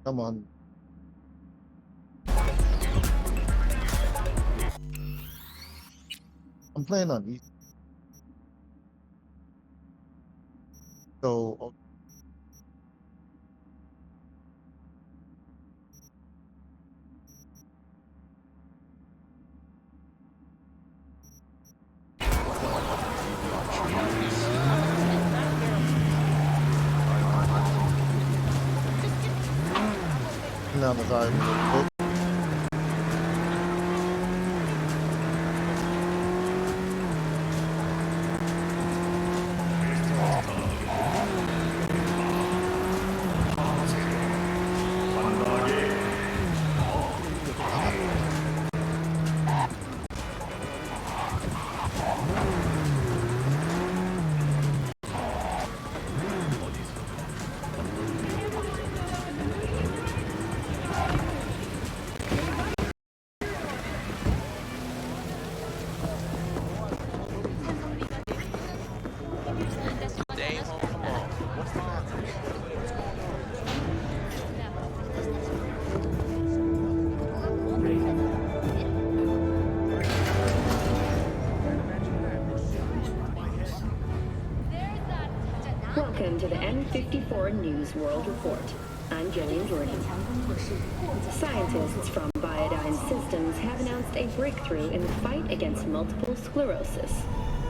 Come on. I'm playing on easy. So down the side real quick. Welcome to the N54 News World Report. I'm Gillian Jordan. Scientists from Biodyne Systems have announced a breakthrough in the fight against multiple sclerosis.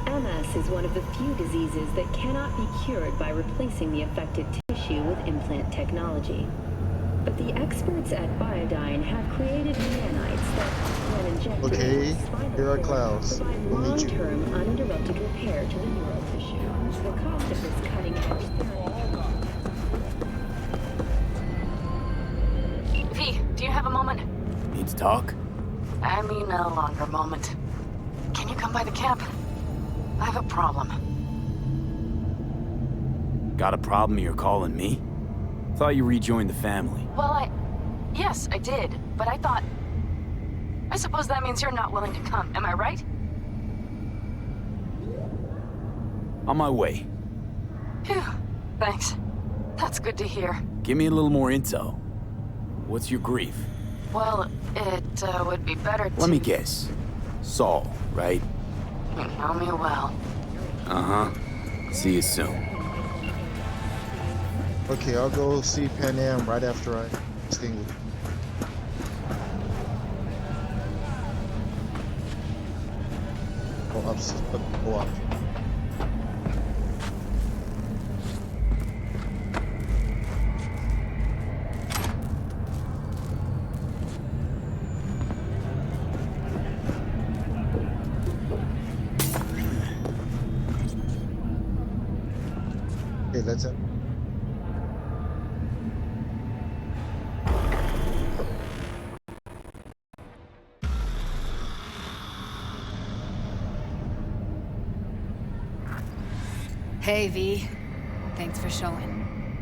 MS is one of the few diseases that cannot be cured by replacing the affected tissue with implant technology. But the experts at Biodyne have created nanites that, when injected Okay, into the spinal here are cord, clouds. provide We'll meet you. long-term uninterrupted repair to the neural tissue. The cost of this cutting-edge therapy. V, do you have a moment? Need to talk? I mean a longer moment. Can you come by the camp? I have a problem. Got a problem you're calling me? Thought you rejoined the family. Well, yes, I did, but I suppose that means you're not willing to come, am I right? On my way. Phew, thanks. That's good to hear. Give me a little more intel. What's your grief? Well, it would be better to... Let me guess. Saul, right? You know me well. Uh-huh. See you soon. Okay, I'll go see Panam right after I extinguish. Go up. Okay, that's it. Hey, V. Thanks for showing.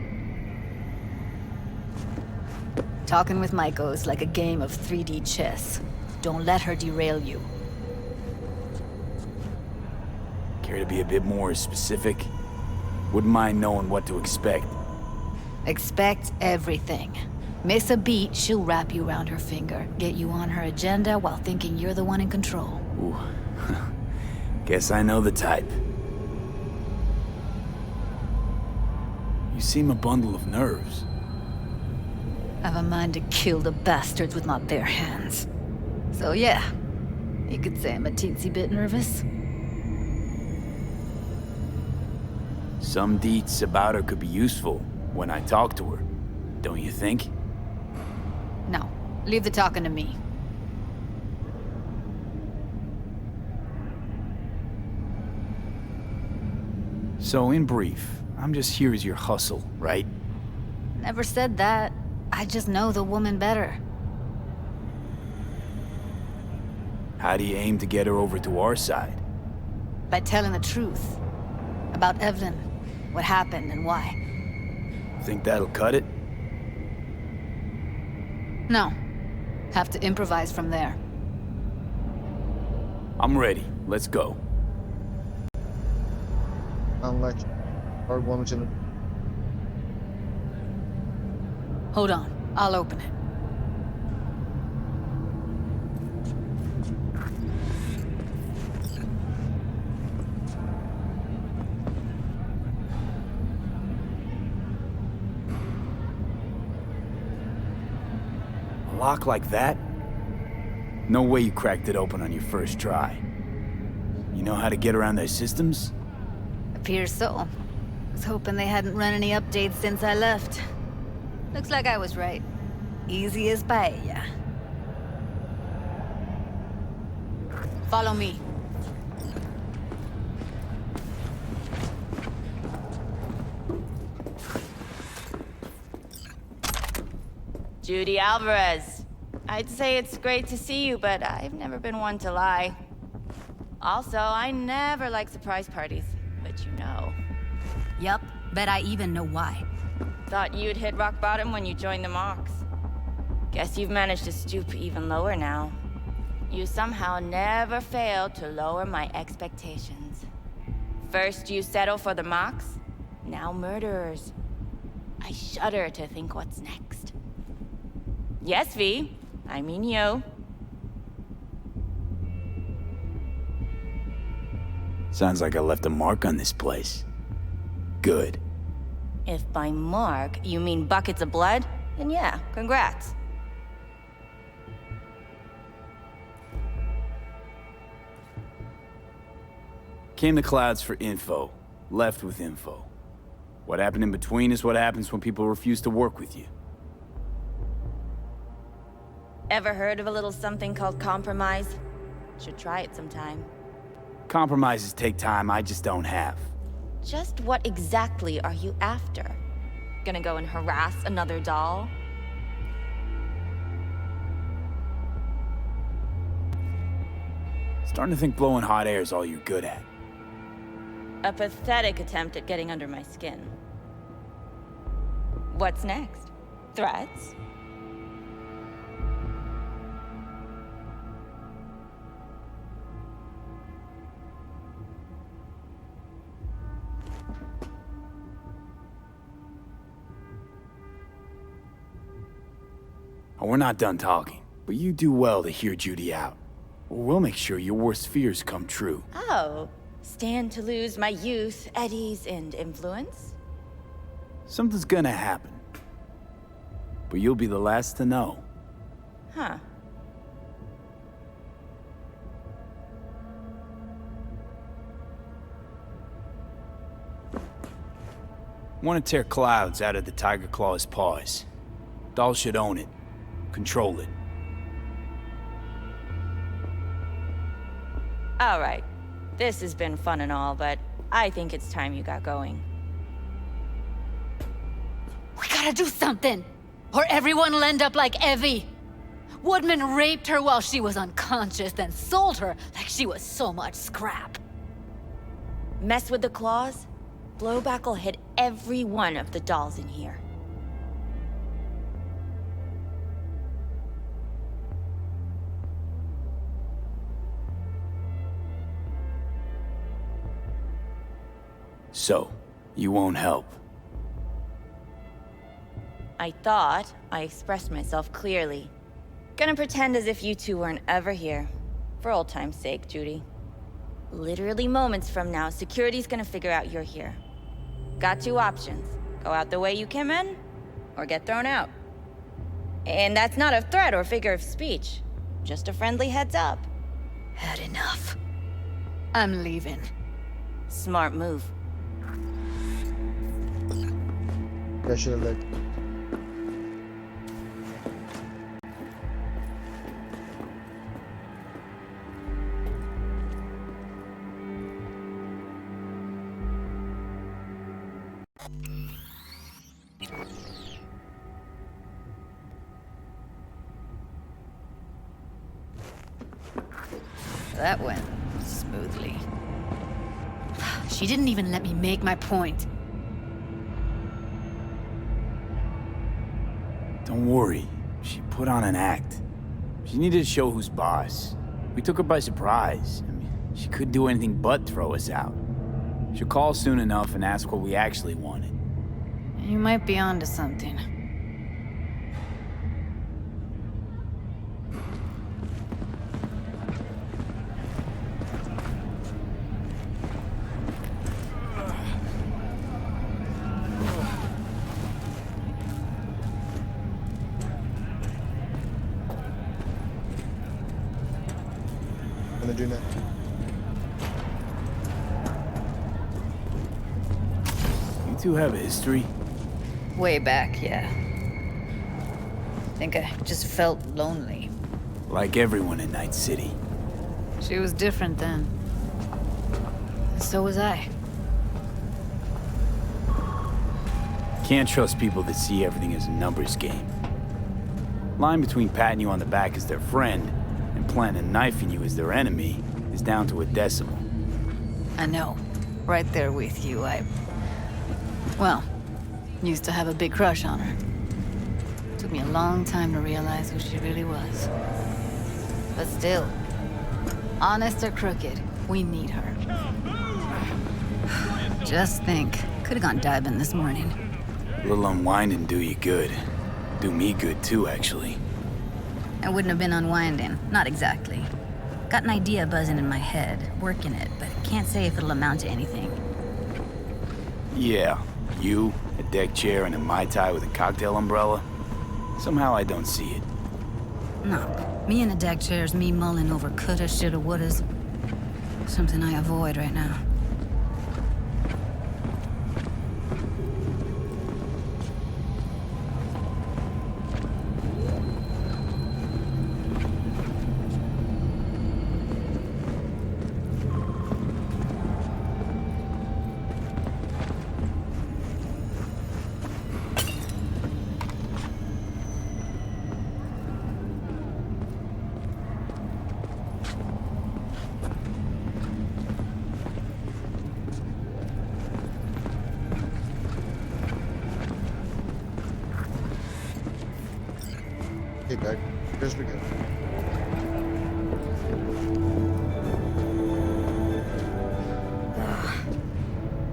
Talking with Maiko is like a game of 3D chess. Don't let her derail you. Care to be a bit more specific? Wouldn't mind knowing what to expect. Expect everything. Miss a beat, she'll wrap you around her finger, get you on her agenda while thinking you're the one in control. Ooh. Guess I know the type. You seem a bundle of nerves. I've a mind to kill the bastards with my bare hands. So yeah, you could say I'm a teensy bit nervous. Some deets about her could be useful when I talk to her, don't you think? No, leave the talking to me. So in brief, I'm just here as your hustle, right? Never said that. I just know the woman better. How do you aim to get her over to our side? By telling the truth. About Evelyn, what happened and why. Think that'll cut it? No. Have to improvise from there. I'm ready. Let's go. Unlike our woman to Hold on, I'll open it. A lock like that? No way you cracked it open on your first try. You know how to get around their systems? Appears so. Was hoping they hadn't run any updates since I left. Looks like I was right. Easy as paella. Follow me. Judy Alvarez. I'd say it's great to see you, but I've never been one to lie. Also, I never like surprise parties, but you know. Yup, bet I even know why. Thought you'd hit rock bottom when you joined the Mox. Guess you've managed to stoop even lower now. You somehow never failed to lower my expectations. First you settle for the Mox, now murderers. I shudder to think what's next. Yes, V. I mean you. Sounds like I left a mark on this place. Good. If by mark you mean buckets of blood, then yeah, congrats. Came to Clouds for info, left with info. What happened in between is what happens when people refuse to work with you. Ever heard of a little something called compromise? Should try it sometime. Compromises take time I just don't have. Just what exactly are you after? Gonna go and harass another doll? Starting to think blowing hot air is all you're good at. A pathetic attempt at getting under my skin. What's next? Threats? Oh, we're not done talking, but you do well to hear Judy out. Or we'll make sure your worst fears come true. Oh, stand to lose my youth, eddies, and influence? Something's gonna happen. But you'll be the last to know. Huh. Want to tear Clouds out of the Tiger Claw's paws. Doll should own it. Control it. All right. This has been fun and all, but I think it's time you got going. We gotta do something, or everyone will end up like Evie. Woodman raped her while she was unconscious, then sold her like she was so much scrap. Mess with the claws? Blowback will hit every one of the dolls in here. So, you won't help. I thought I expressed myself clearly. Gonna pretend as if you two weren't ever here. For old time's sake, Judy. Literally moments from now, security's gonna figure out you're here. Got two options. Go out the way you came in, or get thrown out. And that's not a threat or figure of speech. Just a friendly heads up. Had enough. I'm leaving. Smart move. I should have like. That went smoothly. She didn't even let me make my point. Don't worry. She put on an act. She needed to show who's boss. We took her by surprise. I mean, she couldn't do anything but throw us out. She'll call soon enough and ask what we actually wanted. You might be onto something. Gonna do that. You two have a history? Way back, yeah. Think I just felt lonely. Like everyone in Night City. She was different then. So was I. Can't trust people that see everything as a numbers game. Line between patting you on the back as their friend and planning on knifing you as their enemy is down to a decimal. I know. Right there with you, well, used to have a big crush on her. Took me a long time to realize who she really was. But still, honest or crooked, we need her. Just think, could've gone diving this morning. A little unwinding do you good. Do me good too, actually. I wouldn't have been unwinding, not exactly. Got an idea buzzing in my head, working it, but can't say if it'll amount to anything. Yeah, you, a deck chair, and a Mai Tai with a cocktail umbrella. Somehow I don't see it. No, me in a deck chair's me mulling over coulda, shoulda, wouldas. Something I avoid right now. Hey, back. Here's we go.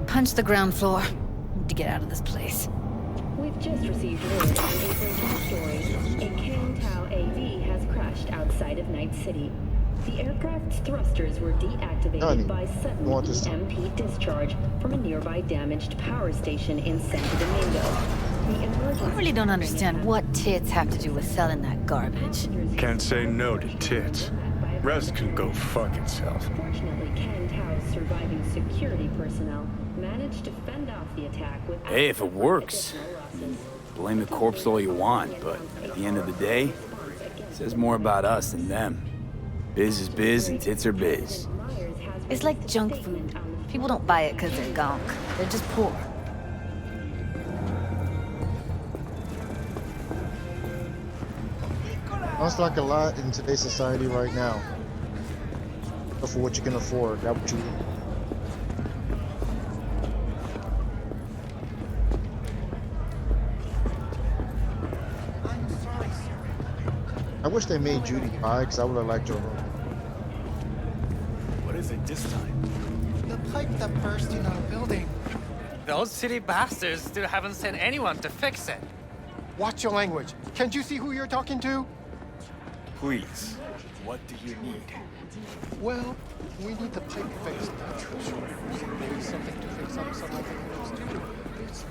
Punch the ground floor. Need to get out of this place. We've just received word on a breaking story. A Kang Tao AV has crashed outside of Night City. The aircraft's thrusters were deactivated Honey, by sudden want this time. EMP discharge from a nearby damaged power station in Santo Domingo. The emergency I really don't understand what tits have to do with selling that garbage. Can't say no to tits. Rest can go fuck itself. Fortunately, Kang Tao's surviving security personnel managed to fend off the attack without Hey, if it works. additional losses. Blame the corpse all you want, but at the end of the day, it says more about us than them. Biz is biz and tits are biz. It's like junk food. People don't buy it because they're gonk. They're just poor. Sounds like a lot in today's society right now. But for what you can afford, that what you want. I wish they made Judy cry, because I would have liked her. What is it this time? The pipe that burst in our building. Those silly bastards still haven't sent anyone to fix it. Watch your language. Can't you see who you're talking to? Please, what do you need? Well, we need the pipe fixed. Maybe something to fix up some of the windows too. It's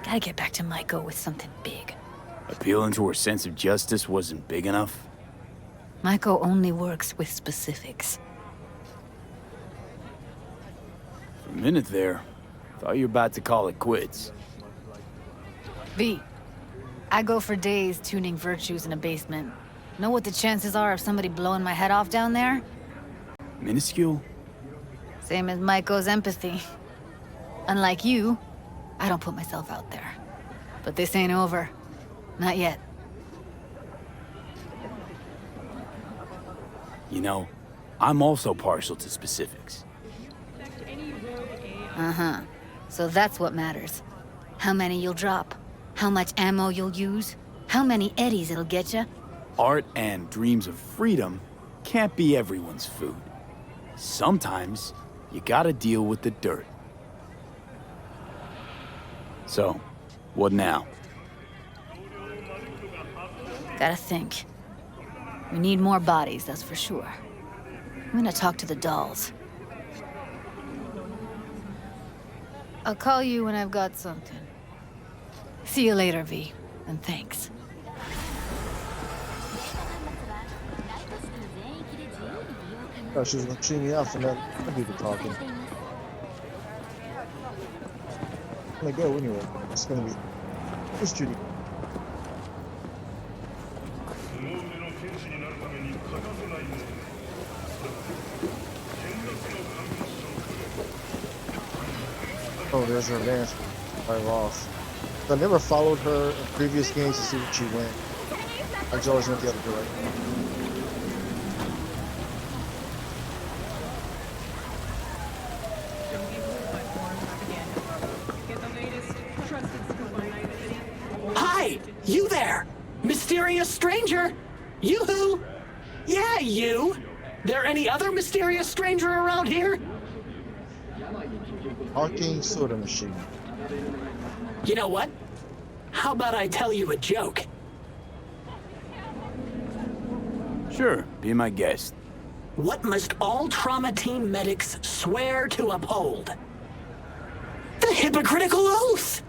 Gotta get back to Maiko with something big. Appealing to her sense of justice wasn't big enough? Maiko only works with specifics. For a minute there, thought you were about to call it quits. V, I go for days tuning virtues in a basement. Know what the chances are of somebody blowing my head off down there? Minuscule? Same as Maiko's empathy. Unlike you, I don't put myself out there. But this ain't over. Not yet. You know, I'm also partial to specifics. Uh-huh. So that's what matters. How many you'll drop. How much ammo you'll use. How many eddies it'll get you. Art and dreams of freedom can't be everyone's food. Sometimes, you gotta deal with the dirt. So, what now? Gotta think. We need more bodies, that's for sure. I'm gonna talk to the dolls. I'll call you when I've got something. See you later, V. And thanks. Oh, she was gonna cheat me out for that. People talking. I'm gonna go anyway. It's gonna be. Who's cheating? Oh, there's her advance. I lost. I never followed her in previous games to see what she went. I just always went the other direction. Hi! You there! Mysterious stranger! Yoo-hoo! Yeah, you! There any other mysterious stranger around here? Arcane soda machine. You know what? How about I tell you a joke? Sure, be my guest. What must all trauma team medics swear to uphold? The hypocritical oath!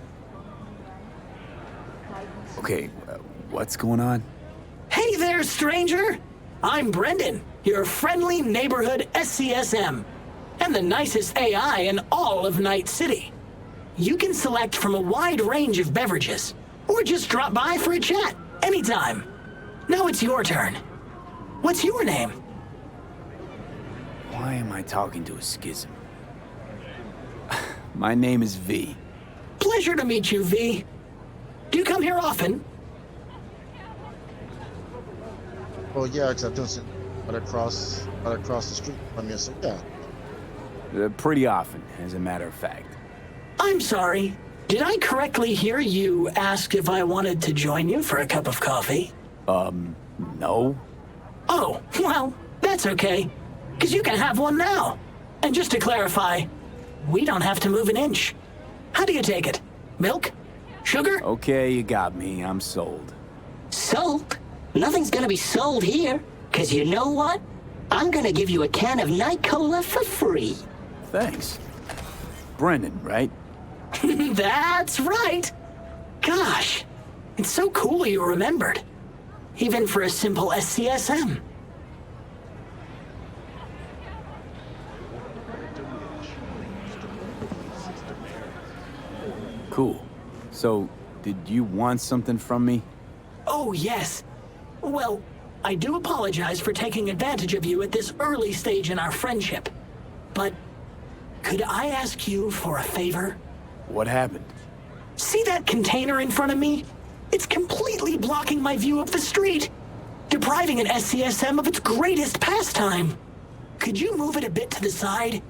Okay, what's going on? Hey there, stranger! I'm Brendan, your friendly neighborhood SCSM, and the nicest AI in all of Night City. You can select from a wide range of beverages, or just drop by for a chat, anytime. Now it's your turn. What's your name? Why am I talking to a schism? My name is V. Pleasure to meet you, V. Do you come here often? Well, yeah, because I've done some right across the street from you, so yeah. Pretty often, as a matter of fact. I'm sorry. Did I correctly hear you ask if I wanted to join you for a cup of coffee? No. Oh, well, that's okay. Because you can have one now. And just to clarify, we don't have to move an inch. How do you take it? Milk? Sugar? Okay, you got me. I'm sold. Sold? Nothing's gonna be sold here. Because you know what? I'm gonna give you a can of Night Cola for free. Thanks. Brendan, right? That's right. Gosh, it's so cool you remembered. Even for a simple SCSM. Cool. So, did you want something from me? Oh, yes. Well, I do apologize for taking advantage of you at this early stage in our friendship. But could I ask you for a favor? What happened? See that container in front of me? It's completely blocking my view of the street, depriving an SCSM of its greatest pastime. Could you move it a bit to the side?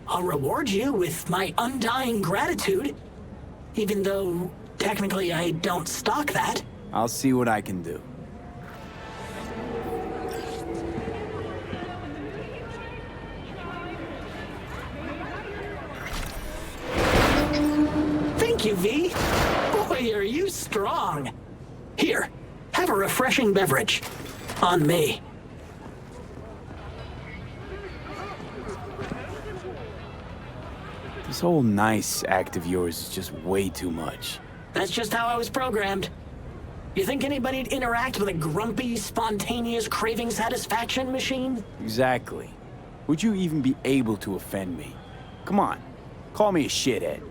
I'll reward you with my undying gratitude, even though technically I don't stock that. I'll see what I can do. Thank you, V. Boy, are you strong. Here, have a refreshing beverage. On me. This whole nice act of yours is just way too much. That's just how I was programmed. You think anybody'd interact with a grumpy, spontaneous craving satisfaction machine? Exactly. Would you even be able to offend me? Come on, call me a shithead.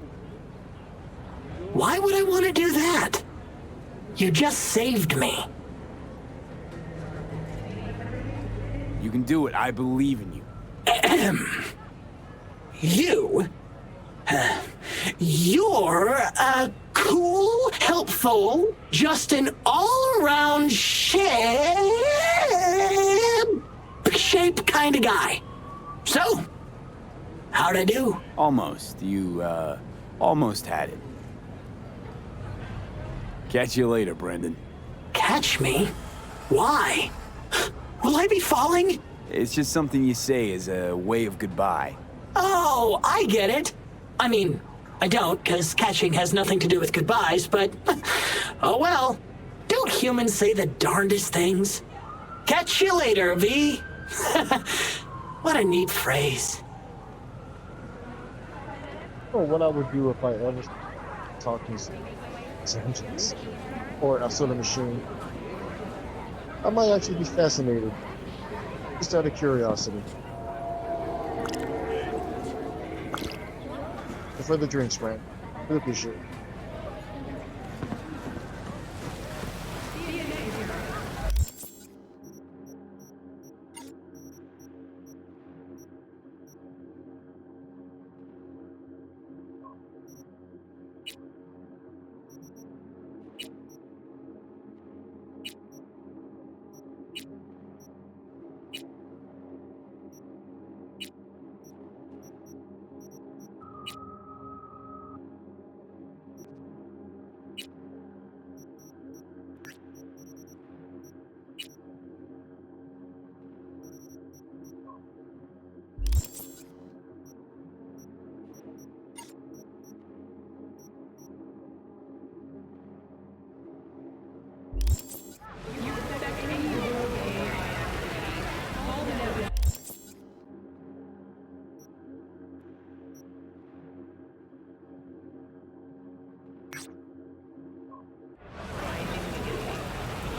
Why would I want to do that? You just saved me. You can do it, I believe in you. You? You're a cool, helpful, just an all-around shape kind of guy. So, how'd I do? Almost. You, almost had it. Catch you later, Brendan. Catch me? Why? Will I be falling? It's just something you say as a way of goodbye. Oh, I get it. I mean, I don't, because catching has nothing to do with goodbyes, but... oh well. Don't humans say the darndest things? Catch you later, V. What a neat phrase. Or what I would do if I ever talk to engines or a sort of machine. I might actually be fascinated, just out of curiosity. For the drinks, man. Really appreciate it.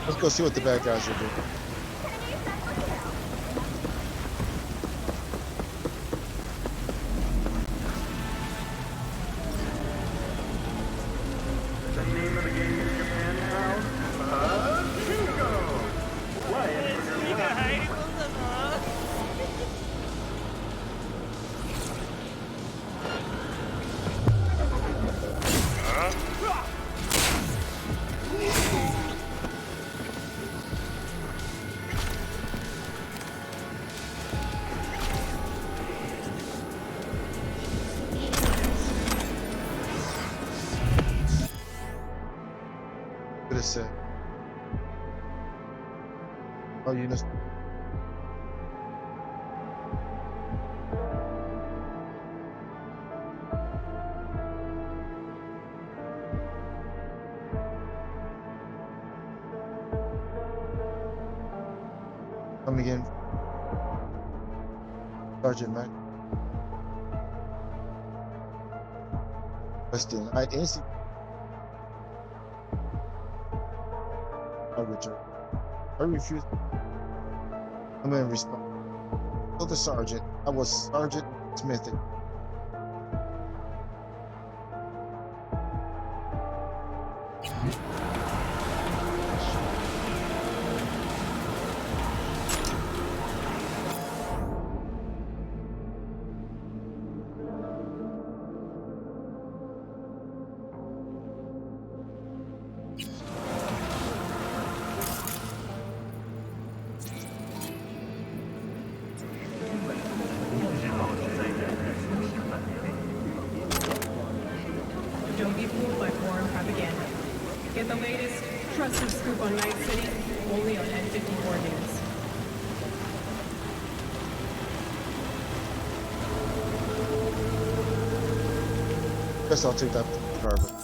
Let's go see what the bad guys are doing. The name of the game in Japan now? Bingo! Play it for your life. What is it? Oh, you just. Come again. Sergeant Mac. Weston, I instantly. I return. I refuse. I'm in response. Tell the sergeant I was Sergeant Smith. on Night City, only on N54 News. Guess I'll take that carbon.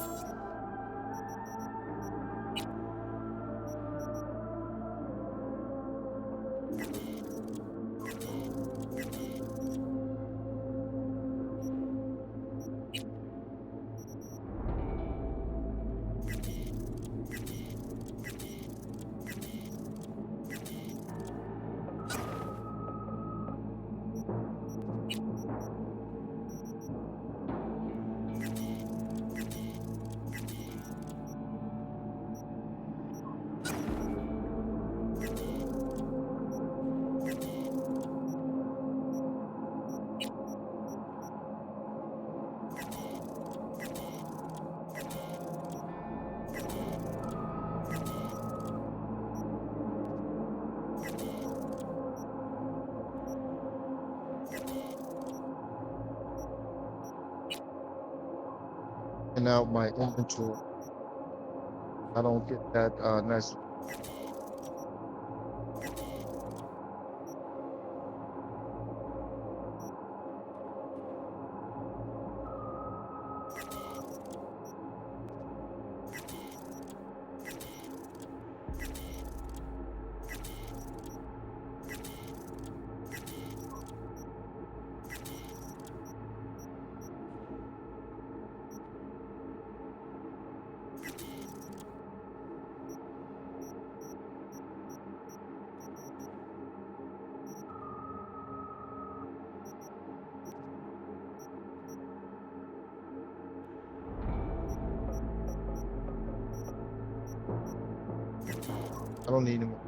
And now my inventory. I don't get that nice. I don't need anymore.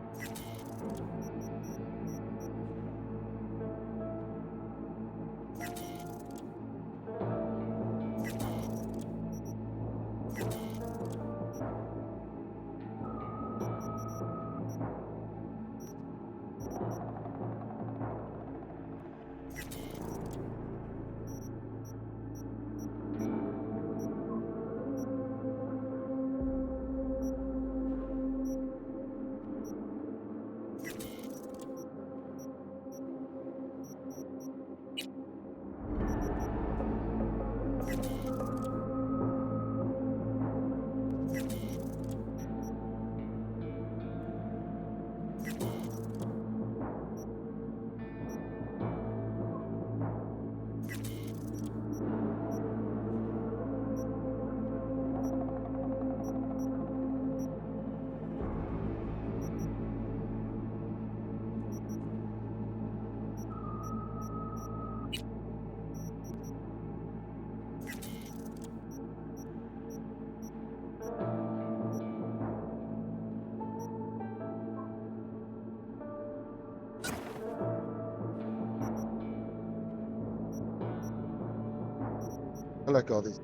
I like all these.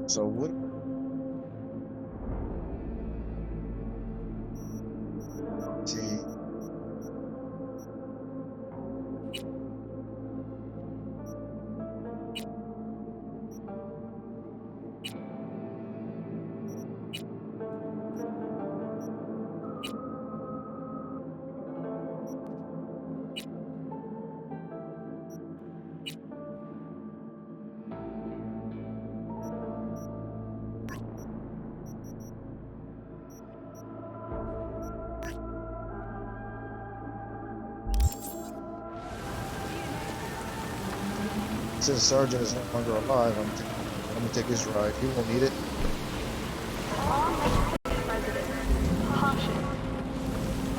So what? See. Since Sergeant is no longer alive, I'm gonna take his ride. He won't need it. Caution.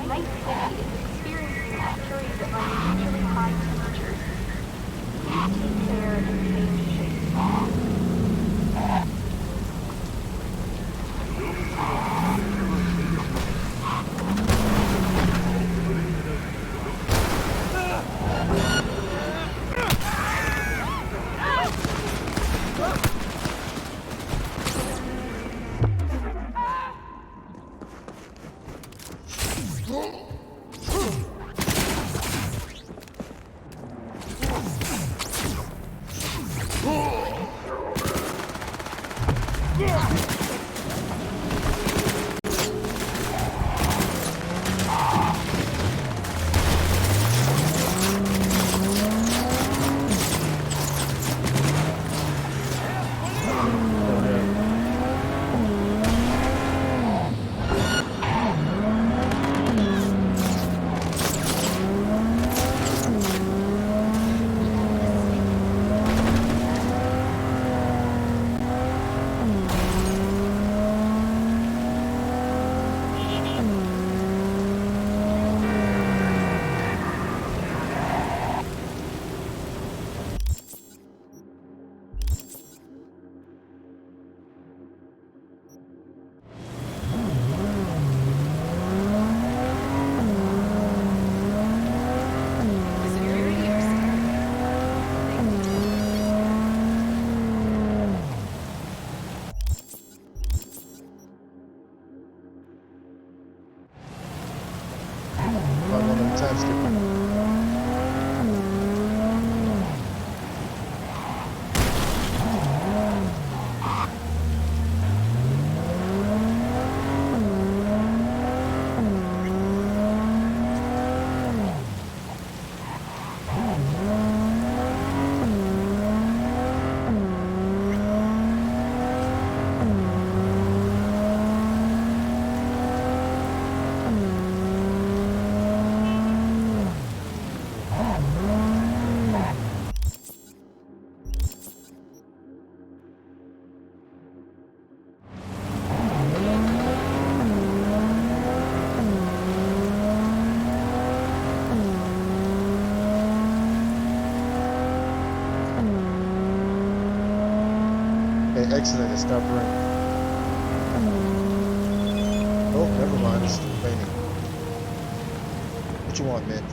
Night City is experiencing a series of unusually high temperatures. Please take care and stay in shape. Excellent. It stopped raining. Oh, never mind. It's still raining. What you want, man?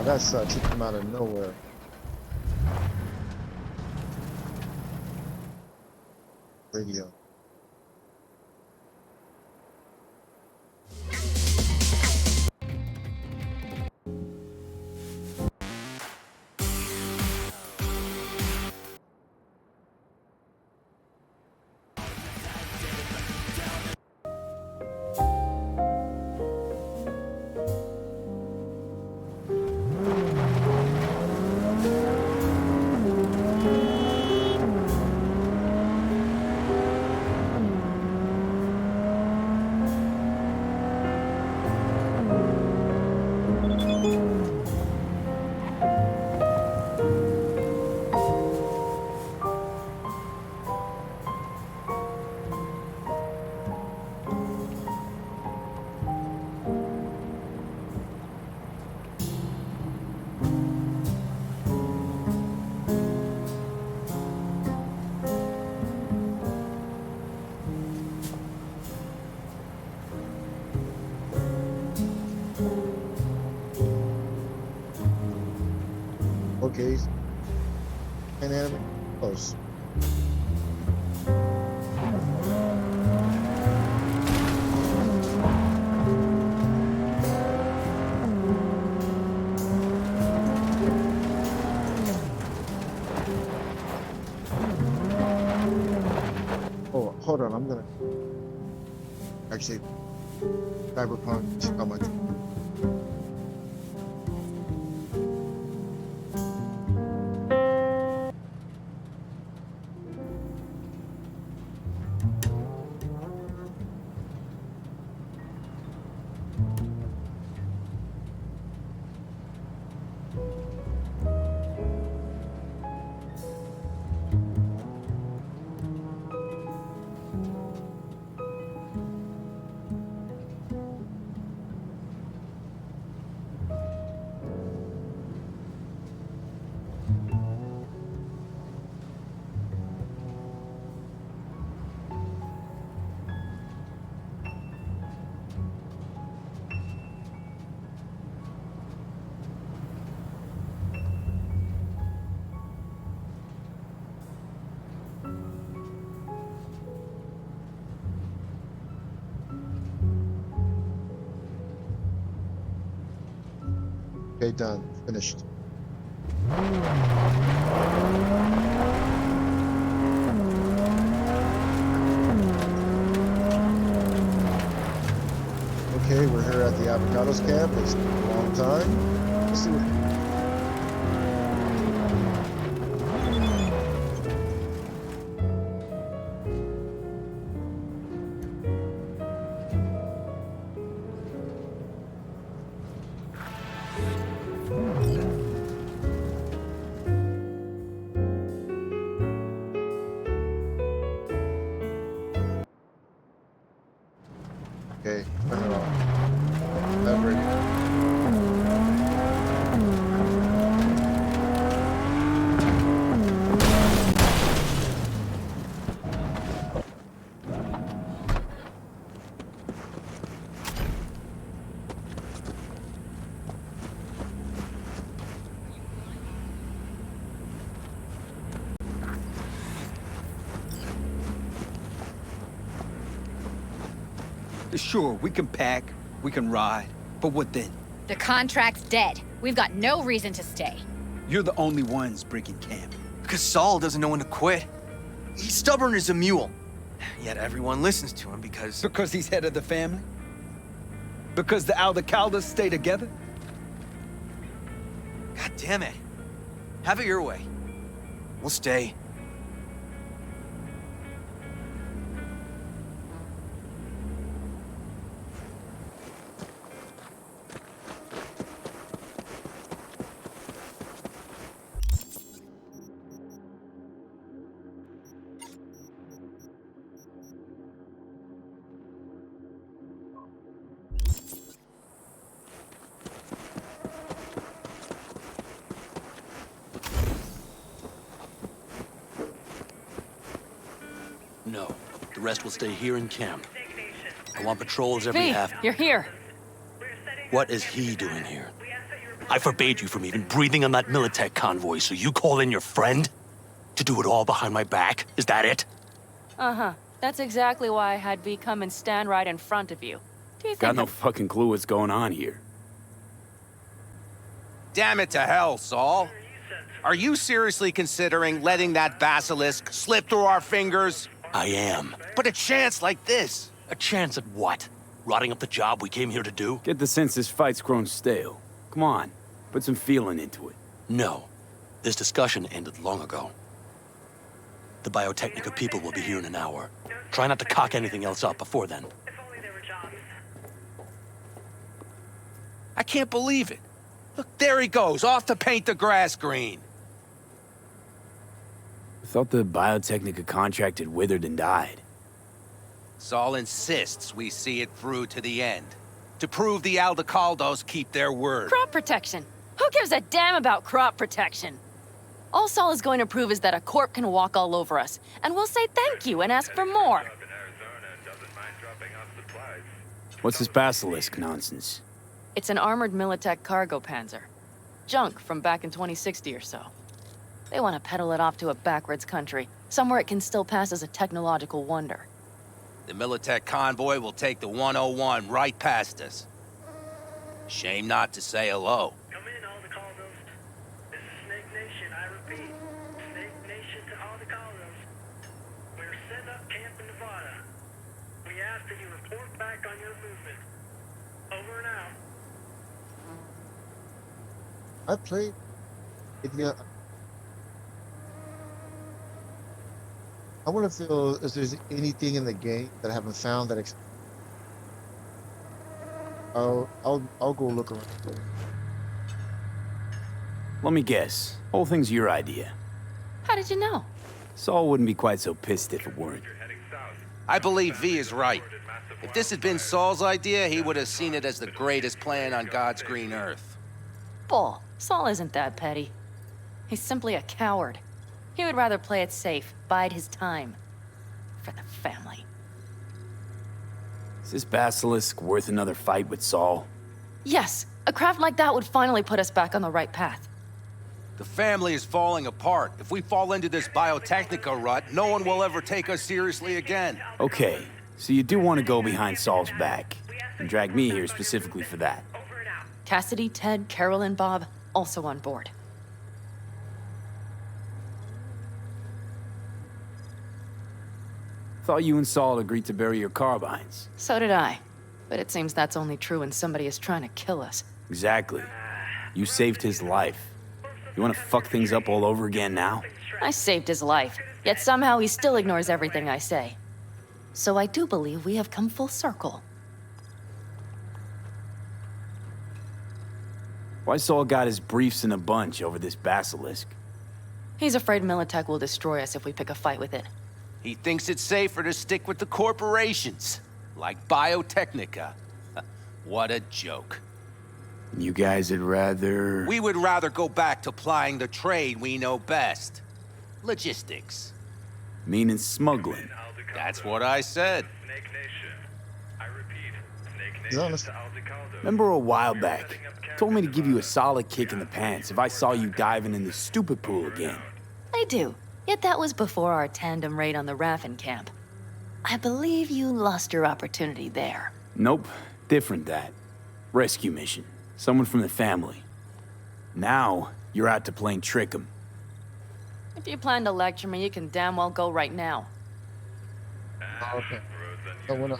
That sucks. It came out of nowhere. Radio. Okay. And then close. Oh, hold on. I'm gonna actually Cyberpunk. How much? Okay, done. Finished. Okay, we're here at the Avocados camp. It's been a long time. Let's see what. Okay, turn it off. I'm ready. Sure, we can pack, we can ride, but what then? The contract's dead. We've got no reason to stay. You're the only ones breaking camp. Because Saul doesn't know when to quit. He's stubborn as a mule. Yet everyone listens to him because... Because he's head of the family? Because the Aldecaldas stay together? God damn it. Have it your way. We'll stay. No. The rest will stay here in camp. I want patrols every V, half... you're here. What is he doing here? I forbade you from even breathing on that Militech convoy, so you call in your friend? To do it all behind my back? Is that it? Uh-huh. That's exactly why I had V come and stand right in front of you. Do you think Got no fucking clue what's going on here. Damn it to hell, Saul. Are you seriously considering letting that basilisk slip through our fingers? I am. But a chance like this. A chance at what? Rotting up the job we came here to do? Get the sense this fight's grown stale. Come on, put some feeling into it. No. This discussion ended long ago. The Biotechnica people will be here in an hour. Try not to cock anything else up before then. I can't believe it. Look, there he goes, off to paint the grass green. I thought the Biotechnica contract had withered and died. Saul insists we see it through to the end. To prove the Aldecaldos keep their word. Crop protection. Who gives a damn about crop protection? All Saul is going to prove is that a corp can walk all over us, and we'll say thank you and ask for more. What's this basilisk nonsense? It's an armored Militech cargo panzer. Junk from back in 2060 or so. They want to peddle it off to a backwards country, Somewhere it can still pass as a technological wonder. The Militech convoy will take the 101 right past us. Shame not to say hello. Come in, Aldecados. This is Snake Nation, I repeat. Snake Nation to Aldecados. We're setting up camp in Nevada. We ask that you report back on your movement. Over and out. I played it. Yeah. I want to feel if there's anything in the game that I haven't found that. I'll go look around. Let me guess. Whole thing's your idea. How did you know? Saul wouldn't be quite so pissed if it weren't. I believe V is right. If this had been Saul's idea, he would have seen it as the greatest plan on God's green earth. Bull. Saul isn't that petty. He's simply a coward. He would rather play it safe, bide his time. For the family. Is this basilisk worth another fight with Saul? Yes, a craft like that would finally put us back on the right path. The family is falling apart. If we fall into this biotechnica rut, no one will ever take us seriously again. Okay, so you do want to go behind Saul's back, and drag me here specifically for that. Cassidy, Ted, Carol, and Bob also on board. Thought you and Saul agreed to bury your carbines. So did I. But it seems that's only true when somebody is trying to kill us. Exactly. You saved his life. You want to fuck things up all over again now? I saved his life, yet somehow he still ignores everything I say. So I do believe we have come full circle. Why Saul got his briefs in a bunch over this basilisk? He's afraid Militech will destroy us if we pick a fight with it. He thinks it's safer to stick with the corporations, like Biotechnica. What a joke. You guys would rather... We would rather go back to plying the trade we know best. Logistics. Meaning smuggling. That's what I said. Snake Nation. I repeat, Snake He's Nation honest. to Aldecados. Remember a while back, told me to give you a solid kick in the pants if I saw you diving in the stupid pool again. I do. Yet that was before our tandem raid on the Raffin camp. I believe you lost your opportunity there. Nope. Different that. Rescue mission. Someone from the family. Now, you're out to plain trick 'em. If you plan to lecture me, you can damn well go right now. Okay. I wanna.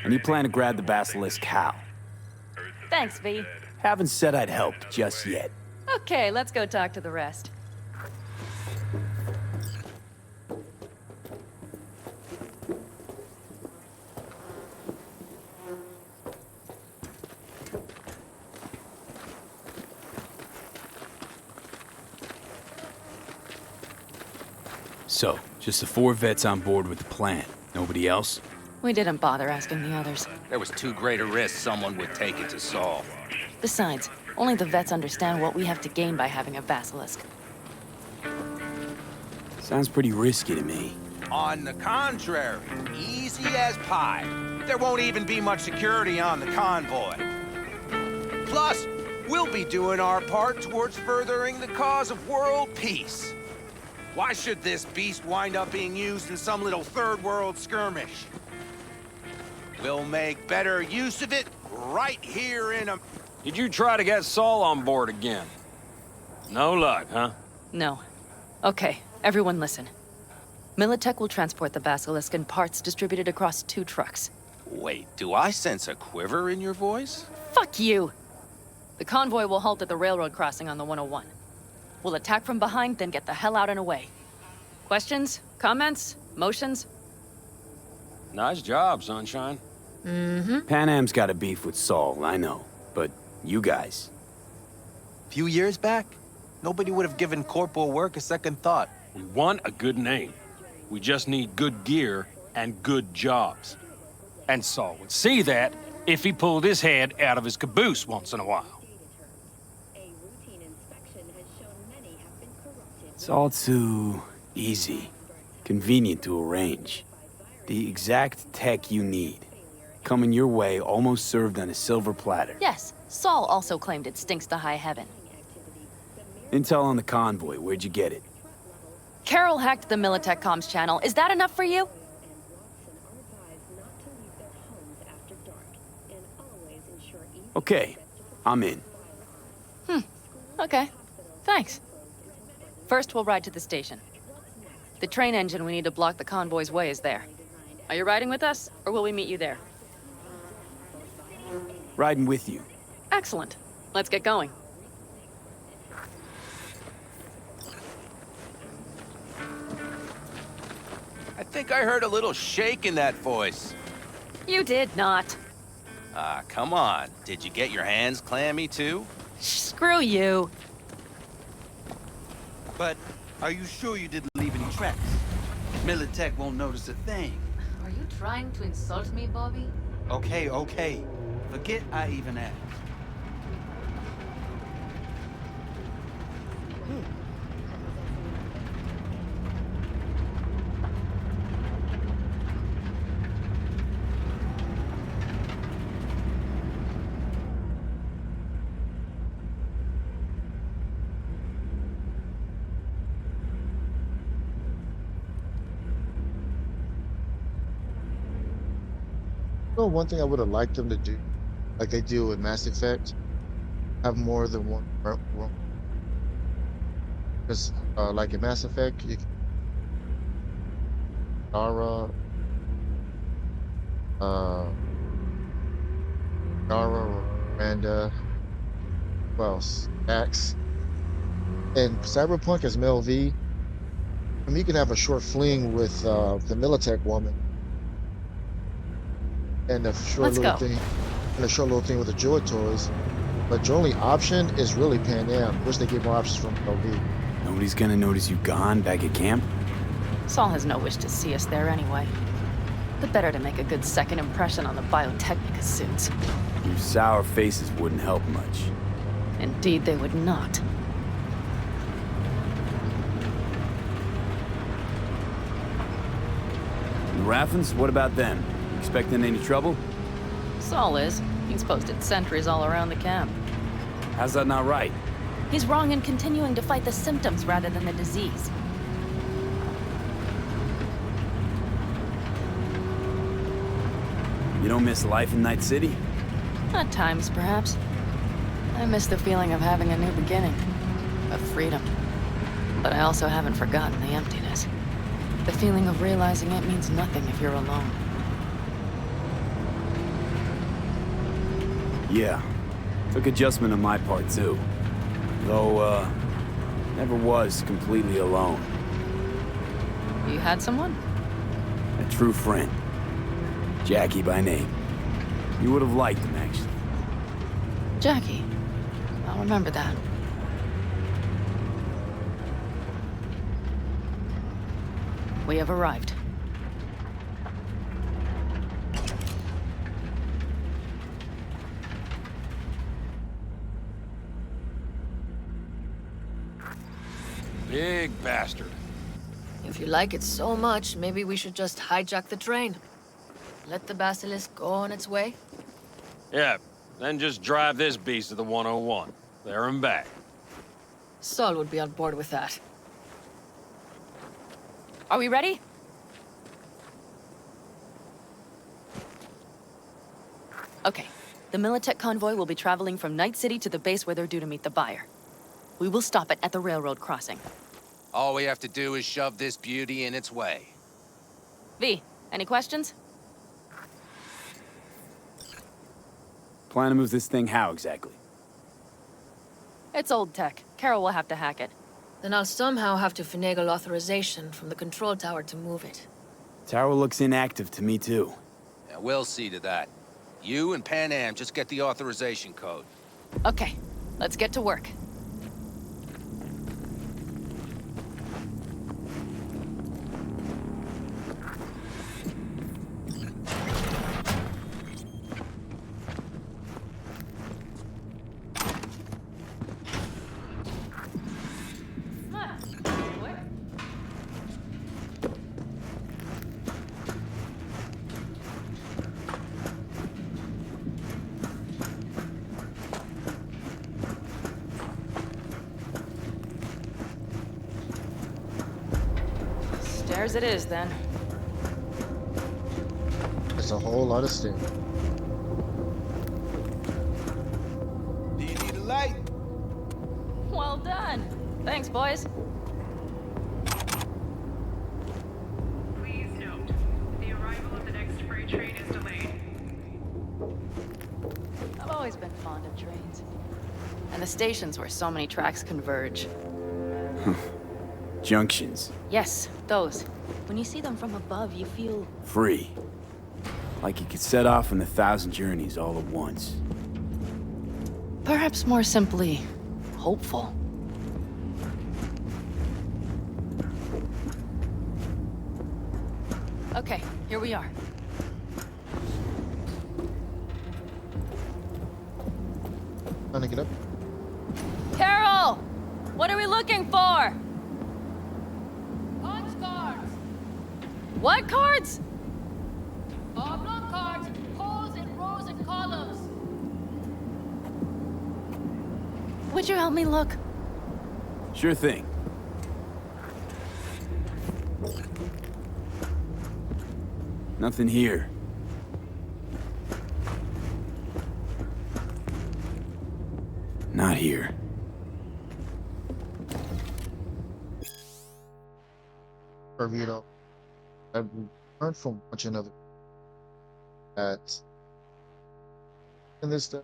And you plan to grab the basilisk how? Thanks, V. Haven't said I'd help just yet. Okay, let's go talk to the rest. So, just the 4 vets on board with the plan. Nobody else? We didn't bother asking the others. There was too great a risk someone would take it to Saul. Besides, only the vets understand what we have to gain by having a basilisk. Sounds pretty risky to me. On the contrary, easy as pie. There won't even be much security on the convoy. Plus, we'll be doing our part towards furthering the cause of world peace. Why should this beast wind up being used in some little third world skirmish? We'll make better use of it right here in a... Did you try to get Saul on board again? No luck, huh? No. Okay, everyone listen. Militech will transport the basilisk in parts distributed across 2 trucks. Wait, do I sense a quiver in your voice? Fuck you! The convoy will halt at the railroad crossing on the 101. We'll attack from behind, then get the hell out and away. Questions? Comments? Motions? Nice job, Sunshine. Mm-hmm. Panam's got a beef with Saul, I know. But you guys... Few years back, nobody would have given Corpo work a second thought. We want a good name. We just need good gear and good jobs. And Saul would see that if he pulled his head out of his caboose once in a while. It's all too easy. Convenient to arrange. The exact tech you need. Coming your way, almost served on a silver platter. Yes, Saul also claimed it stinks to high heaven. Intel on the convoy, where'd you get it? Carol hacked the Militech comms channel. Is that enough for you? Okay, I'm in. Okay. Thanks. First, we'll ride to the station. The train engine we need to block the convoy's way is there. Are you riding with us, or will we meet you there? Riding with you. Excellent. Let's get going. I think I heard a little shake in that voice. You did not. Ah, come on. Did you get your hands clammy too? Screw you. But are you sure you didn't leave any tracks? Militech won't notice a thing. Are you trying to insult me, Bobby? Okay. Forget I even asked. You know, one thing I would have liked them to do, like they do with Mass Effect, have more than one room. Because, like in Mass Effect, you can Nara, Miranda, who else? Max. And Cyberpunk as Mel V. I mean, you can have a short fling with the Militech woman. And a short little thing with the Joy toys. But your only option is really Pan Am. Wish they gave more options from LV. Nobody's gonna notice you gone back at camp? Saul has no wish to see us there anyway. But better to make a good second impression on the Biotechnica suits. Your sour faces wouldn't help much. Indeed, they would not. And Raffens, what about them? Expecting any trouble? Saul is. He's posted sentries all around the camp. How's that not right? He's wrong in continuing to fight the symptoms rather than the disease. You don't miss life in Night City? At times, perhaps. I miss the feeling of having a new beginning. Of freedom. But I also haven't forgotten the emptiness. The feeling of realizing it means nothing if you're alone. Yeah. Took adjustment on my part, too. Though, never was completely alone. You had someone? A true friend. Jackie by name. You would have liked him, actually. Jackie. I'll remember that. We have arrived. Big bastard. If you like it so much, maybe we should just hijack the train. Let the basilisk go on its way. Yeah, then just drive this beast to the 101. There and back. Saul would be on board with that. Are we ready? Okay. The Militech convoy will be traveling from Night City to the base where they're due to meet the buyer. We will stop it at the railroad crossing. All we have to do is shove this beauty in its way. V, any questions? Plan to move this thing how exactly? It's old tech. Carol will have to hack it. Then I'll somehow have to finagle authorization from the control tower to move it. Tower looks inactive to me, too. Yeah, we'll see to that. You and Pan Am just get the authorization code. Okay, let's get to work. Stairs it is, then. It's a whole lot of stairs. Do you need a light? Well done. Thanks, boys. Please note, the arrival of the next freight train is delayed. I've always been fond of trains. And the stations where so many tracks converge. Junctions. Yes, those. When you see them from above, you feel... Free. Like you could set off on 1,000 journeys all at once. perhaps more simply, hopeful. Okay, here we are. Trying to get up. Carol! What are we looking for? Punch cards. What cards? Oblong cards, holes in rows and columns. Would you help me look? Sure thing. Nothing here. Not here. Or, you know, I've learned from watching other that in this stuff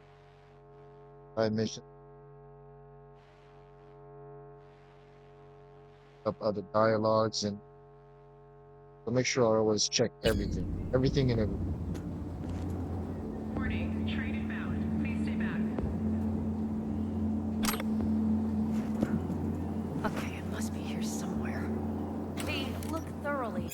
I mentioned up other dialogues, and to make sure I always check everything and everything. Warning, train inbound. Please stay back. Okay, it must be here somewhere. V, look thoroughly.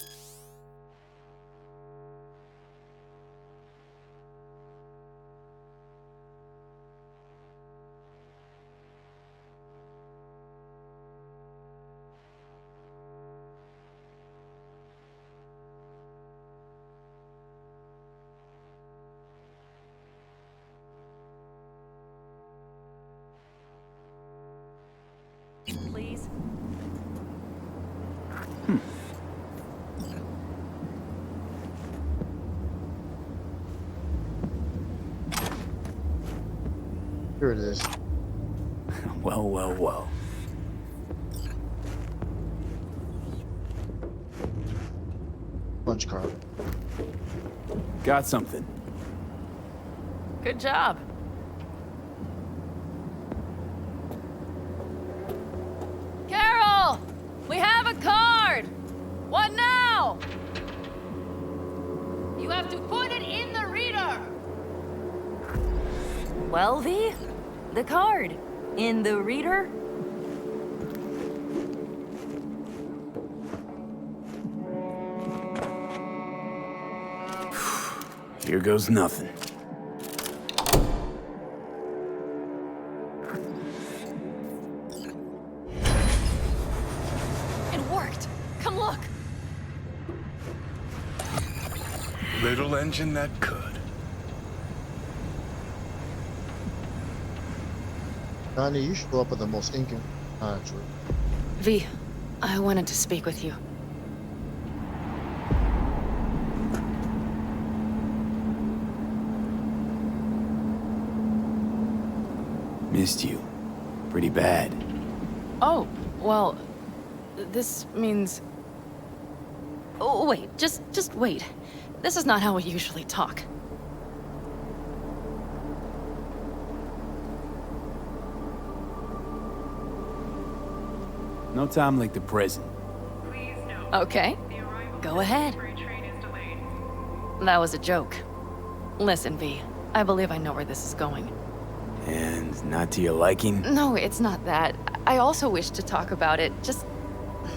Please. Here it is. Well, well, well. Punch card. Got something. Good job. Carol! We have a card! What now? You have to put it in the reader. Well, V? The card. In the reader? Here goes nothing. It worked! Come look! Little engine that could. Donnie, you should go up at the most inconvenient times, right? V, I wanted to speak with you. Missed you. Pretty bad. Oh, well, this means... Oh, wait, just wait. This is not how we usually talk. No time like the present. Please note. Okay, go ahead. Freight train is delayed. That was a joke. Listen, V, I believe I know where this is going. And not to your liking? No, it's not that. I also wish to talk about it, just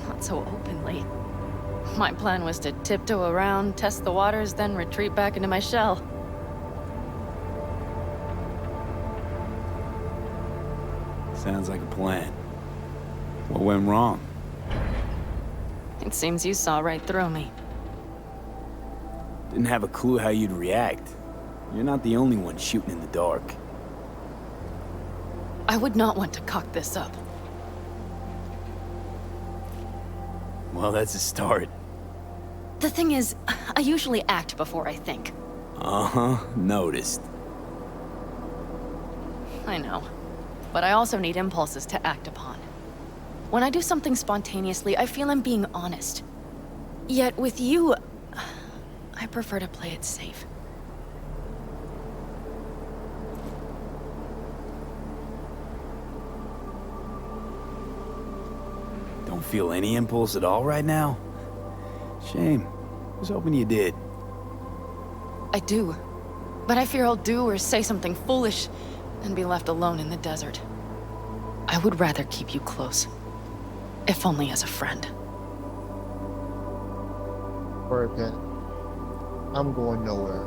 not so openly. My plan was to tiptoe around, test the waters, then retreat back into my shell. Sounds like a plan. What went wrong? It seems you saw right through me. Didn't have a clue how you'd react. You're not the only one shooting in the dark. I would not want to cock this up. Well, that's a start. The thing is, I usually act before I think. Uh-huh, noticed. I know. But I also need impulses to act upon. When I do something spontaneously, I feel I'm being honest. Yet with you, I prefer to play it safe. Don't feel any impulse at all right now? Shame. I was hoping you did. I do. But I fear I'll do or say something foolish and be left alone in the desert. I would rather keep you close. If only as a friend. Alright, Penny. I'm going nowhere.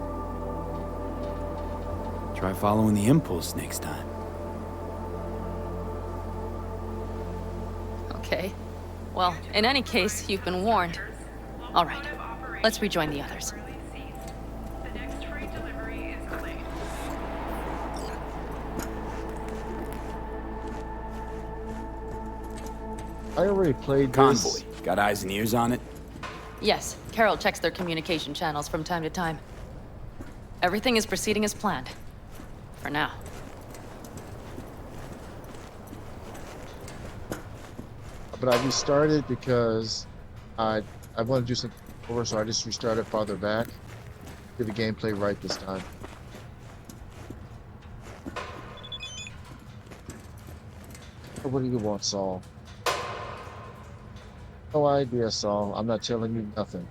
Try following the impulse next time. Okay. Well, in any case, you've been warned. All right. Let's rejoin the others. The next freight delivery is delayed. I already played Convoy. this. Got eyes and ears on it? Yes, Carol checks their communication channels from time to time. Everything is proceeding as planned. For now. But I restarted because I want to do something over, so I just restarted farther back. Get the gameplay right this time. What do you want, Saul? No idea, Saul. I'm not telling you nothing.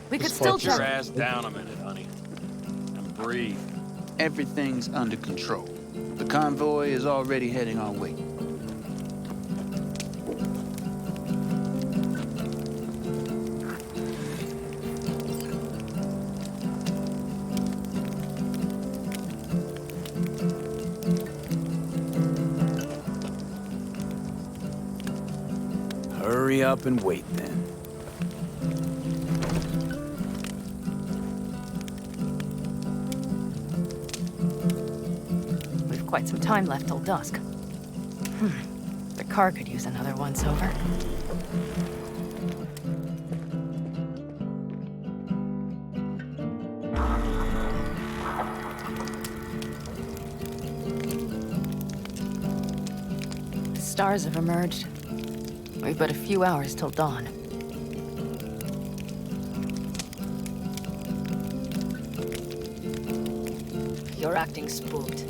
We could still Put your check. ass down a minute, honey. And breathe. Everything's under control. The convoy is already heading our way. Hurry up and wait then. We've quite some time left till dusk. The car could use another once-over. The stars have emerged. We've but a few hours till dawn. You're acting spooked.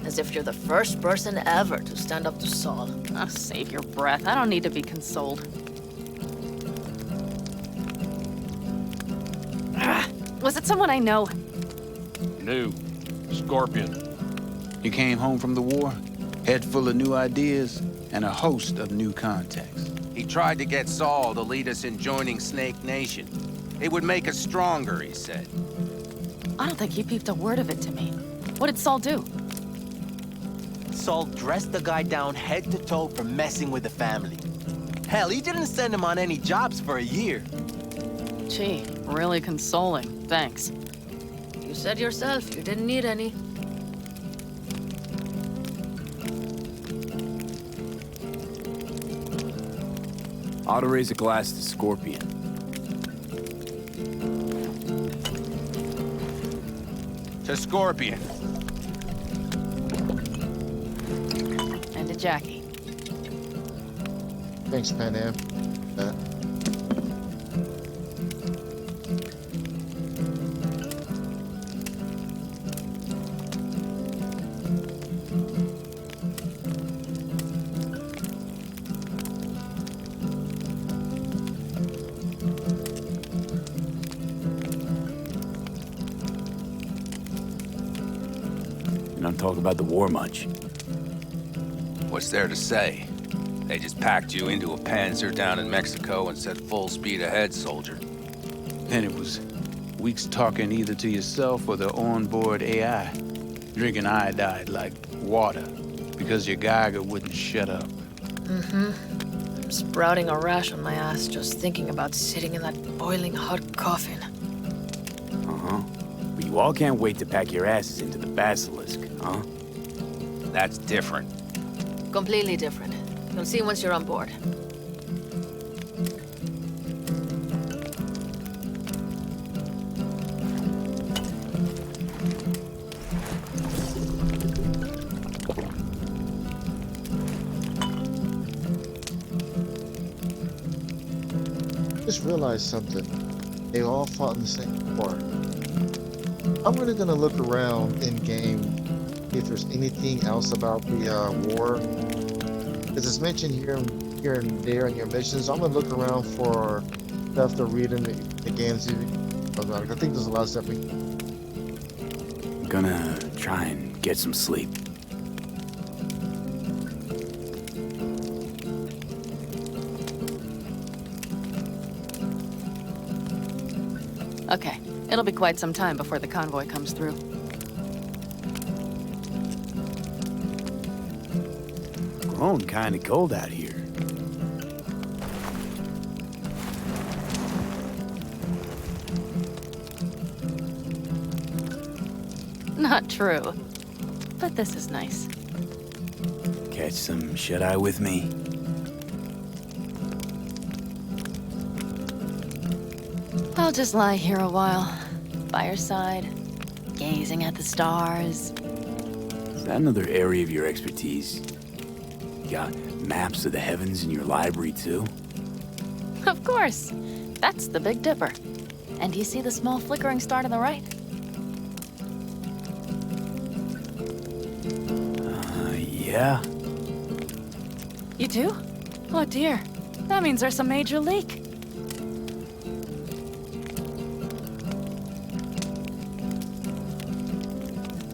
As if you're the first person ever to stand up to Saul. Oh, save your breath. I don't need to be consoled. Was it someone I know? New. Scorpion. You came home from the war, head full of new ideas, and a host of new contacts. He tried to get Saul to lead us in joining Snake Nation. It would make us stronger, he said. I don't think he peeped a word of it to me. What did Saul do? Saul dressed the guy down head to toe for messing with the family. Hell, he didn't send him on any jobs for a year. Gee, really consoling. Thanks. You said yourself you didn't need any. Ought to raise a glass to Scorpion. To Scorpion. And to Jackie. Thanks, Panam. don't talk about the war much. What's there to say? They just packed you into a Panzer down in Mexico and said full speed ahead, soldier. And it was weeks talking either to yourself or the onboard AI. Drinking iodide like water because your Geiger wouldn't shut up. I'm sprouting a rash on my ass just thinking about sitting in that boiling hot coffin. Uh-huh. But you all can't wait to pack your asses into the basilisk, huh? That's different. Completely different. You'll see once you're on board. Just realized something. They all fought in the same war. I'm really gonna look around in game if there's anything else about the war, because it's mentioned here and there in your missions. I'm gonna look around for stuff to read in the games. I think there's a lot of stuff. I'm gonna try and get some sleep. Okay, it'll be quite some time before the convoy comes through. Grown kinda cold out here. Not true. But this is nice. Catch some shut-eye with me? I'll just lie here a while, by your side, gazing at the stars. Is that another area of your expertise? You got maps of the heavens in your library, too? Of course. That's the Big Dipper. And do you see the small flickering star to the right? Yeah. You do? Oh dear. That means there's a major leak.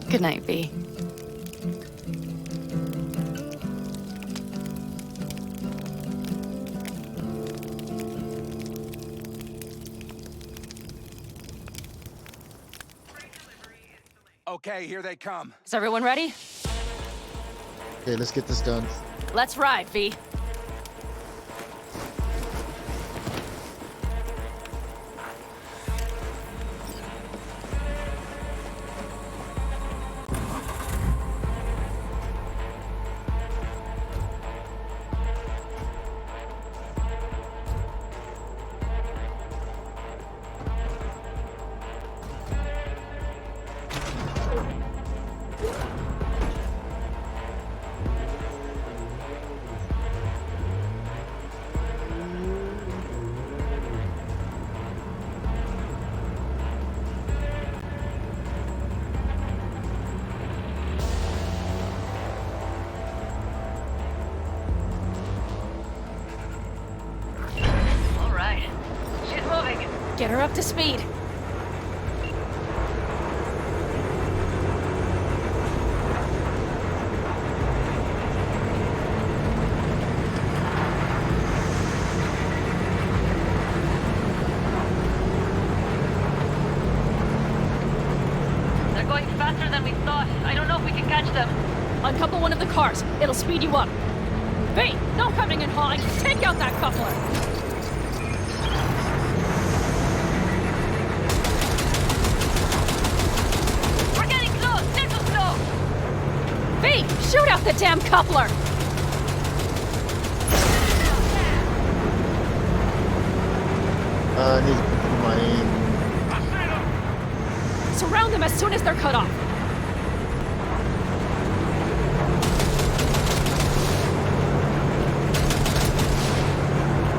Good night, V. Okay, here they come. Is everyone ready? Okay, let's get this done. Let's ride, V. Get her up to speed. They're going faster than we thought. I don't know if we can catch them. Uncouple one of the cars. It'll speed you up. V, no hemming and hawing. Take out that coupler. Shoot out the damn coupler! I need to put my aim. Surround them as soon as they're cut off.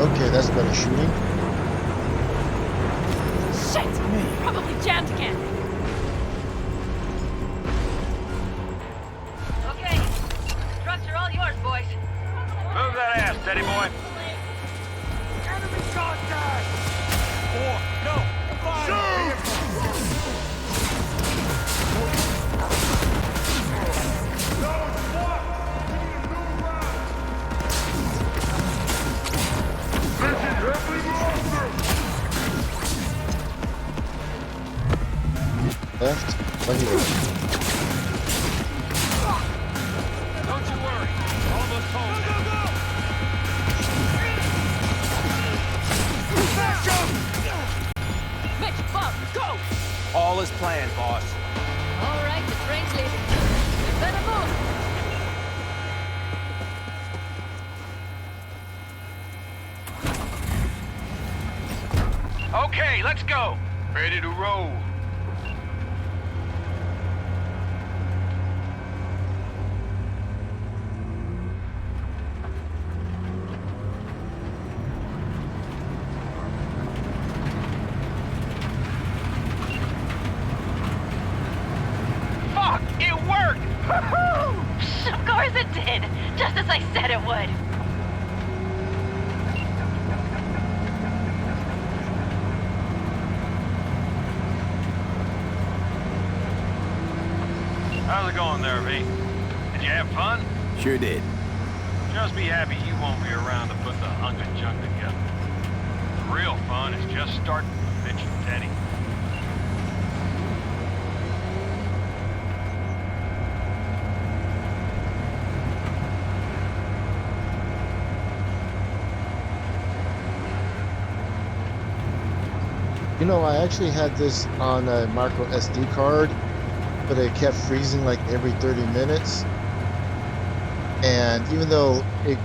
Okay, that's better shooting. Shit! Probably jammed again. Move that ass, Teddy boy. Enemy contact! 4, no, 5! Left? Right here. Don't you worry. Almost home. Mitch, Bob, go! All is planned, boss. All right, the train's leaving. We better move. Okay, let's go. Ready to roll. Fuck! It worked! Of course it did! Just as I said it would. How's it going there, V? Did you have fun? Sure did. Just be happy you won't be around to put the hunk of junk together. The real fun is just starting with Mitch and Teddy. You know, I actually had this on a micro SD card, but it kept freezing like every 30 minutes. And even though it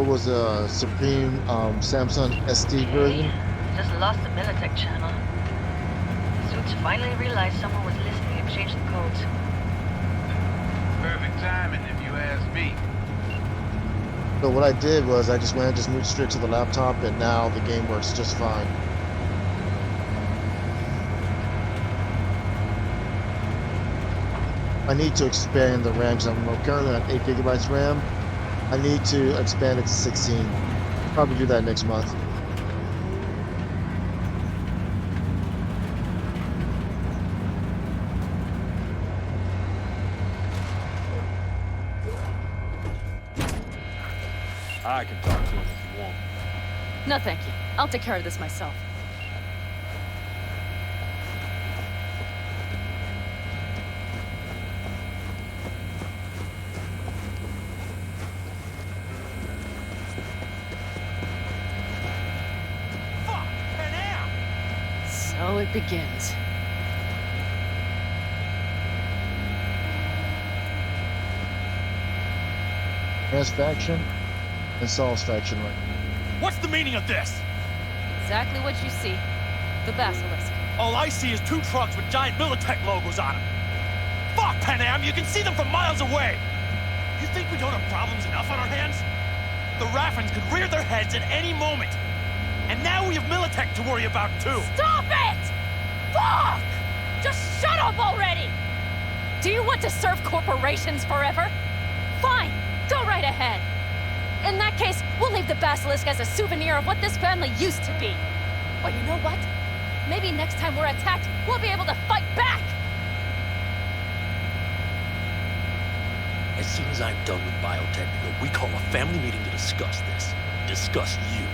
was a Supreme Samsung SD version, Just lost the Militech channel. Suits finally realized someone was listening and changed the codes. Perfect timing, if you ask me. so what I did was I just went and just moved straight to the laptop, and now the game works just fine. I need to expand the RAM because I'm currently on 8 gigabytes RAM. I need to expand it to 16. Probably do that next month. I can talk to him if you want. No, thank you. I'll take care of this myself. So it begins. Has faction and Saul's faction right now. What's the meaning of this? Exactly what you see. The basilisk. All I see is 2 trucks with giant Militech logos on them. Fuck, Panam, you can see them from miles away. You think we don't have problems enough on our hands? The Raffens could rear their heads at any moment. And now we have Militech to worry about, too. Stop it! Fuck! Just shut up already! Do you want to serve corporations forever? Fine, go right ahead. In that case, we'll leave the basilisk as a souvenir of what this family used to be. But you know what? Maybe next time we're attacked, we'll be able to fight back! As soon as I'm done with Biotechnical, we call a family meeting to discuss this. Discuss you.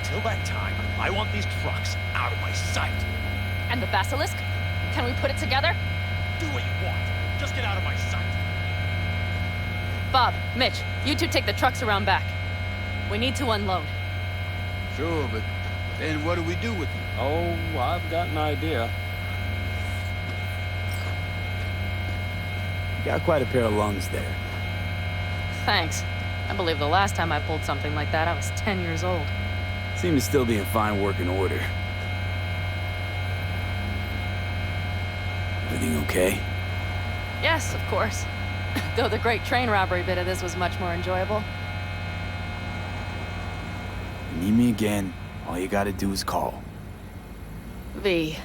Till that time, I want these trucks out of my sight. And the basilisk? Can we put it together? Do what you want. Just get out of my sight. Bob, Mitch, you two take the trucks around back. We need to unload. Sure, but then what do we do with them? Oh, I've got an idea. You got quite a pair of lungs there. Thanks. I believe the last time I pulled something like that, I was 10 years old. Seem to still be in fine working order. Everything okay? Yes, of course. Though the great train robbery bit of this was much more enjoyable. You need me again, all you gotta do is call. V.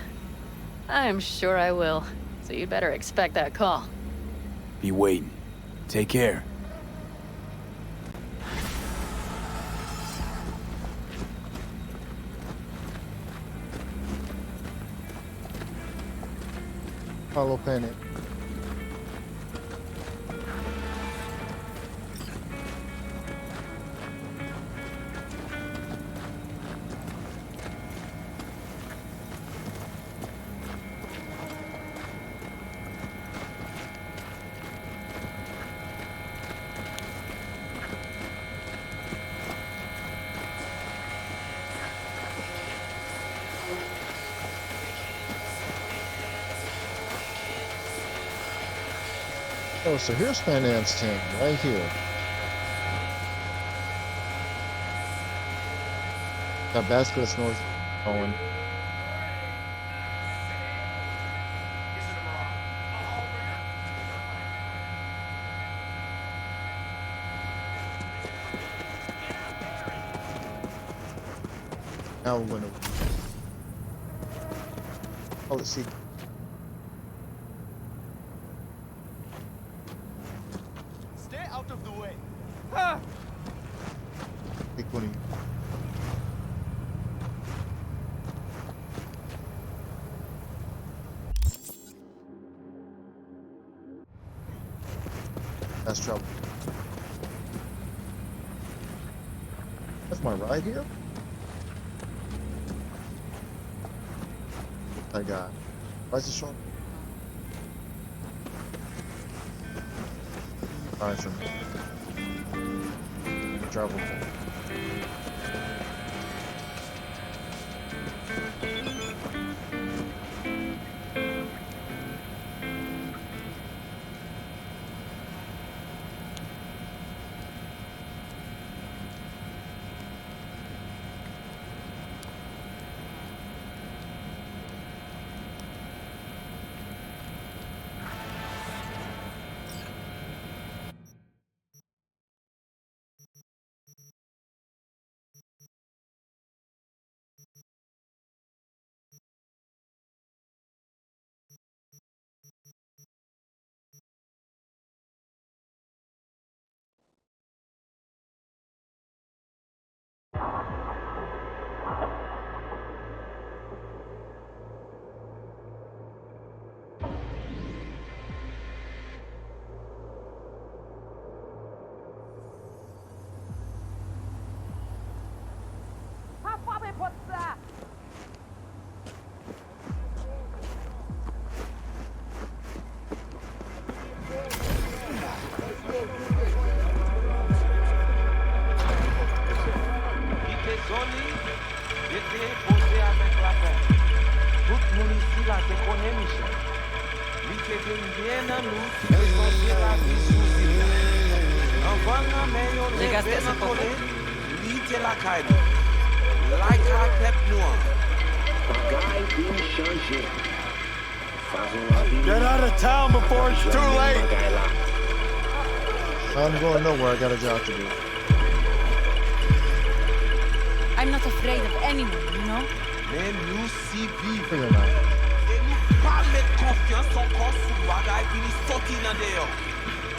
I'm sure I will. So you better expect that call. Be waiting. Take care. Follow Panic. Oh, so here's Panam's tank right here. Got basket north going. Now we're gonna. Oh, let's see. Stay out of the way. Big one. That's trouble. That's my ride here? I got. Why is it short? Alright, for me. Travel. Llegaste hace poco. Get out of town before it's too late. I'm going nowhere. I got a job to do. I'm not afraid of anyone, you know? Figure it out.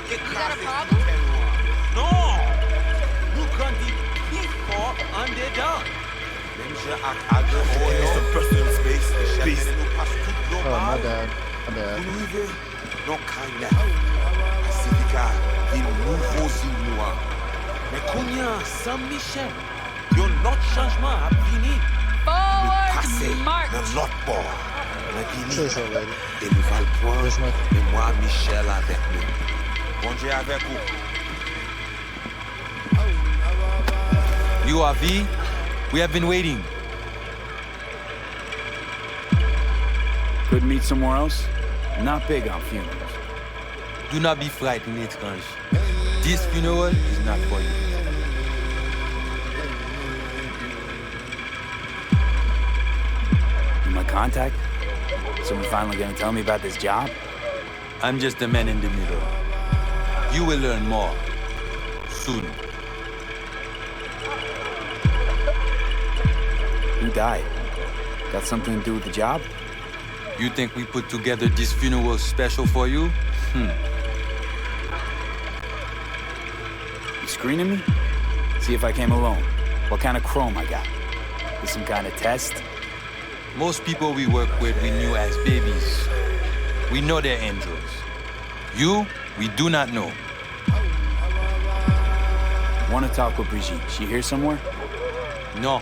You got a problem? No! Nous grandis plus fort en dedans. Oh, my bad. My bad. Mais Kounia, sans Michel, yon lot changement a fini. Forward march! L'autre bord, on a C'est ça, fini. lady. Et nous va le point, Yes, ma'am. et moi, Michel avec nous. Bon Dieu avec vous. You are V? We have been waiting. Could meet somewhere else? Not big on funerals. Do not be frightened, étrange. This funeral is not for you. You my contact? Someone finally gonna tell me about this job? I'm just the man in the middle. You will learn more. Soon. Who died? Got something to do with the job? You think we put together this funeral special for you? You screening me? See if I came alone. What kind of chrome I got? Is some kind of test? Most people we work with we knew as babies. We know they're angels. You, we do not know. Want to talk with Brigitte. She here somewhere? No.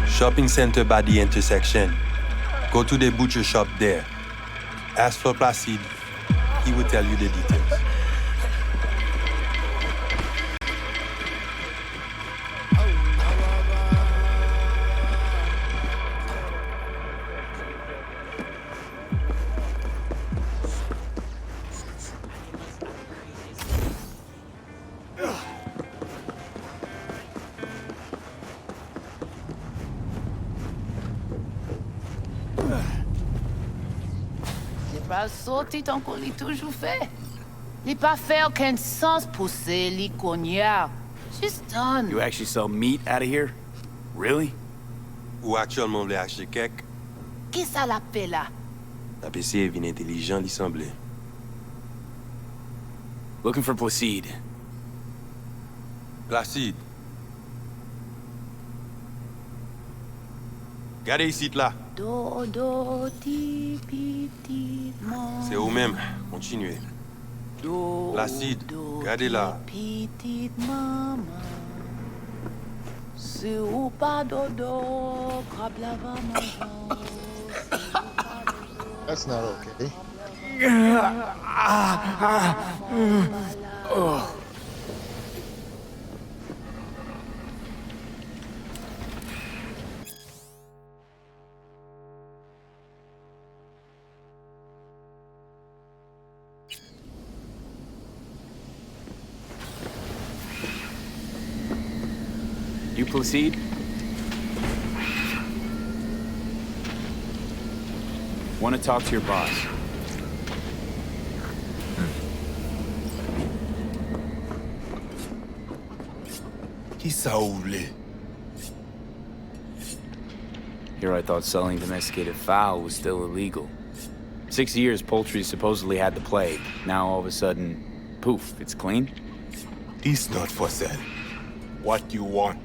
Shopping center by the intersection. Go to the butcher shop there. Ask for Placide. He will tell you the details. Pral sorti tant qu'on li toujours fait. Li pas fait aucun sens pousser li konya. She's done. You actually sell meat out of here? Really? Ou actuellement vle acheter kek, Qui ça la fait là? la PC vin intelligent li semble. Looking for Placide. Placide. Gade ici là. Do do ti pi ti mo. C'est ou même. Continuez. Do Placide. Gade là. petite maman. Si ou pas dodo, crabe la va maman. That's not okay. You Placide? Want to talk to your boss. Qui ça ouvre? Here I thought selling domesticated fowl was still illegal. 6 years poultry supposedly had the plague. Now all of a sudden, poof, it's clean? This not for sale. What you want?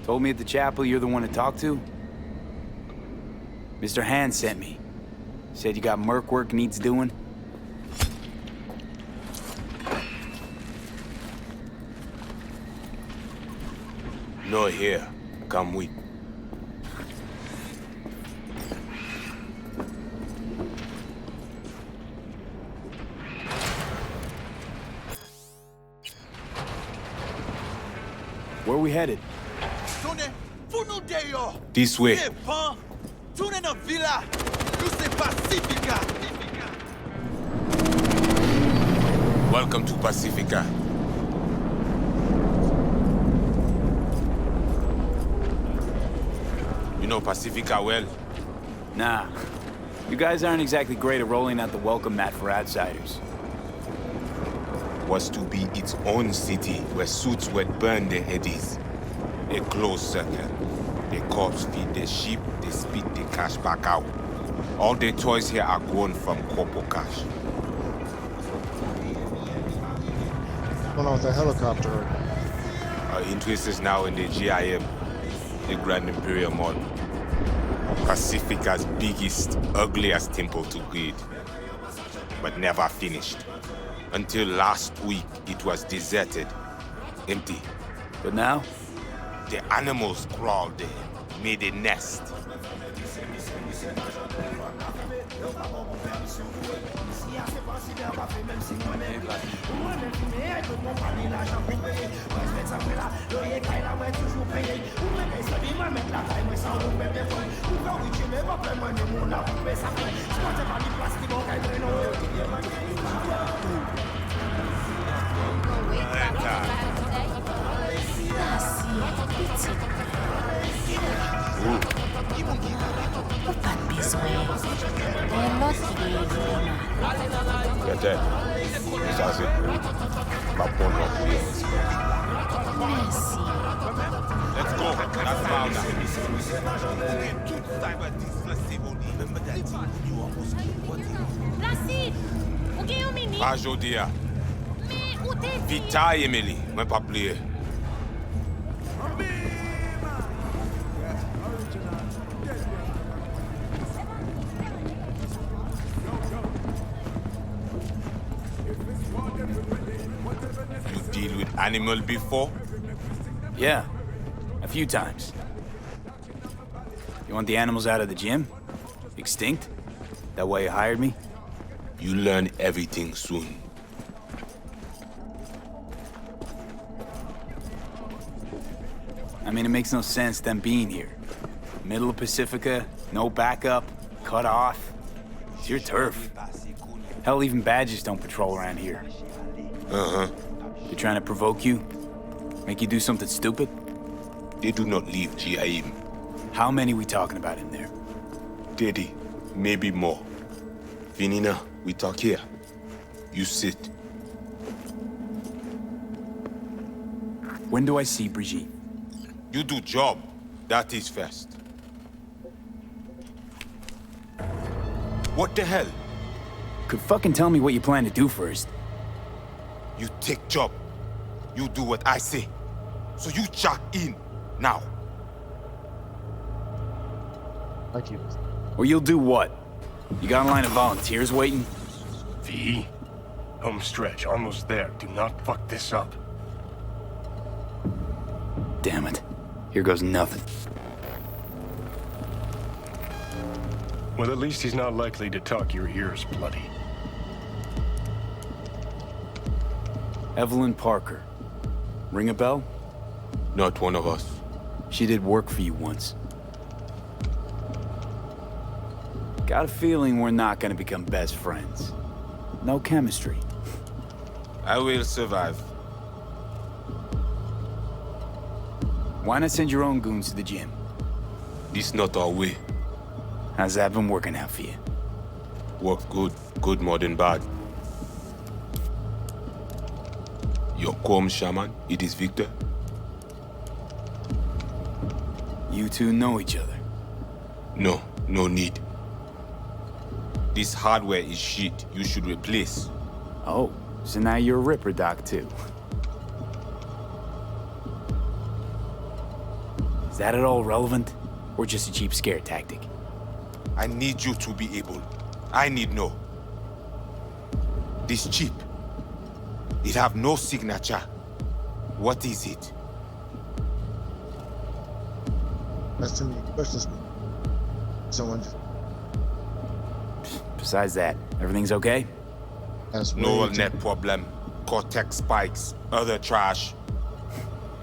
Told me at the chapel you're the one to talk to? Mr. Hand sent me. Said you got merc work needs doing. No here. Come with. Where are we headed? This way. Welcome to Pacifica. You know Pacifica well? Nah. You guys aren't exactly great at rolling out the welcome mat for outsiders. Was to be its own city where suits would burn their headies. A closed circle. The corpse feed their sheep, they spit the cash back out. All the toys here are grown from Corpo cash. What's going on with the helicopter? Our interest is now in the GIM, the Grand Imperial Mall. Pacifica's biggest, ugliest temple to greed. But never finished. Until last week, it was deserted, empty. But now? The animals crawled there, made a nest. Pas de besoin. L'autre, il est Peut-être. Mais ça, c'est pas bon non plus. Merci. Let's go. That's found Placide! Ou gen yon mini? Pas Jodia. Mais où t'es? Vita, Emily. Moi, pas plier. Animal before? Yeah, a few times. You want the animals out of the gym? Extinct? That why you hired me? You learn everything soon. I mean, it makes no sense them being here. Middle of Pacifica, no backup, cut off. It's your turf. Hell, even badges don't patrol around here. Uh-huh. They're trying to provoke you? Make you do something stupid? They do not leave GIM. How many we talking about in there? 30, maybe more. Vinina, we talk here. You sit. When do I see Brigitte? You do job. That is first. What the hell? Could fucking tell me what you plan to do first. You take job. You do what I say. So you check in now. Thank you. Or you'll do what? You got a line of volunteers waiting? V, home stretch, almost there. Do not fuck this up. Damn it. Here goes nothing. Well, at least he's not likely to talk your ears bloody. Evelyn Parker. Ring a bell? Not one of us. She did work for you once. Got a feeling we're not gonna become best friends. No chemistry. I will survive. Why not send your own goons to the gym? This not our way. How's that been working out for you? Work good. Good more than bad. Your calm shaman, it is Victor. You two know each other? No, no need. This hardware is shit. You should replace. Oh, so now you're a Ripper Doc too. Is that at all relevant? Or just a cheap scare tactic? I need you to be able. I need know. This chip. It have no signature. What is it? That's too many questions. Someone. Besides that, everything's okay? That's no net problem. Cortex spikes, other trash.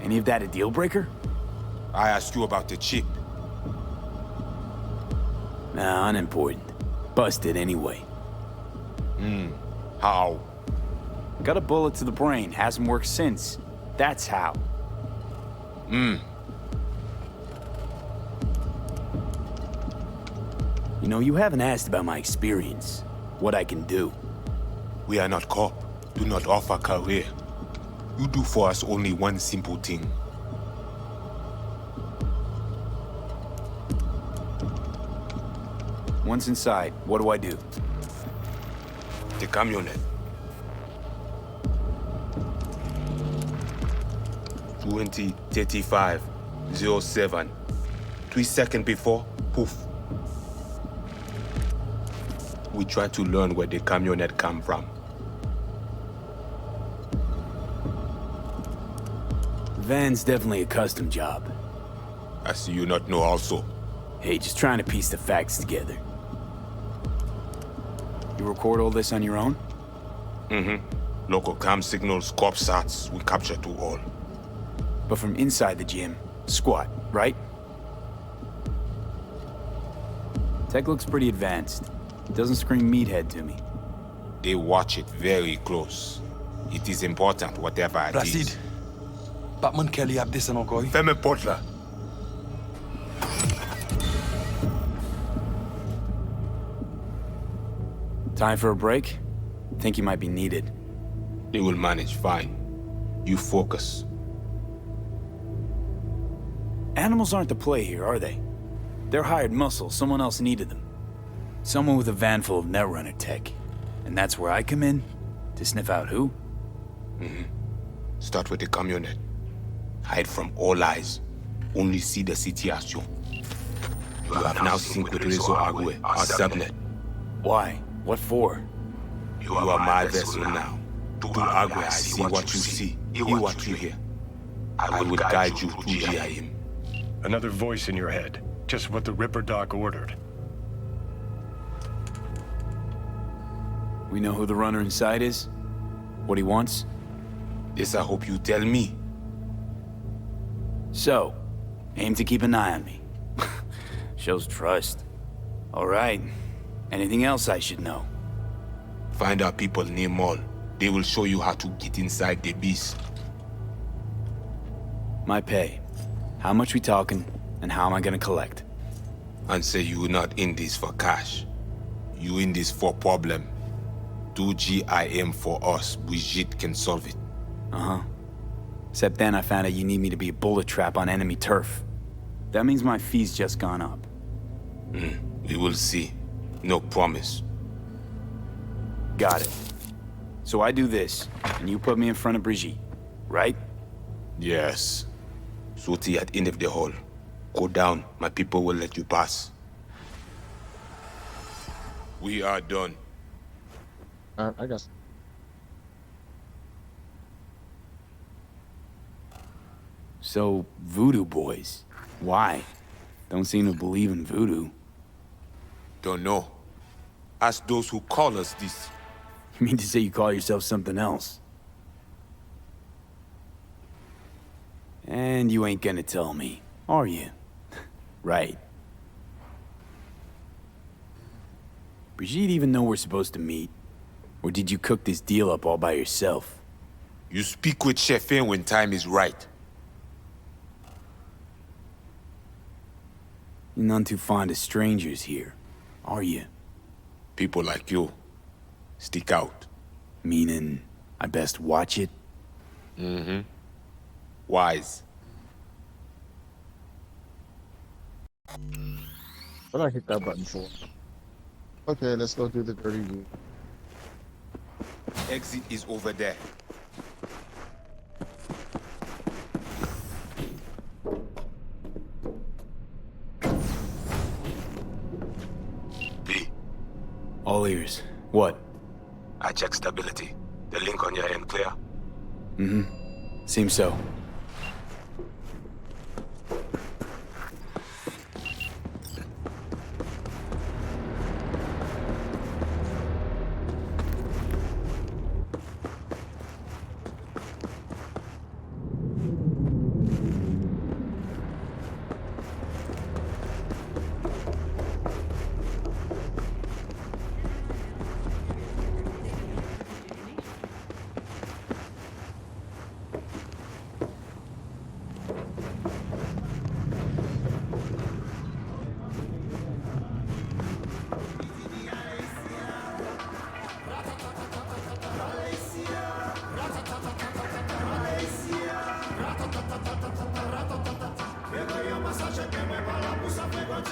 Any of that a deal breaker? I asked you about the chip. Nah, unimportant. Busted anyway. How? Got a bullet to the brain, hasn't worked since. That's how. You know, you haven't asked about my experience. What I can do. We are not cop. Do not offer career. You do for us only one simple thing. Once inside, what do I do? The camionet. 20:35:07. 3 seconds before, poof. We try to learn where the camionet come from. Van's definitely a custom job. I see you not know also. Hey, just trying to piece the facts together. You record all this on your own? Local cam signals, corp sats, we capture to all. But from inside the gym, squat, right? Tech looks pretty advanced. Doesn't scream meathead to me. They watch it very close. It is important, whatever it Placide. is. Batman Kelly ap desen encore. Fais-moi porte là. Time for a break? Think you might be needed. They will manage fine. You focus. Animals aren't the play here, are they? They're hired muscle, someone else needed them. Someone with a van full of Netrunner tech. And that's where I come in? To sniff out who? Start with the camionet. Hide from all eyes. Only see the situation. You have now synced with Rezo Agüe, our subnet. Why? What for? You are my vessel now. To Agüe, I see what you see. Hear what you hear. I will guide you to GIM. Another voice in your head. Just what the Ripper Doc ordered. We know who the runner inside is? What he wants? This I hope you tell me. So, aim to keep an eye on me. Shows trust. All right. Anything else I should know? Find our people near Mall. They will show you how to get inside the beast. My pay. How much we talking? And how am I gonna collect? And say you not in this for cash. You in this for problem. Do GIM for us. Brigitte can solve it. Uh-huh. Except then I found out you need me to be a bullet trap on enemy turf. That means my fee's just gone up. We will see. No promise. Got it. So I do this, and you put me in front of Brigitte, right? Yes. Suti at end of the hall. Go down. My people will let you pass. We are done. I guess. So, voodoo boys. Why? Don't seem to believe in voodoo. Don't know. Ask those who call us this. You mean to say you call yourself something else? And you ain't gonna tell me, are you? Right. Brigitte even know we're supposed to meet? Or did you cook this deal up all by yourself? You speak with Chefin when time is right. You're none too fond of strangers here, are you? People like you. Stick out. Meaning, I best watch it? Mm-hmm. Wise. What did I hit that button for? Okay, let's go do the dirty route. Exit is over there. B. All ears. What? I checked stability. The link on your end clear? Mm-hmm. Seems so.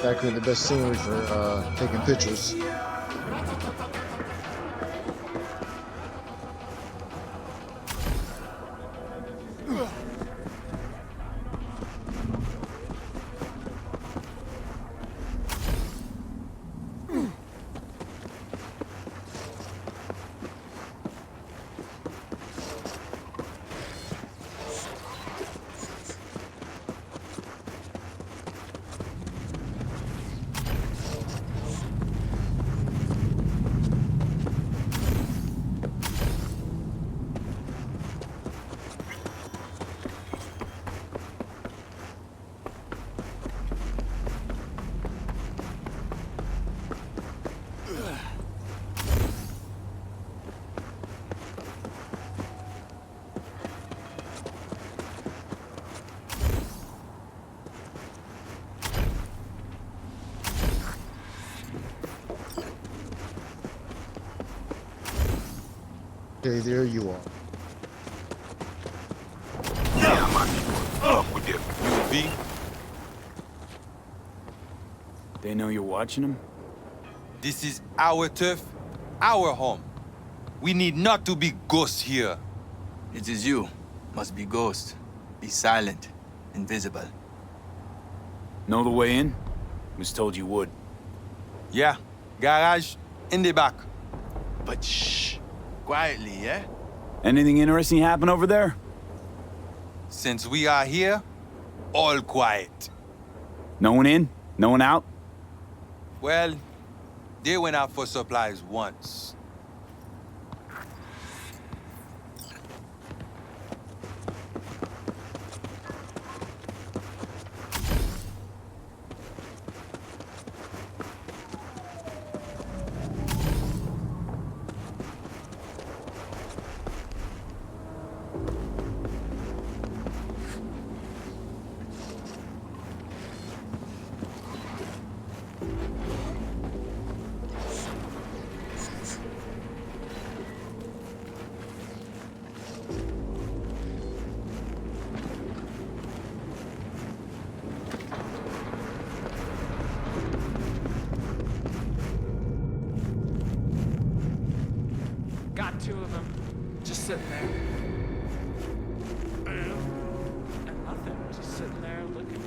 Actually, the best scenery for taking pictures. Okay, there you are. Yeah, man. Up with them. You V? They know you're watching them? This is our turf, our home. We need not to be ghosts here. It is you. Must be ghost. Be silent. Invisible. Know the way in? Was told you would. Yeah. Garage in the back. But shh. Quietly, yeah? Anything interesting happen over there? Since we are here, all quiet. No one in? No one out? Well, they went out for supplies once. sitting there. And nothing. Just sitting there looking.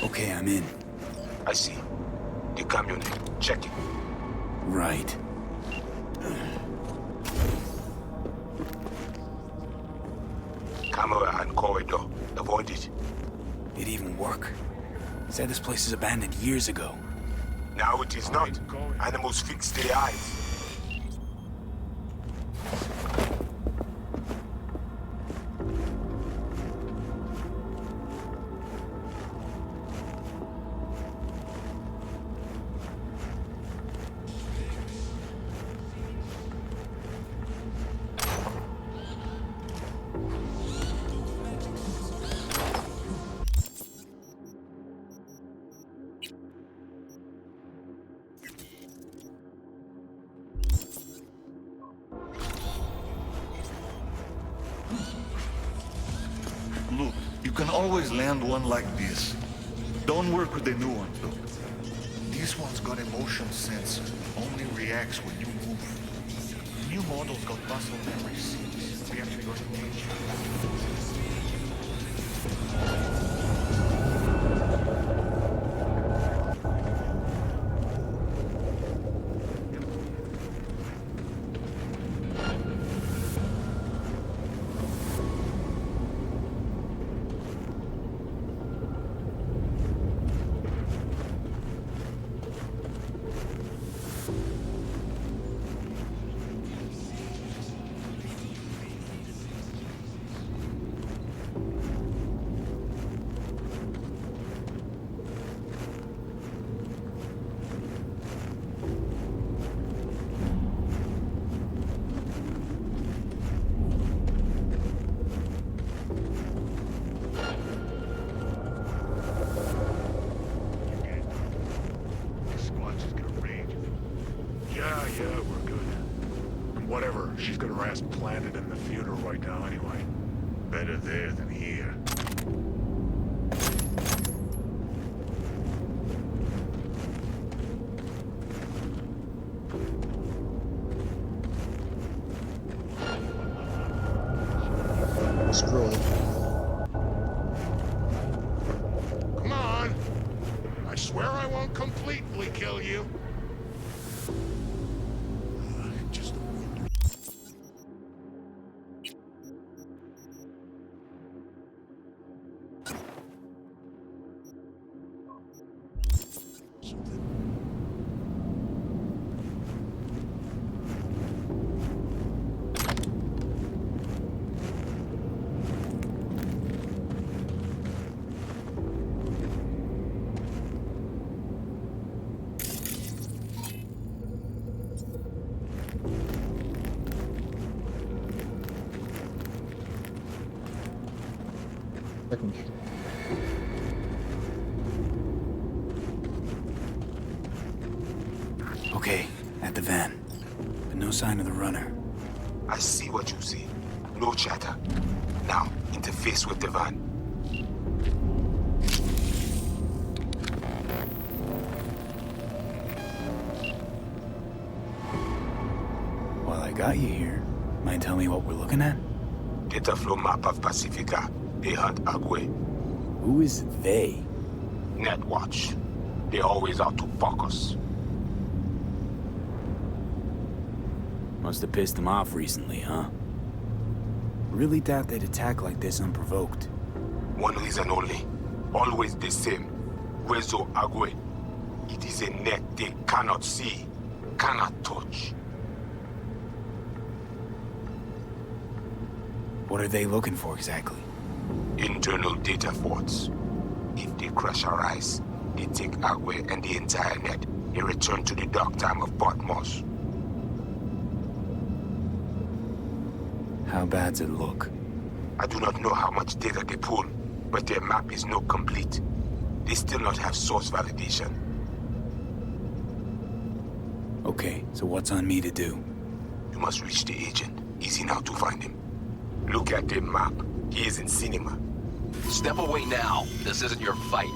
Okay, I'm in. I see. The camionette. Check it. Right. Camera and corridor. Avoid it. It even work. Said this place is abandoned years ago. Now it is not. Animals fix their eyes. Look, you can always land one like this. Don't work with the new ones, though. This one's got a motion sensor. Only reacts when you move. New models got muscle memory seats. We actually going to teach Yeah, we're good. And whatever, she's got her ass planted in the theater right now anyway. Better there than here. Screw it. Come on! I swear I won't completely kill you. Okay, at the van. But no sign of the runner. I see what you see. No chatter. Now, interface with the van. While I got you here, mind tell me what we're looking at? Data flow map of Pacifica. They hunt Agwe. Who is they? Netwatch. They always out to fuck us. Must have pissed them off recently, huh? Really doubt they'd attack like this unprovoked. One reason only. Always the same. Rezo Agwe. It is a net they cannot see, cannot touch. What are they looking for exactly? Internal data forts. If they crush our eyes, they take Agwe and the entire net and return to the dark time of Patmos. How bad's it look? I do not know how much data they pull, but their map is not complete. They still not have source validation. Okay, so what's on me to do? You must reach the agent. Easy now to find him. Look at the map. He is in cinema. Step away now. This isn't your fight.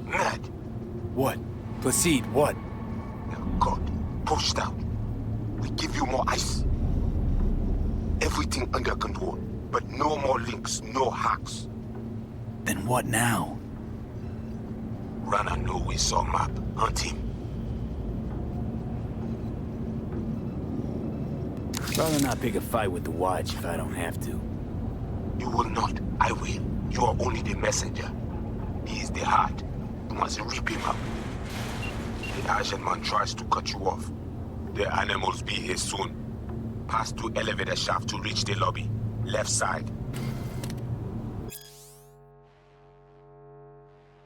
Mad. What? Placide, what? God, pushed out. We give you more ice. Everything under control, but no more links, no hacks. Then what now? Rana know we saw map. Hunt him. Rather not pick a fight with the Watch if I don't have to. You will not. I will. You are only the messenger. He is the heart. You must rip him up. The Asian man tries to cut you off. The animals be here soon. Pass through elevator shaft to reach the lobby. Left side.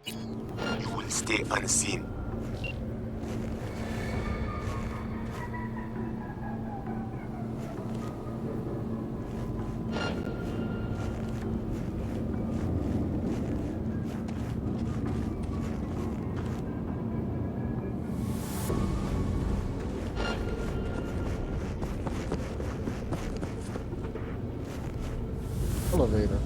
You will stay unseen. Elevator.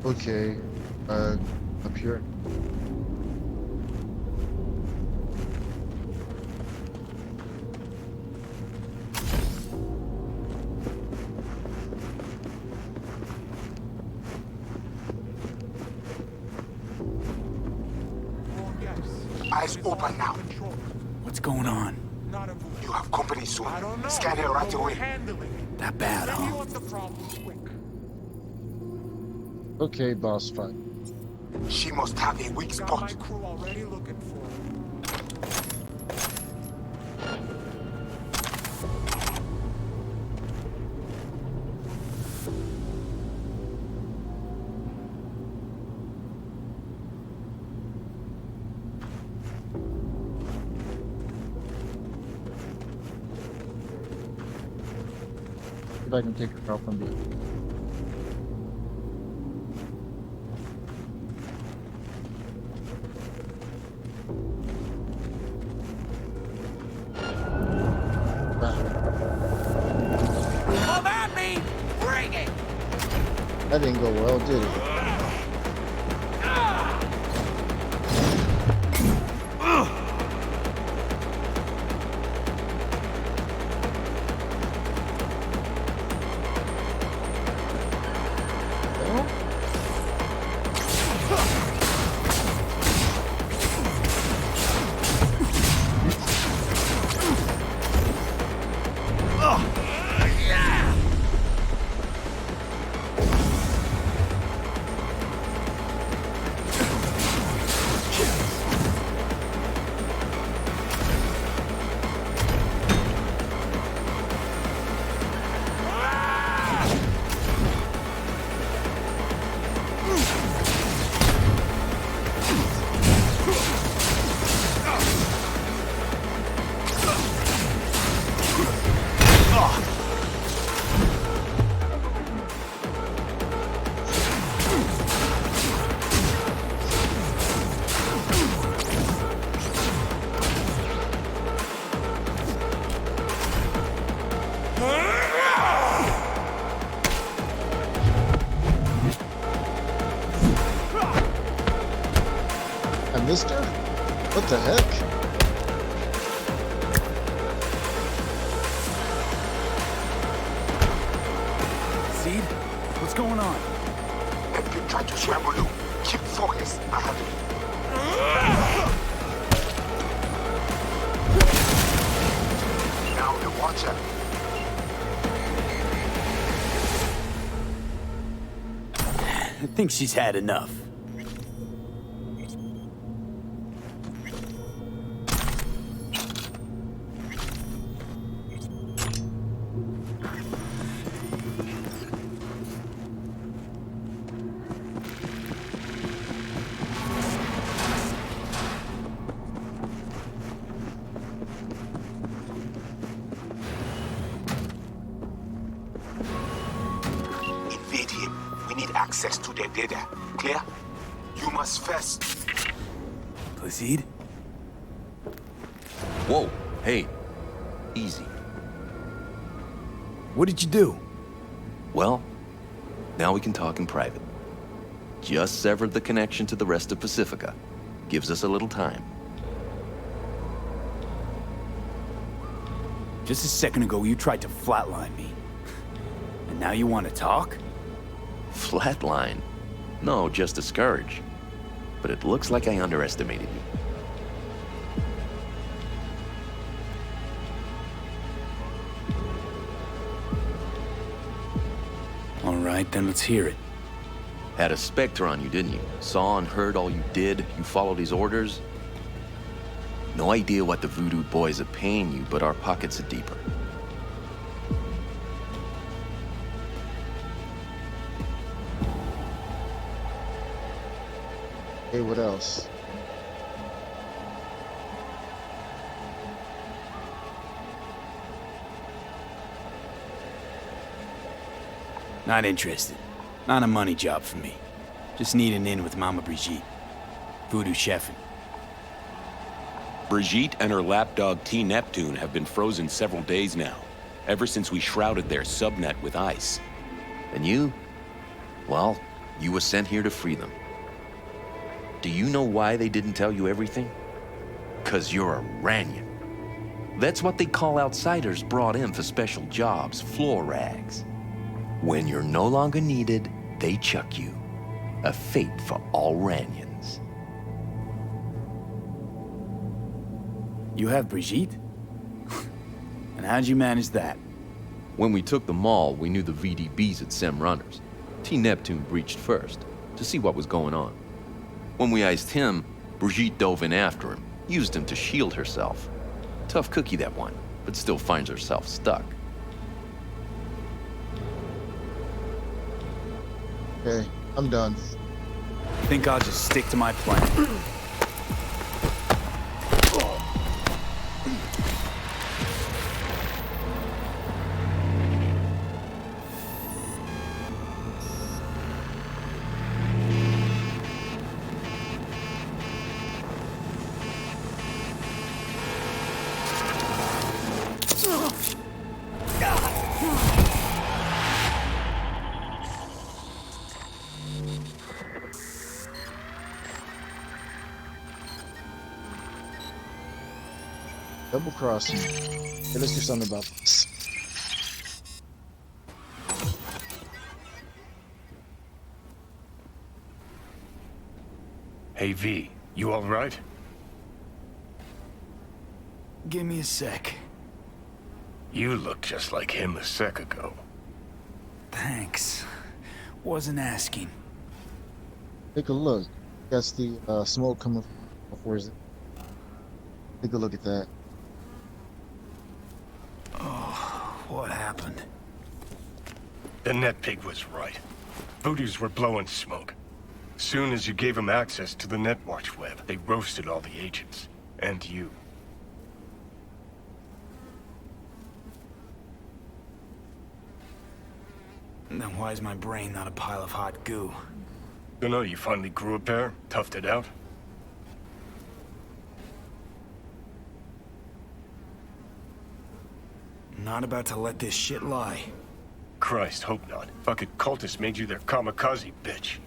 Okay, up here. Eyes open now. What's going on? You have company soon. Scan her right away. That bad, huh? Okay, boss fight. She must have a weak spot. If I can take her out from behind. Come at me! Bring it! That didn't go well, did it? I missed her? What the heck? Seed? What's going on? If you try to scramble you, keep focused. I have it. Now the watcher. I think she's had enough. access to their data. Clear? You must first... Placide? Whoa, hey, easy. What did you do? Well, now we can talk in private. Just severed the connection to the rest of Pacifica. Gives us a little time. Just a second ago, you tried to flatline me. And now you want to talk? Flatline? No, just discourage. But it looks like I underestimated you. All right, then let's hear it. Had a Spectre on you, didn't you? Saw and heard all you did. You followed his orders. No idea what the voodoo boys are paying you, but our pockets are deeper. Hey, what else? Not interested. Not a money job for me. Just need an in with Mama Brigitte. Voodoo chefing. Brigitte and her lapdog T. Neptune have been frozen several days now, ever since we shrouded their subnet with ice. And you? Well, you were sent here to free them. Do you know why they didn't tell you everything? 'Cause you're a Ranyan. That's what they call outsiders brought in for special jobs, floor rags. When you're no longer needed, they chuck you. A fate for all Ranyans. You have Brigitte? And how'd you manage that? When we took the mall, we knew the VDBs had SEM runners. T. Neptune breached first, to see what was going on. When we iced him, Brigitte dove in after him, used him to shield herself. Tough cookie, that one, but still finds herself stuck. Okay, I'm done. Think I'll just stick to my plan. Double crossing. Okay, let's do something about this. Hey, V, you all right? Give me a sec. You look just like him a sec ago. Thanks. Wasn't asking. Take a look. That's the smoke coming from. Where's it? Take a look at that. Oh, what happened? The net pig was right. Voodoos were blowing smoke. Soon as you gave them access to the Netwatch web, they roasted all the agents. And you. Then why is my brain not a pile of hot goo? Dunno, you finally grew a pair? Toughed it out? Not about to let this shit lie. Christ, hope not. Fucking cultists made you their kamikaze, bitch.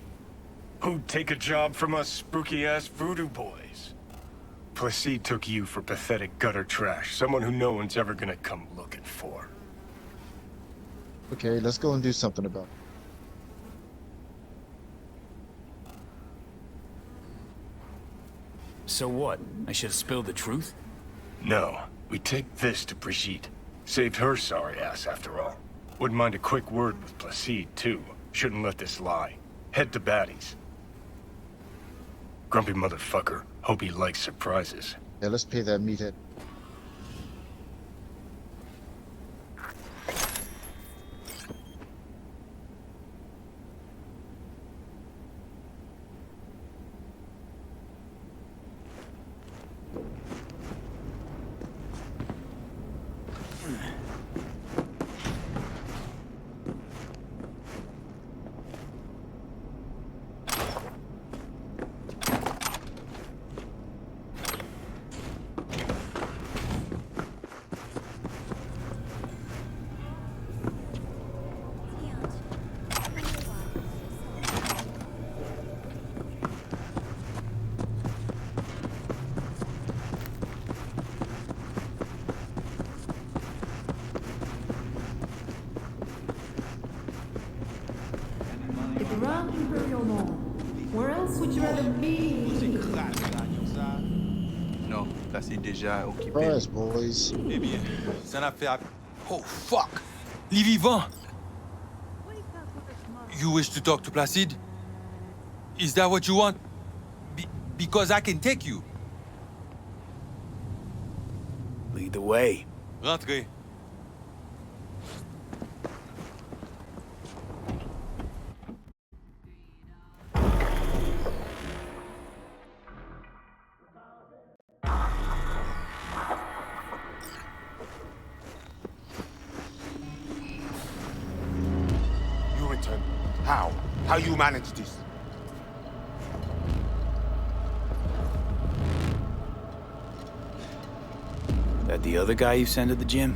Who'd take a job from us spooky-ass voodoo boys? Placide took you for pathetic gutter trash, someone who no one's ever gonna come looking for. Okay, let's go and do something about it. So what? I should have spilled the truth? No, we take this to Brigitte. Saved her sorry ass, after all. Wouldn't mind a quick word with Placide, too. Shouldn't let this lie. Head to baddies. Grumpy motherfucker. Hope he likes surprises. Yeah, let's pay that meathead. Non, ça c'est déjà occupé. Surprise, boys. Eh bien, ça n'a fait... Oh, fuck! Les vivants! You wish to talk to Placide? Is that what you want? Because I can take you. Lead the way. Rentrez. You return. How? How you manage this? That the other guy you sent to the gym?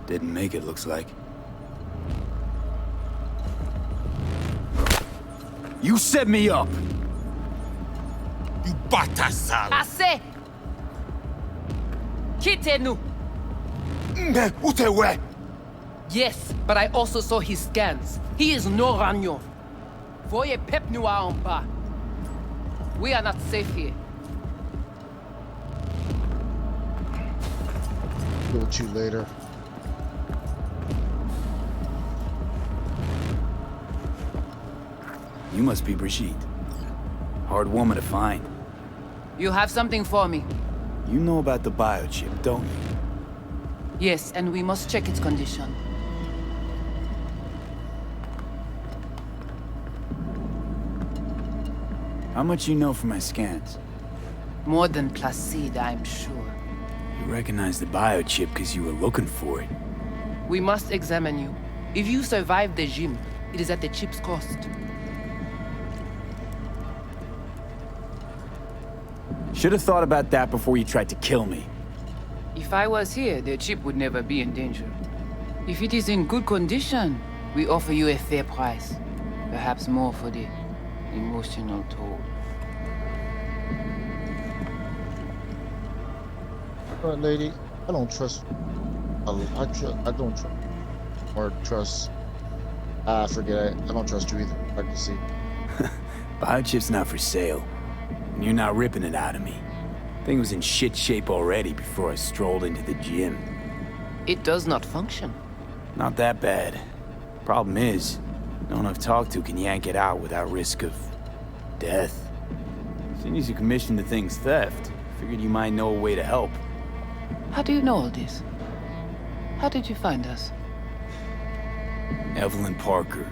Didn't make it, looks like. You set me up! You bâtard sale! Assez! Quittez-nous! Où t'es ouais? Yes, but I also saw his scans. He is no Ragnon. Voyez pep noir en bas. We are not safe here. Deal with you later. You must be Brigitte. Hard woman to find. You have something for me. You know about the biochip, don't you? Yes, and we must check its condition. How much you know from my scans? More than Placide, I'm sure. You recognize the biochip because you were looking for it. We must examine you. If you survive the gym, it is at the chip's cost. Should have thought about that before you tried to kill me. If I was here, the chip would never be in danger. If it is in good condition, we offer you a fair price. Perhaps more for the emotional toll. Lady, I don't trust. I don't trust. Or trust. Forget it. I don't trust you either. I can see. Biochip's not for sale. And you're not ripping it out of me. Thing was in shit shape already before I strolled into the gym. It does not function. Not that bad. Problem is, no one I've talked to can yank it out without risk of death. Seeing as you commissioned the thing's theft, figured you might know a way to help. How do you know all this? How did you find us? Evelyn Parker.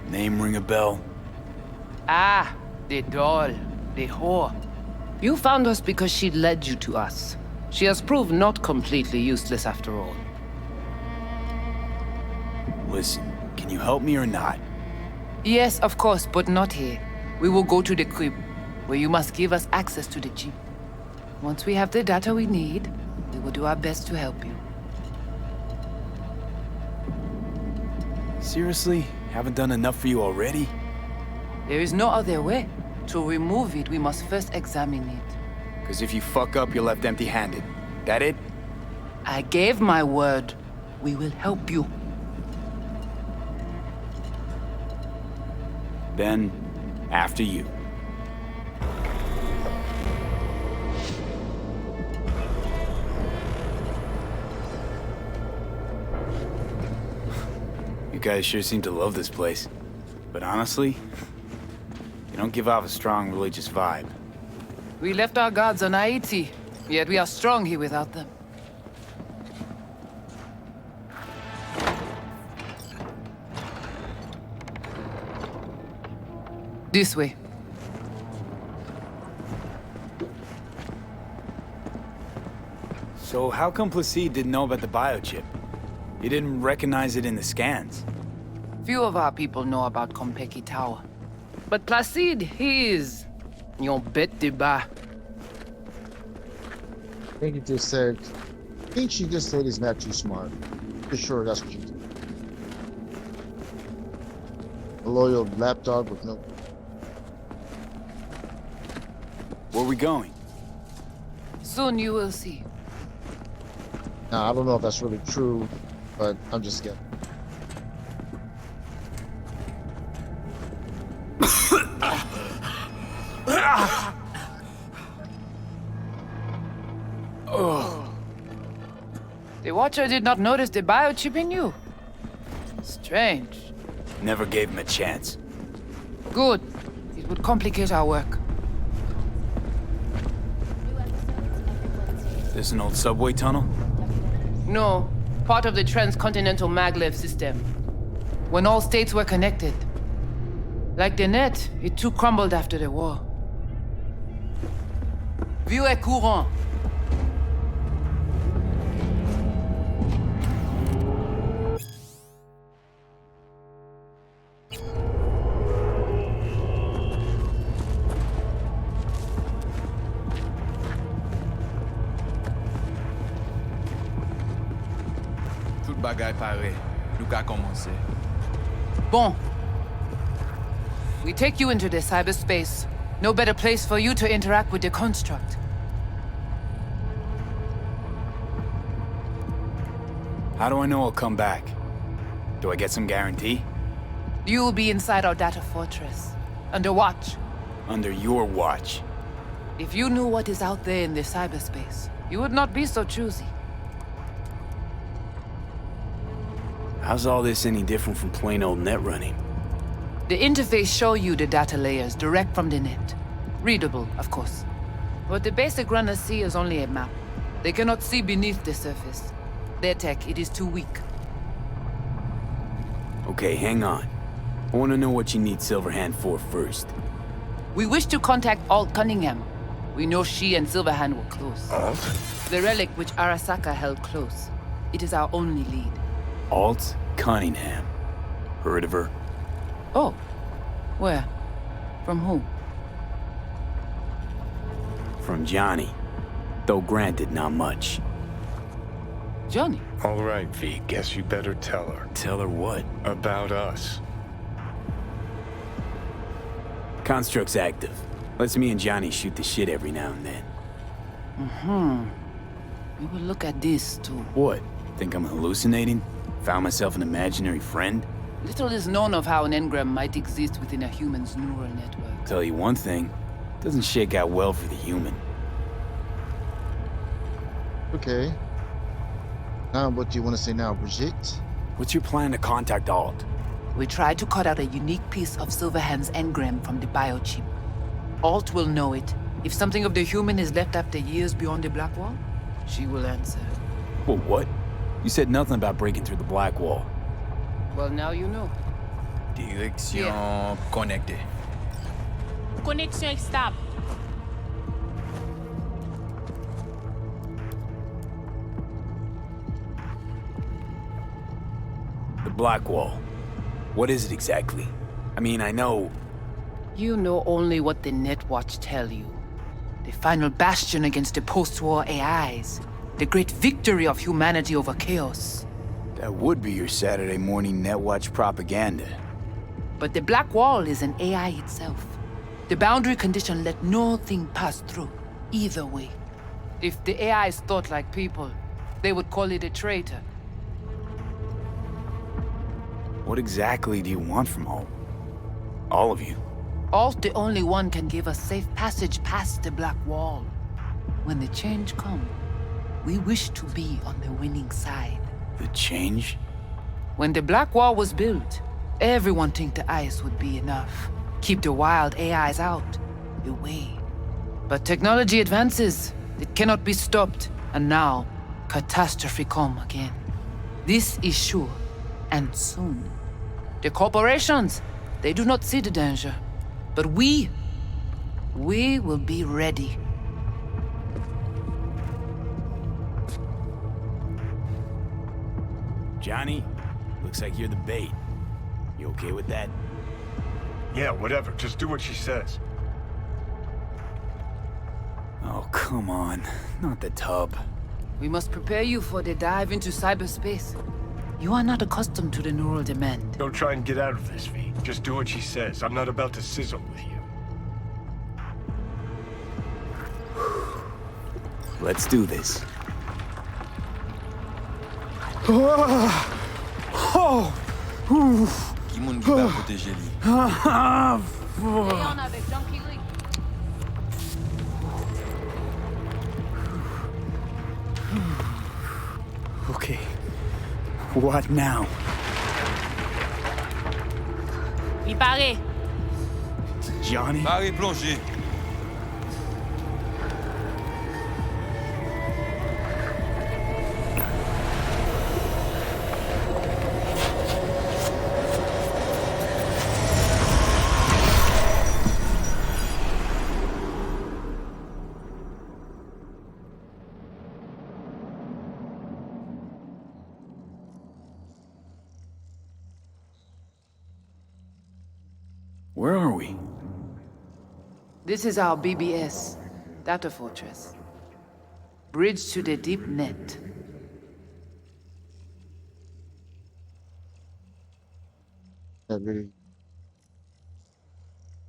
Name ring a bell? Ah, the doll. The whore. You found us because she led you to us. She has proved not completely useless after all. Listen, can you help me or not? Yes, of course, but not here. We will go to the crib, where you must give us access to the chip. Once we have the data we need, we will do our best to help you. Seriously? Haven't done enough for you already? There is no other way. To remove it, we must first examine it. Because if you fuck up, you're left empty-handed. That it? I gave my word. We will help you. Then, after you. You guys sure seem to love this place. But honestly, you don't give off a strong religious vibe. We left our gods on Haiti, yet we are strong here without them. This way. So how come Placide didn't know about the biochip? He didn't recognize it in the scans. Few of our people know about Compeki Tower. But Placide, he is... your bête de bas. I think he just said... I think she just said he's not too smart. For sure, that's what she did. A loyal lapdog with no... Where are we going? Soon you will see. Now, I don't know if that's really true, but I'm just getting. The Watcher did not notice the biochip in you. Strange. Never gave him a chance. Good. It would complicate our work. This an old subway tunnel? No, part of the transcontinental maglev system. When all states were connected. Like the net, it too crumbled after the war. Vieux et courant. Tout bagay pare. Nou ka komanse. Bon. We take you into the cyberspace. No better place for you to interact with the construct. How do I know I'll come back? Do I get some guarantee? You will be inside our data fortress. Under watch. Under your watch. If you knew what is out there in the cyberspace, you would not be so choosy. How's all this any different from plain old net running? The interface shows you the data layers direct from the net. Readable, of course. What the basic runners see is only a map. They cannot see beneath the surface. Their tech, it is too weak. Okay, hang on. I want to know what you need Silverhand for first. We wish to contact Alt Cunningham. We know she and Silverhand were close. Alt? The relic which Arasaka held close. It is our only lead. Alt Cunningham. Heard of her? Oh. Where? From who? From Johnny. Though granted, not much. Johnny? All right, V. Guess you better tell her. Tell her what? About us. Construct's active. Lets me and Johnny shoot the shit every now and then. We will look at this, too. What? Think I'm hallucinating? Found myself an imaginary friend? Little is known of how an engram might exist within a human's neural network. Tell you one thing, doesn't shake out well for the human. Okay. Now, what do you want to say now, Brigitte? What's your plan to contact Alt? We tried to cut out a unique piece of Silverhand's engram from the biochip. Alt will know it. If something of the human is left after years beyond the Black Wall, she will answer. Well, what? You said nothing about breaking through the Black Wall. Well, now you know. Direction connectée. Connexion stable. The Black Wall. What is it exactly? I mean, I know... You know only what the Netwatch tell you. The final bastion against the post-war AIs. The great victory of humanity over chaos. That would be your Saturday morning Netwatch propaganda. But the Black Wall is an AI itself. The boundary condition let nothing pass through, either way. If the AIs thought like people, they would call it a traitor. What exactly do you want from Alt? All of you? Alt, the only one, can give us safe passage past the Black Wall. When the change comes, we wish to be on the winning side. The change? When the Black Wall was built, everyone think the ice would be enough. Keep the wild AIs out, away. But technology advances. It cannot be stopped. And now, catastrophe come again. This is sure, and soon. The corporations, they do not see the danger. But we will be ready. Johnny, looks like you're the bait. You okay with that? Yeah, whatever. Just do what she says. Oh, come on. Not the tub. We must prepare you for the dive into cyberspace. You are not accustomed to the neural demand. Don't try and get out of this, V. Just do what she says. I'm not about to sizzle with you. Let's do this. Qui moun ki va protéger li? What now? Il paraît. Johnny? Barré plongé. Where are we? This is our BBS, data fortress. Bridge to the deep net. That really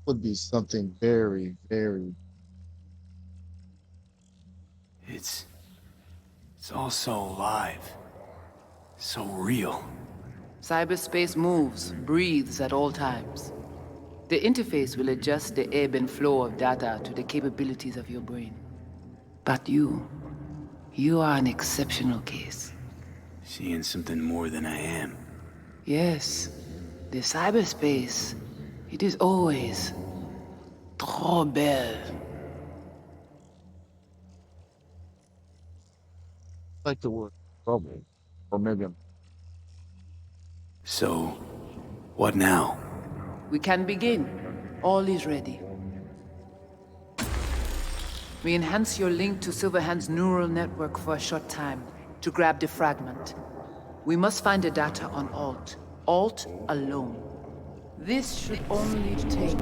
would be something very, very. It's all so alive. So real. Cyberspace moves, breathes at all times. The interface will adjust the ebb and flow of data to the capabilities of your brain. But you are an exceptional case. Seeing something more than I am. Yes, the cyberspace, it is always trop belle. Like the word trouble, or maybe I'm. So, what now? We can begin. All is ready. We enhance your link to Silverhand's neural network for a short time to grab the fragment. We must find the data on Alt. Alt alone. This should only take...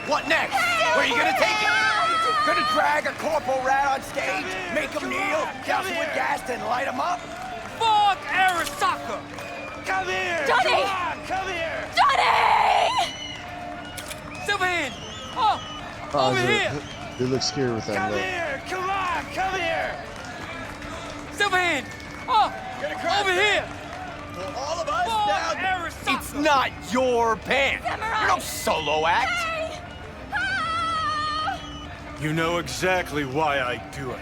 What next? Where are you gonna take it? Gonna drag a Corpo rat on stage, make him kneel, douse him with gas, then light him up? Fuck Arasaka! Come here! Johnny! Come on, come here! Johnny! Silverhand! Oh! Over here! They look scared with that Come look. here! Come on, come here! Silverhand! Oh! Over here! For all of us Fuck now, Arasaka! it's not your band. Samurai! You're no solo act. Hey! You know exactly why I do it.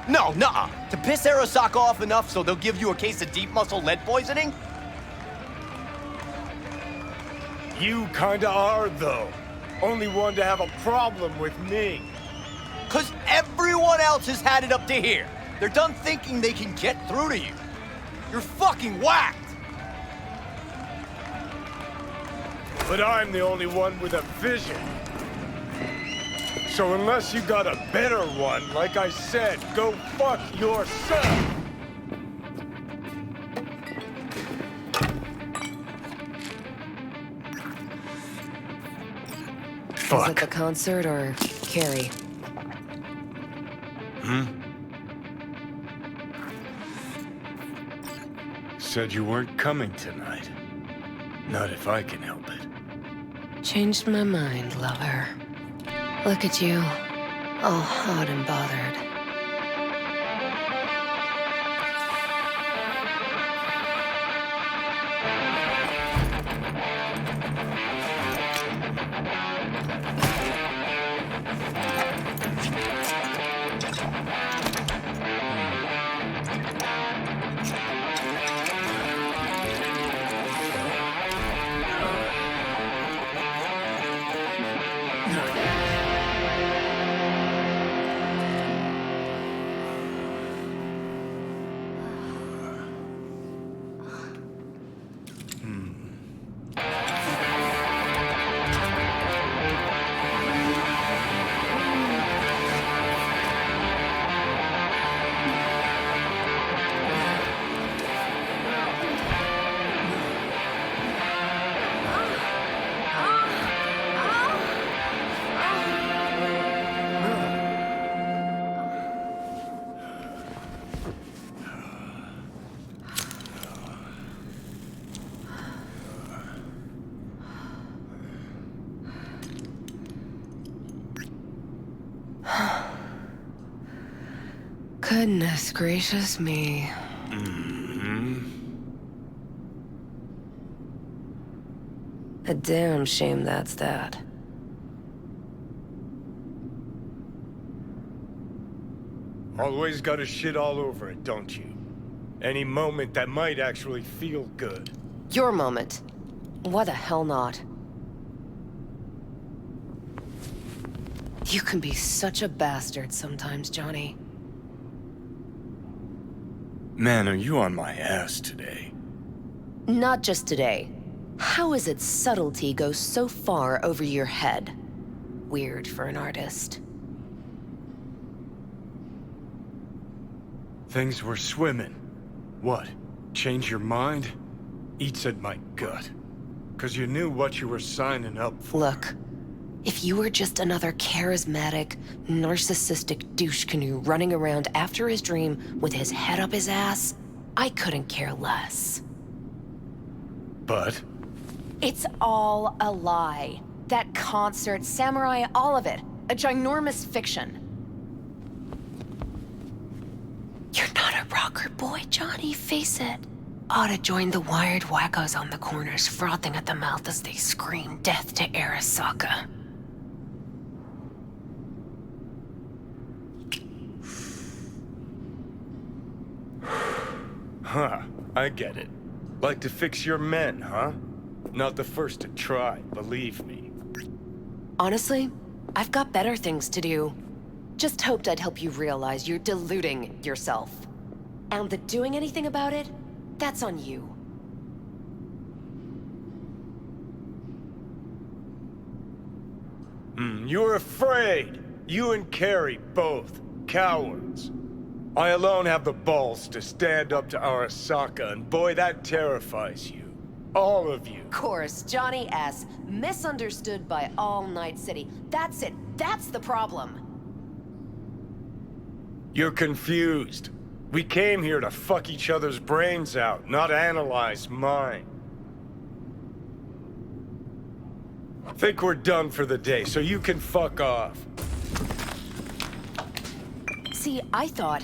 No, nuh-uh. To piss Arasaka off enough so they'll give you a case of deep muscle lead poisoning? You kinda are, though. Only one to have a problem with me. 'Cause everyone else has had it up to here. They're done thinking they can get through to you. You're fucking whacked. But I'm the only one with a vision. So unless you got a better one, like I said, go fuck yourself. Is it the concert or Carrie? Said you weren't coming tonight. Not if I can help it. Changed my mind, lover. Look at you, all hot and bothered. Goodness gracious me. A damn shame that's that. Always gotta shit all over it, don't you? Any moment that might actually feel good. Your moment. Why the hell not? You can be such a bastard sometimes, Johnny. Man, are you on my ass today? Not just today. How is it subtlety goes so far over your head? Weird for an artist. Things were swimming. What? Change your mind? Eats at my gut. 'Cause you knew what you were signing up for. Look, if you were just another charismatic, narcissistic douche canoe running around after his dream with his head up his ass, I couldn't care less. But? It's all a lie. That concert, Samurai, all of it. A ginormous fiction. You're not a rocker boy, Johnny, face it. Ought to join the wired wackos on the corners, frothing at the mouth as they scream death to Arasaka. Huh, I get it. Like to fix your men, huh? Not the first to try, believe me. Honestly, I've got better things to do. Just hoped I'd help you realize you're deluding yourself. And that doing anything about it, that's on you. You're afraid! You and Carrie, both. Cowards. I alone have the balls to stand up to Arasaka, and boy, that terrifies you. All of you. Of course, Johnny S. Misunderstood by all Night City. That's it. That's the problem. You're confused. We came here to fuck each other's brains out, not analyze mine. Think we're done for the day, so you can fuck off. See, I thought...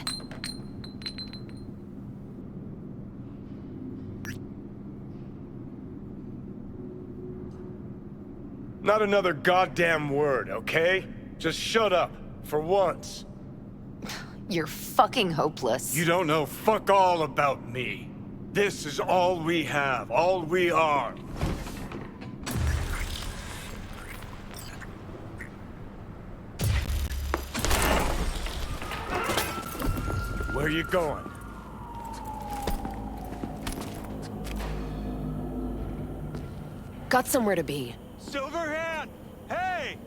Not another goddamn word, okay? Just shut up, for once. You're fucking hopeless. You don't know fuck all about me. This is all we have, all we are. Where you going? Got somewhere to be. Silverhand! Hey!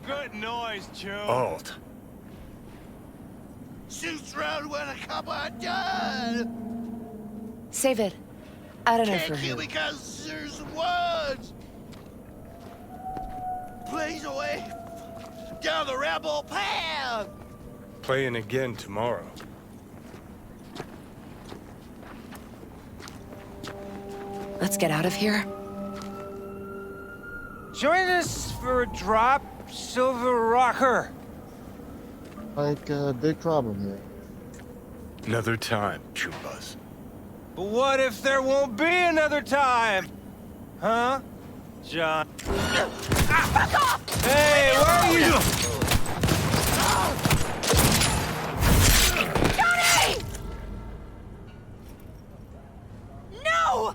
Good noise, Joe. Alt. Shoots round when a couple of done. Save it. I don't know for Can't kill who. because there's words. Please away down the rebel path. Playing again tomorrow. Let's get out of here. Join us for a drop, Silver Rocker. Like a big problem here. Another time, Chupas. But what if there won't be another time? Huh? John. Fuck off! Hey, where are you? Johnny! No!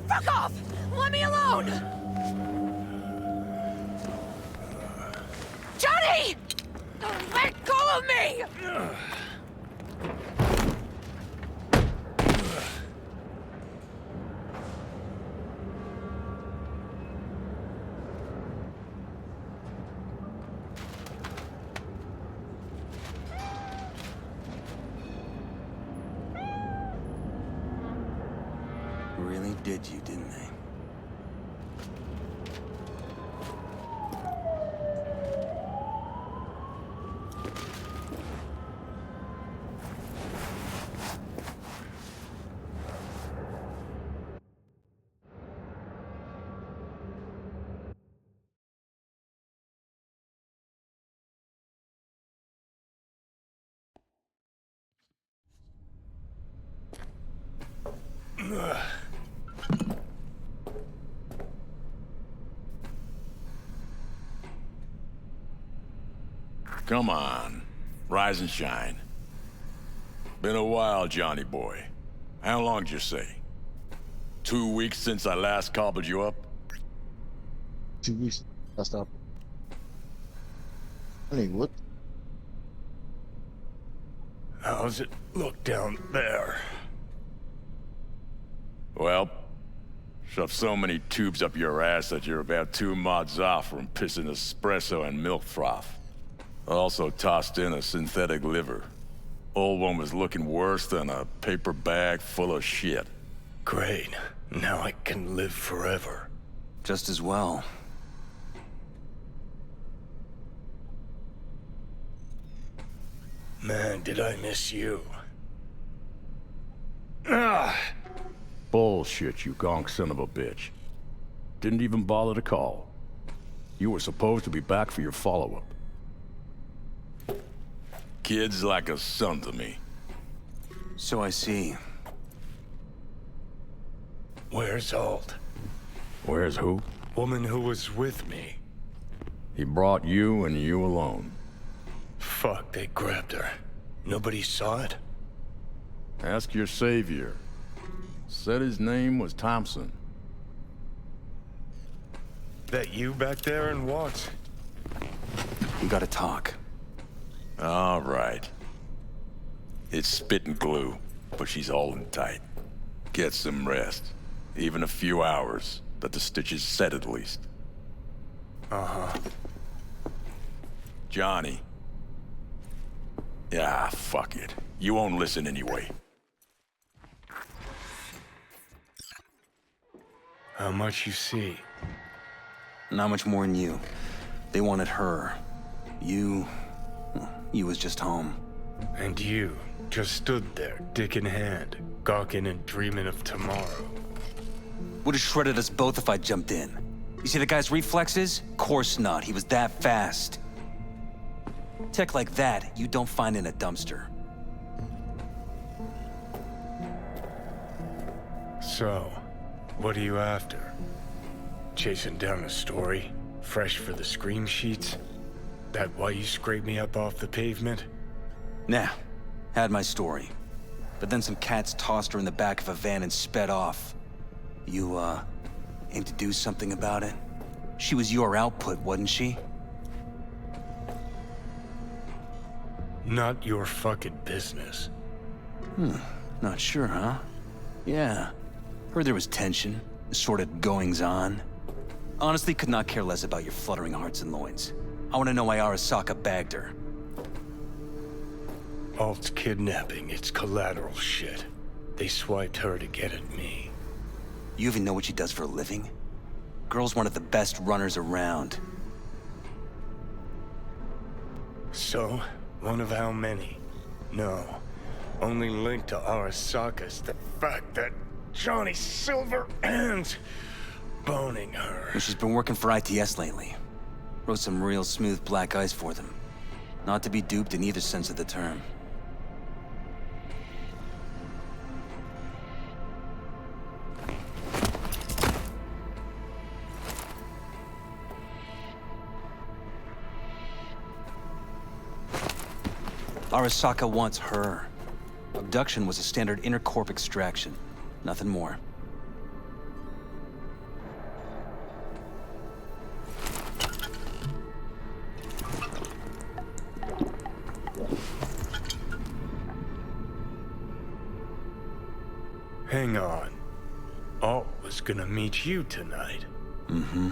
Fuck off! Let me alone! Johnny! Let go of me! Really did you, didn't they? Come on. Rise and shine. Been a while, Johnny boy. How long did you say? 2 weeks since I last cobbled you up? 2 weeks. That's not. Honey, what? How's it look down there? Well, shoved so many tubes up your ass that you're about 2 mods off from pissing espresso and milk froth. Also tossed in a synthetic liver. Old one was looking worse than a paper bag full of shit. Great. Now I can live forever. Just as well. Man, did I miss you. Ah! Bullshit, you gonk son of a bitch. Didn't even bother to call. You were supposed to be back for your follow-up. Kid's like a son to me. So I see. Where's Alt? Where's who? Woman who was with me. He brought you and you alone. Fuck, they grabbed her. Nobody saw it? Ask your savior. Said his name was Thompson. That you back there and what? We gotta talk. All right. It's spit and glue, but she's holding tight. Get some rest. Even a few hours, but the stitches set at least. Uh-huh. Johnny. Yeah, fuck it. You won't listen anyway. How much you see? Not much more than you. They wanted her. You was just home. And you just stood there, dick in hand, gawking and dreaming of tomorrow. Would've shredded us both if I jumped in. You see the guy's reflexes? Course not, he was that fast. Tech like that, you don't find in a dumpster. So, what are you after? Chasing down a story? Fresh for the scream sheets? That why you scraped me up off the pavement? Nah, had my story. But then some cats tossed her in the back of a van and sped off. You, aim to do something about it? She was your output, wasn't she? Not your fucking business. Not sure, huh? Yeah. Heard there was tension, assorted goings-on. Honestly, could not care less about your fluttering hearts and loins. I want to know why Arasaka bagged her. Alt's kidnapping, it's collateral shit. They swiped her to get at me. You even know what she does for a living? Girl's one of the best runners around. So, one of how many? No. Only linked to Arasaka's the fact that Johnny Silver and boning her. Well, she's been working for ITS lately. Wrote some real smooth black ice for them. Not to be duped in either sense of the term. Arasaka wants her. Abduction was a standard intercorp extraction. Nothing more. Hang on. Alt was gonna meet you tonight. Mm-hmm.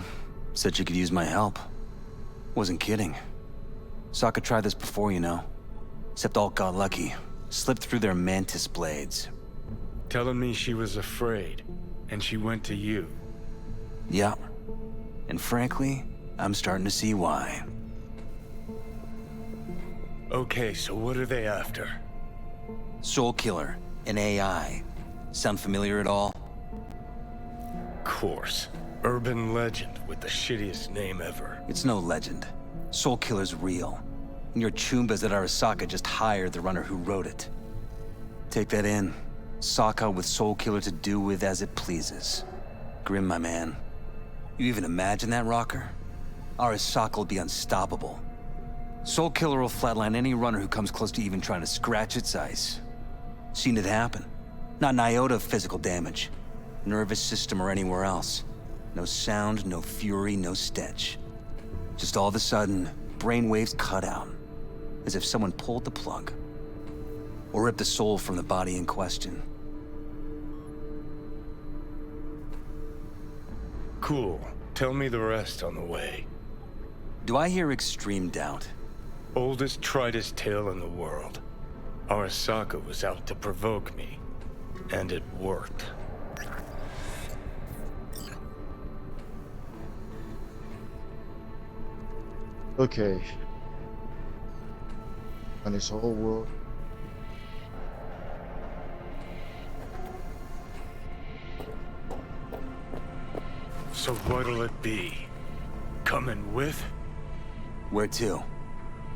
Said she could use my help. Wasn't kidding. Sokka tried this before, you know. Except Alt got lucky. Slipped through their mantis blades. Telling me she was afraid, and she went to you. Yeah. And frankly, I'm starting to see why. Okay, so what are they after? Soul Killer, an AI. Sound familiar at all? Course. Urban legend with the shittiest name ever. It's no legend. Soul Killer's real. And your Chumbas at Arasaka just hired the runner who wrote it. Take that in. Sokka with Soul Killer to do with as it pleases. Grim, my man. You even imagine that, Rocker? Arasaka will be unstoppable. Soul Killer will flatline any runner who comes close to even trying to scratch its ice. Seen it happen. Not an iota of physical damage. Nervous system or anywhere else. No sound, no fury, no stench. Just all of a sudden, brainwaves cut out. As if someone pulled the plug. Or ripped the soul from the body in question. Cool. Tell me the rest on the way. Do I hear extreme doubt? Oldest, tritest tale in the world. Arasaka was out to provoke me. And it worked. Okay. And this whole world. So what'll it be? Coming with? Where to?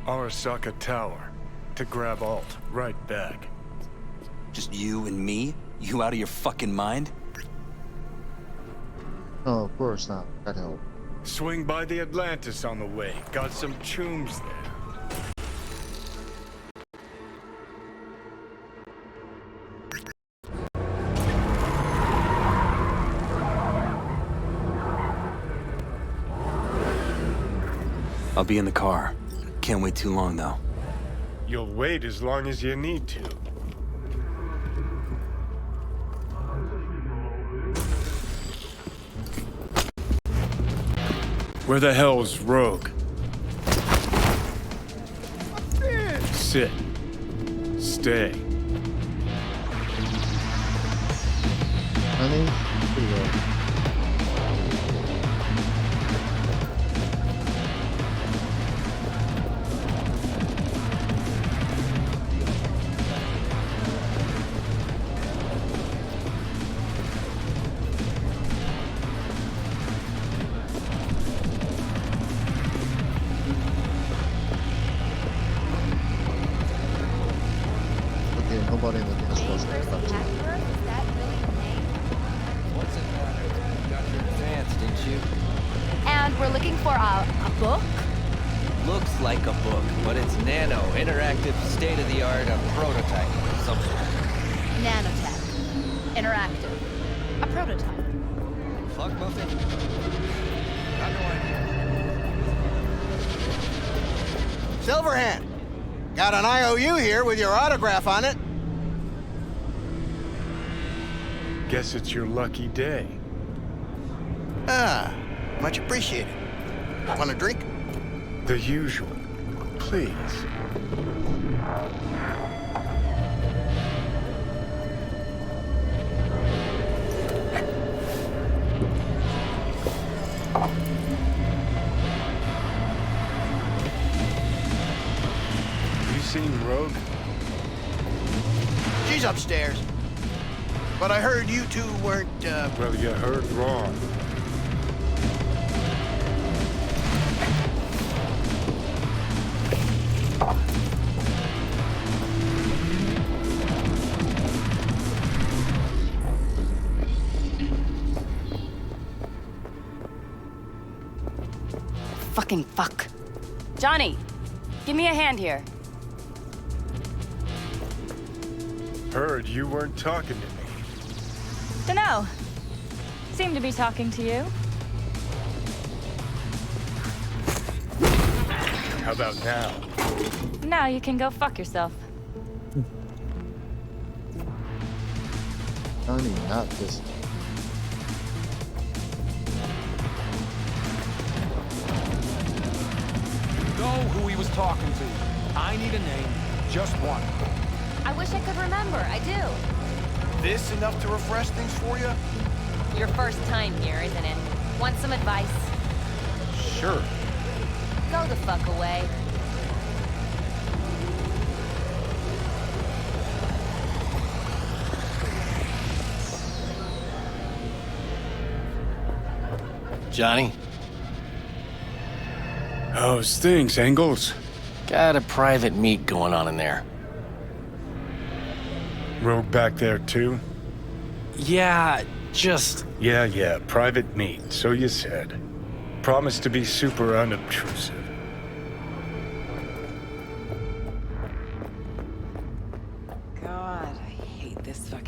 Arasaka Tower. To grab Alt. Right back. Just you and me? You out of your fucking mind? Oh, of course not. That help. Swing by the Atlantis on the way. Got some chooms there. I'll be in the car. Can't wait too long, though. You'll wait as long as you need to. Where the hell's Rogue? Sit. Stay. Honey, pretty well. Nobody in the dance was there. What's it matter? You got your advance, didn't you? And we're looking for a book? Looks like a book, but it's nano, interactive, state-of-the-art, a prototype of some sort. Nanotech. Interactive. A prototype. Fuck muffin? Got no idea. Silverhand, got an IOU here with your autograph on it. Guess it's your lucky day. Ah, much appreciated. Want a drink? The usual. Please. You seen Rogue? She's upstairs. But I heard you two weren't, Well, you heard wrong. Fucking fuck. Johnny, give me a hand here. Heard you weren't talking to me. Dunno. Seem to be talking to you. How about now? Now you can go fuck yourself. Honey, not this. Know who he was talking to. I need a name. Just one. I wish I could remember. I do. this enough to refresh things for you? Your first time here, isn't it? Want some advice? Sure. Go the fuck away. Johnny? How's things, Engels? Got a private meet going on in there. Rogue back there, too? Yeah, just... Yeah, private meet, so you said. Promise to be super unobtrusive.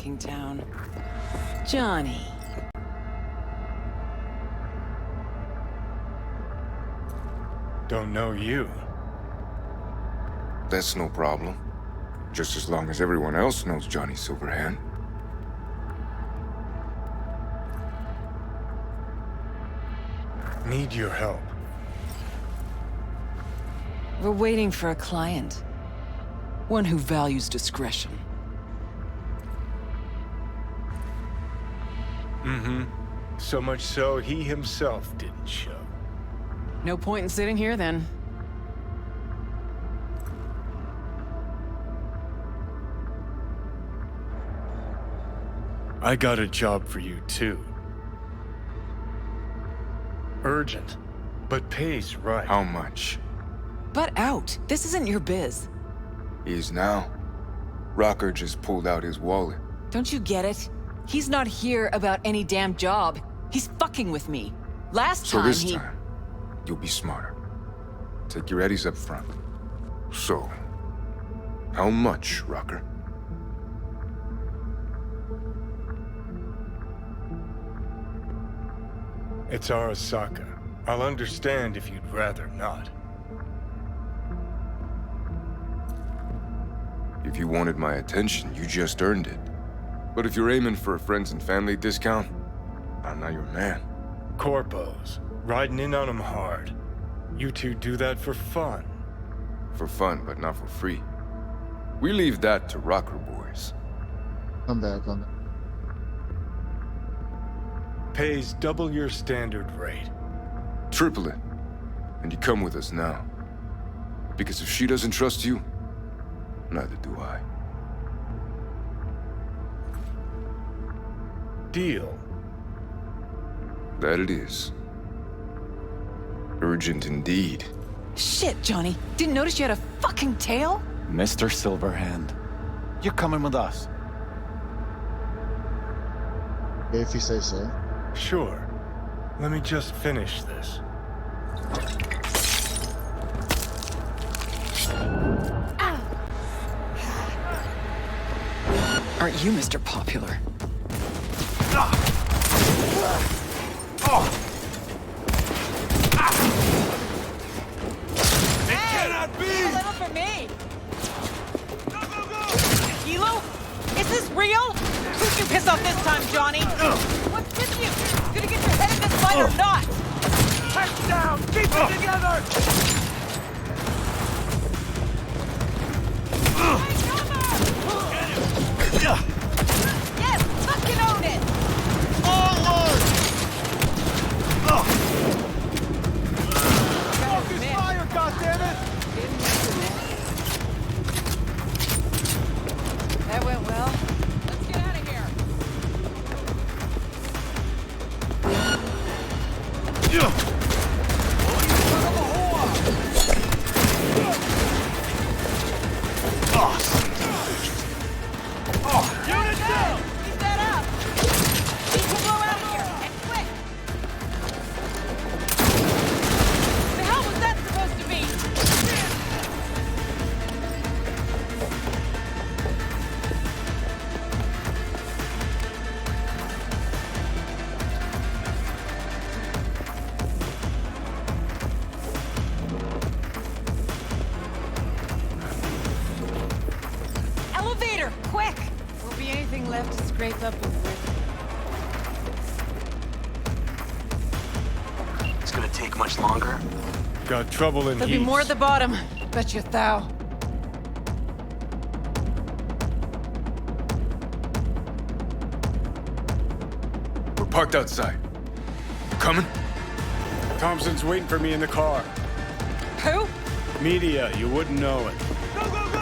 fucking town. Johnny. Don't know you. That's no problem. Just as long as everyone else knows Johnny Silverhand. Need your help. We're waiting for a client. One who values discretion. Mm-hmm. So much so, he himself didn't show. No point in sitting here, then. I got a job for you, too. Urgent, but pays right. How much? Butt out. This isn't your biz. Is now. Rocker just pulled out his wallet. Don't you get it? He's not here about any damn job. He's fucking with me. Last So time this time, you'll be smarter. Take your eddies up front. So, how much, Rocker? It's Arasaka. I'll understand if you'd rather not. If you wanted my attention, you just earned it. But if you're aiming for a friends and family discount, I'm not your man. Corpos. Riding in on them hard. You two do that for fun. For fun, but not for free. We leave that to rocker boys. I'm back on that. Pays double your standard rate. Triple it. And you come with us now. Because if she doesn't trust you, neither do I. Deal. That it is. Urgent indeed. Shit, Johnny. Didn't notice you had a fucking tail? Mr. Silverhand, you're coming with us. If you say so. Sure. Let me just finish this. Aren't you Mr. Popular? It cannot be! A little for me! Kilo? Is this real? Who'd you piss off this time, Johnny? What's with you? Gonna get your head in this fight or not? Heads down! Keep it together! Yes! Fucking own it! Onward! Focus fire, goddammit! That went well. Let's get out of here. Unit down! Keep that up! Need to blow out of here, and quick! The hell was that supposed to be? Elevator, quick! Won't be anything left to scrape up and rip. It's gonna take much longer. Got trouble in There'll heat. be more at the bottom. Bet you thou. We're parked outside. You coming? Thompson's waiting for me in the car. Who? Media, you wouldn't know it. Go, go, go!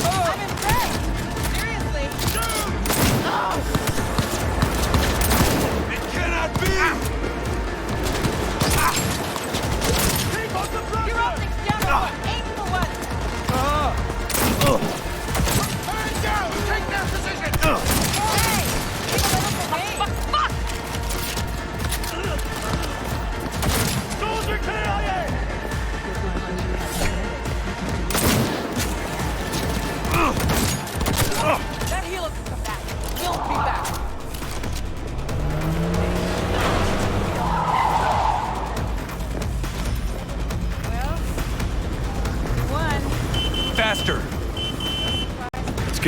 I'm impressed! Seriously! It cannot be! Keep up the pressure! Your optics down or what? Aim for one! Turn down! Take that position! Hey! Keep a little for me! Fuck!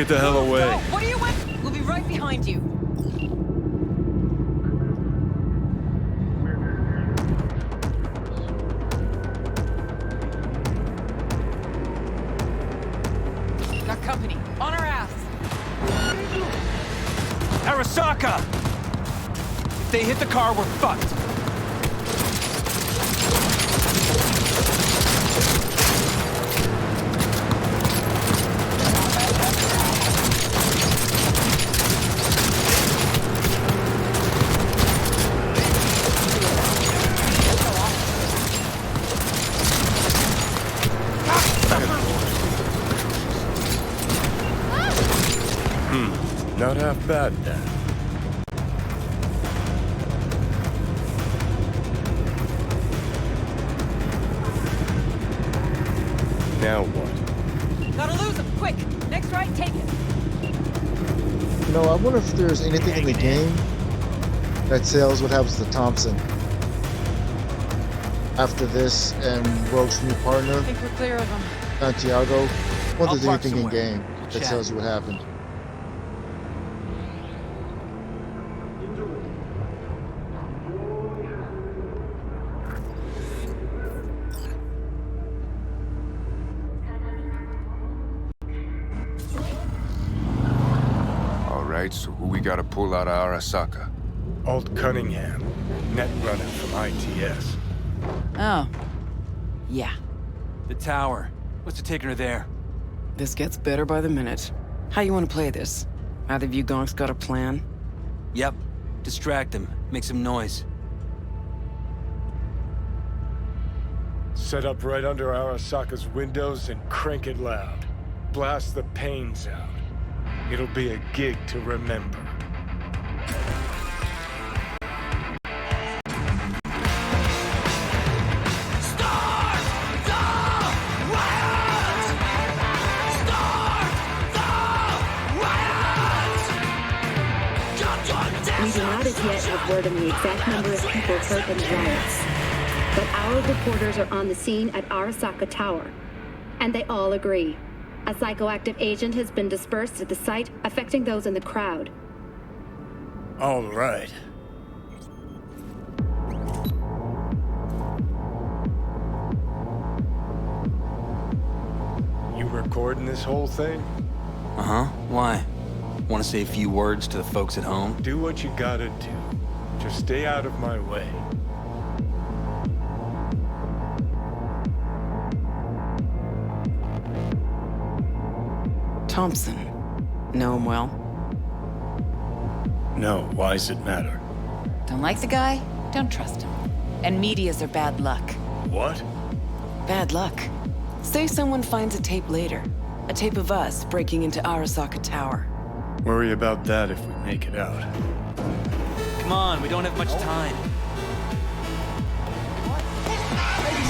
get the hell away. No, what are you with? We'll be right behind you. Got company. On our ass. Arasaka! If they hit the car, we're fucked. Not half bad then. Now what? Gotta lose him, quick! Next right, take it. You know, I wonder if there's anything in the game that tells what happens to Thompson after this and Rogue's new partner, I think we're clear of them. Santiago. I wonder if there's park anything in somewhere. game We'll that chat. tells you what happened. All right, so who we gotta pull out of Arasaka? Alt Cunningham, net runner from ITS. Oh. Yeah. The tower. What's the taking her there? This gets better by the minute. How you want to play this? Either of you gonks got a plan? Yep. Distract him. Make some noise. Set up right under Arasaka's windows and crank it loud. Blast the panes out. It'll be a gig to remember. We do not as yet have word on the exact number of people hurt in the riots. But our reporters are on the scene at Arasaka Tower, and they all agree. A psychoactive agent has been dispersed at the site, affecting those in the crowd. All right. You recording this whole thing? Uh-huh. Why? Want to say a few words to the folks at home? Do what you gotta do. Just stay out of my way. Thompson. Know him well? No, why's it matter? Don't like the guy? Don't trust him. And medias are bad luck. What? Bad luck. Say someone finds a tape later. A tape of us breaking into Arasaka Tower. Worry about that if we make it out. Come on, we don't have much time.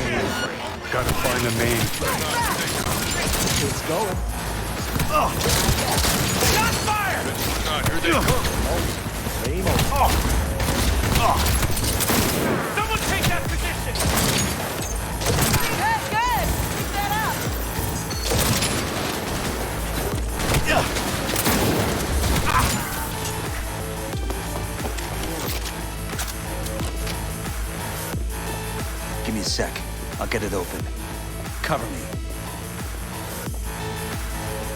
Mainframe. Gotta find the mainframe. It's going. Shot fired! Here they come. Someone take that position! Good, good! Keep that up! Give me a sec. I'll get it open. Cover me.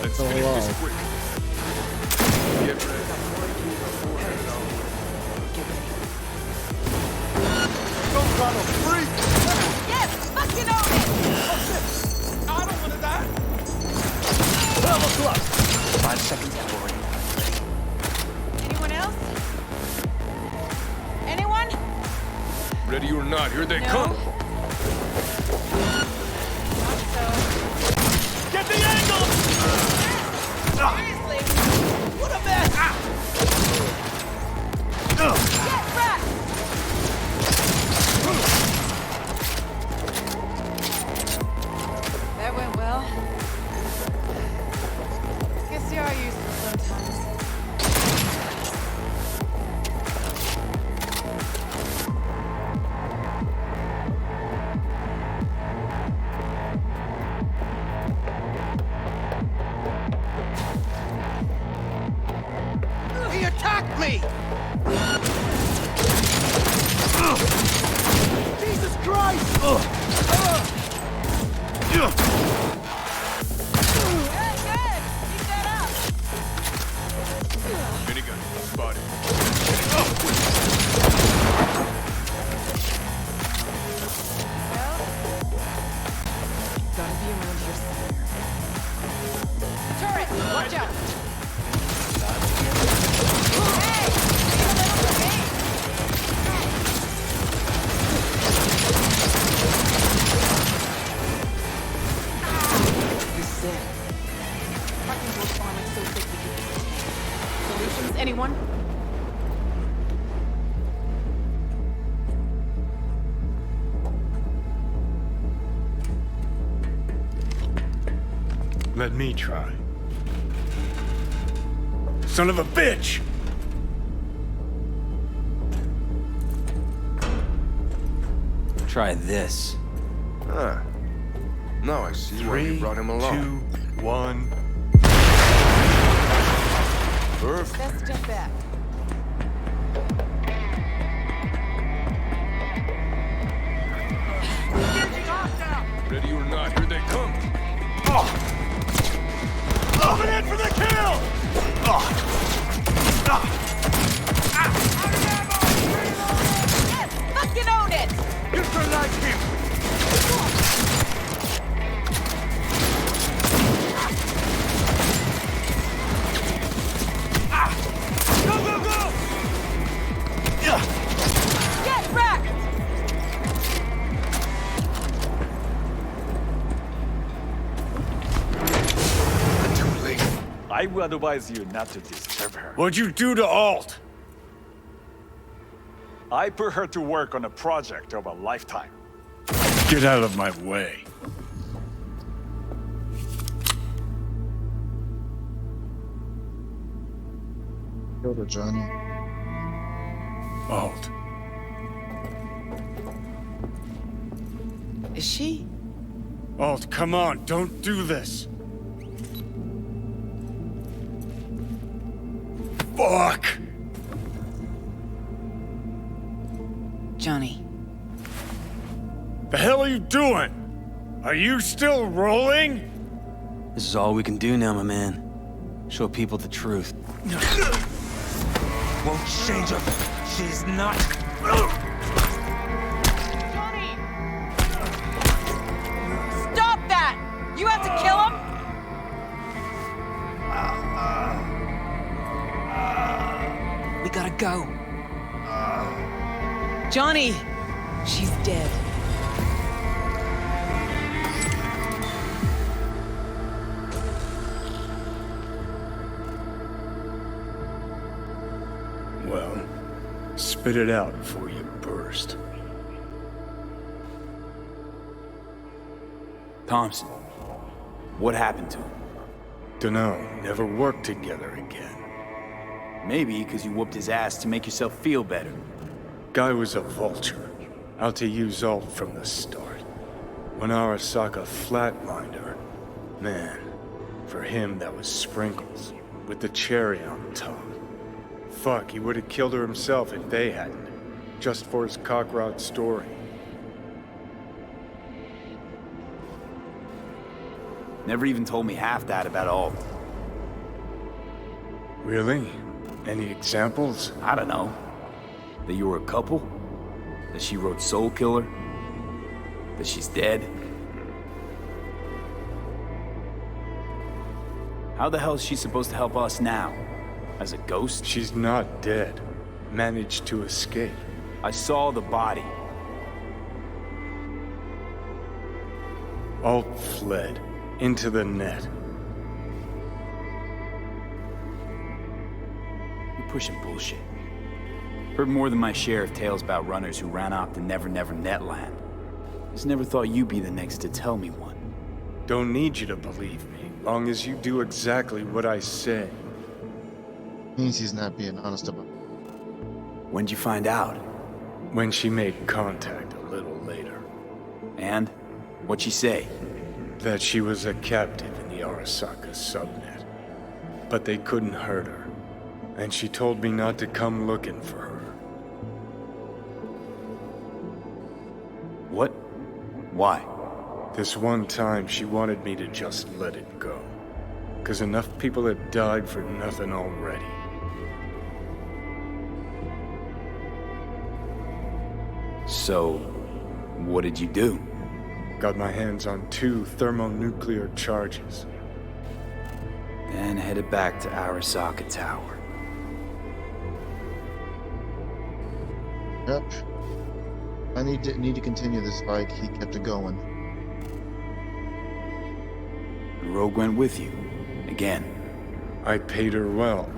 Let's Oh, finish wow. this quick. Get ready. Some kind of freak! Yes! Fucking own it! I don't want to die! Level plus! 5 seconds forward. Anyone else? Anyone? Ready or not, here they No. come. Not so. Get the angle! Seriously? What a mess! Get back! That went well. Guess you are useful sometimes. me! Jesus Christ! Minigun spotted. Gotta be around here somewhere. Turret, watch out! This is it. Parking doors farming so thick we can solutions, anyone? Let me try. Son of a bitch! Try this. Ah. Now I see why you brought him along. 2, 1. Perfect. Let's step back. Ready or not, here they come. Coming in for the kill! Yes, fucking own it! Neutralize him! Go, go, go! Get wrecked! I would advise you not to disturb her. What'd you do to Alt? I put her to work on a project of a lifetime. Get out of my way. Killed her, Johnny. Alt. Is she? Alt, come on, don't do this. Fuck! Johnny. The hell are you doing? Are you still rolling? This is all we can do now, my man. Show people the truth. Won't change her. She's not. Johnny! Stop that! You have to kill him? We gotta go. Johnny! She's dead. Well, spit it out before you burst. Thompson, what happened to him? Dunno, never worked together again. Maybe because you whooped his ass to make yourself feel better. Guy was a vulture, out to use Alt from the start. When Arasaka flatlined her, man, for him that was sprinkles, with the cherry on top. Fuck, he would have killed her himself if they hadn't, just for his cockrod story. Never even told me half that about Alt. Really? Any examples? I don't know. That you were a couple? That she wrote Soul Killer? That she's dead? How the hell is she supposed to help us now? As a ghost? She's not dead. Managed to escape. I saw the body. Alt fled. Into the net. You're pushing bullshit. Heard more than my share of tales about runners who ran off to Never Never Netland. Just never thought you'd be the next to tell me one. Don't need you to believe me, long as you do exactly what I say. Means he's not being honest about it. When'd you find out? When she made contact a little later. And? What'd she say? That she was a captive in the Arasaka subnet. But they couldn't hurt her. And she told me not to come looking for her. What? Why? This one time she wanted me to just let it go. 'Cause enough people have died for nothing already. So, what did you do? Got my hands on 2 thermonuclear charges. Then headed back to Arasaka Tower. Yep. I need to continue this fight. He kept it going. Rogue went with you. Again. I paid her well.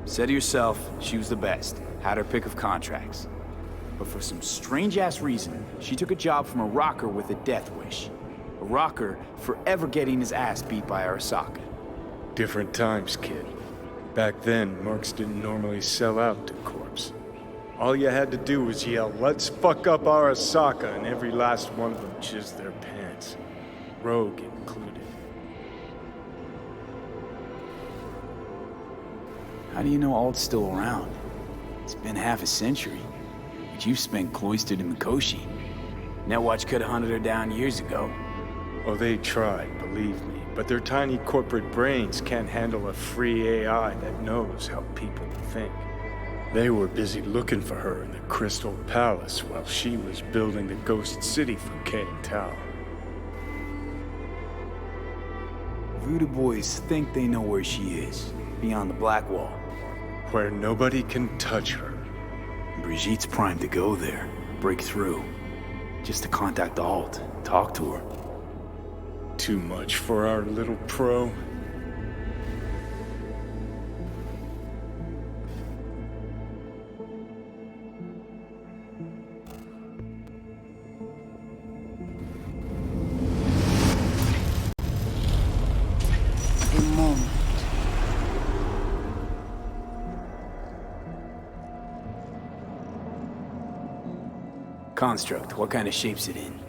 Said to yourself, she was the best. Had her pick of contracts. But for some strange-ass reason, she took a job from a rocker with a death wish. A rocker forever getting his ass beat by Arasaka. Different times, kid. Back then, mercs didn't normally sell out to corps. All you had to do was yell, "Let's fuck up Arasaka," and every last one of them jizzed their pants. Rogue included. How do you know Alt's still around? It's been half a century. But you've spent cloistered in Mikoshi. Netwatch could have hunted her down years ago. Oh, they tried, believe me. But their tiny corporate brains can't handle a free AI that knows how people think. They were busy looking for her in the Crystal Palace while she was building the Ghost City for Kane Tao. Voodoo boys think they know where she is, beyond the Black Wall. Where nobody can touch her. Brigitte's primed to go there, break through. Just to contact Alt, talk to her. Too much for our little pro. Construct, what kind of shape's it in?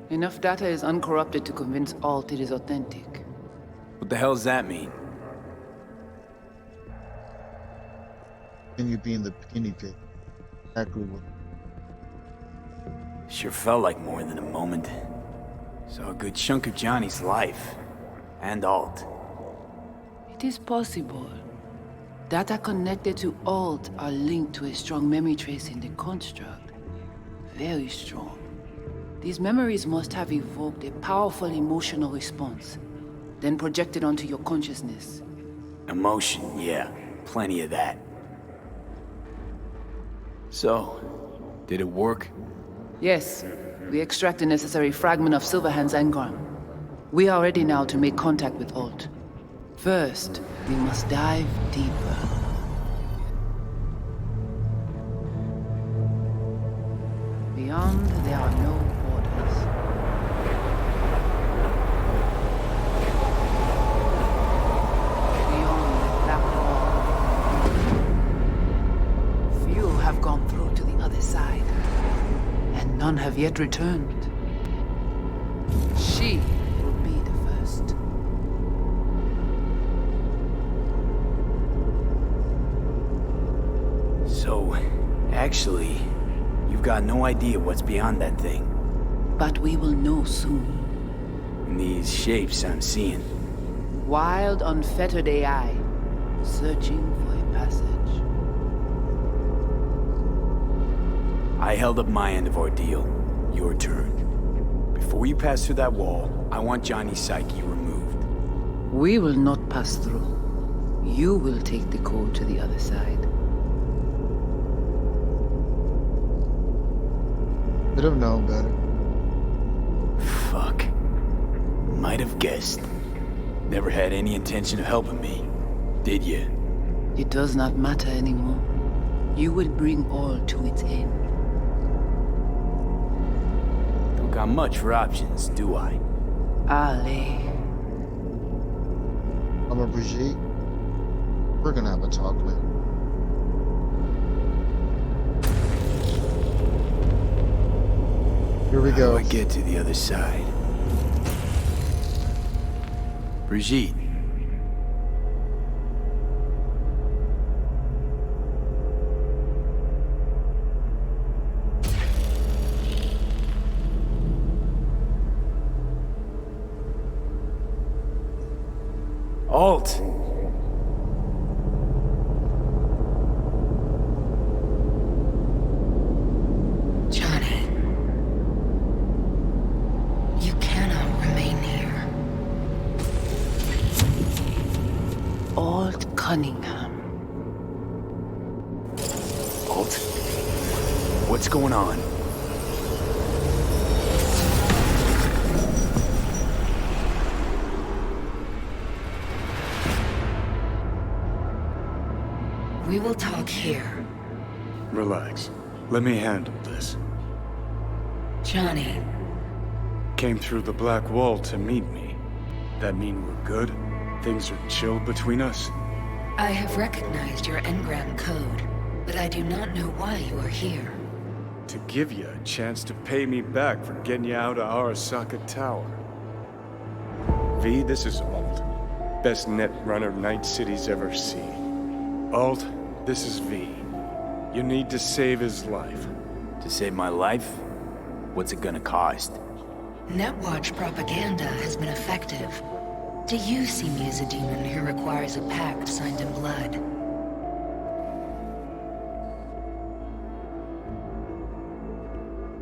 Enough data is uncorrupted to convince Alt it is authentic. What the hell does that mean? Can you be in the guinea pig? Exactly what. Sure felt like more than a moment. Saw a good chunk of Johnny's life. And Alt. It is possible. Data connected to Alt are linked to a strong memory trace in the construct. Very strong. These memories must have evoked a powerful emotional response, then projected onto your consciousness. Emotion, yeah. Plenty of that. So, did it work? Yes. We extract the necessary fragment of Silverhand's engram. We are ready now to make contact with Alt. First, we must dive deeper. Beyond, there are no borders. Beyond the Black Wall. Few have gone through to the other side, and none have yet returned. She will be the first. So, actually, you've got no idea what's beyond that thing. But we will know soon. And these shapes I'm seeing. Wild, unfettered AI, searching for a passage. I held up my end of our deal. Your turn. Before you pass through that wall, I want Johnny's psyche removed. We will not pass through. You will take the code to the other side. Could have known better. Fuck. Might have guessed. Never had any intention of helping me, did you? It does not matter anymore. You will bring all to its end. Don't got much for options, do I? Ale. I'm a Brigitte. We're gonna have a talk later. Here we go. How do I get to the other side? Brigitte. Alt! Johnny, you cannot remain here. Old Cunningham. Alt? What's going on? We will talk here. Relax. Let me handle this. Johnny. Came through the Black Wall to meet me. That mean we're good? Things are chill between us? I have recognized your engram code, but I do not know why you are here. To give you a chance to pay me back for getting you out of Arasaka Tower. V, this is Alt. Best net runner Night City's ever seen. Alt, this is V. You need to save his life. To save my life? What's it gonna cost? Netwatch propaganda has been effective. Do you see me as a demon who requires a pact signed in blood?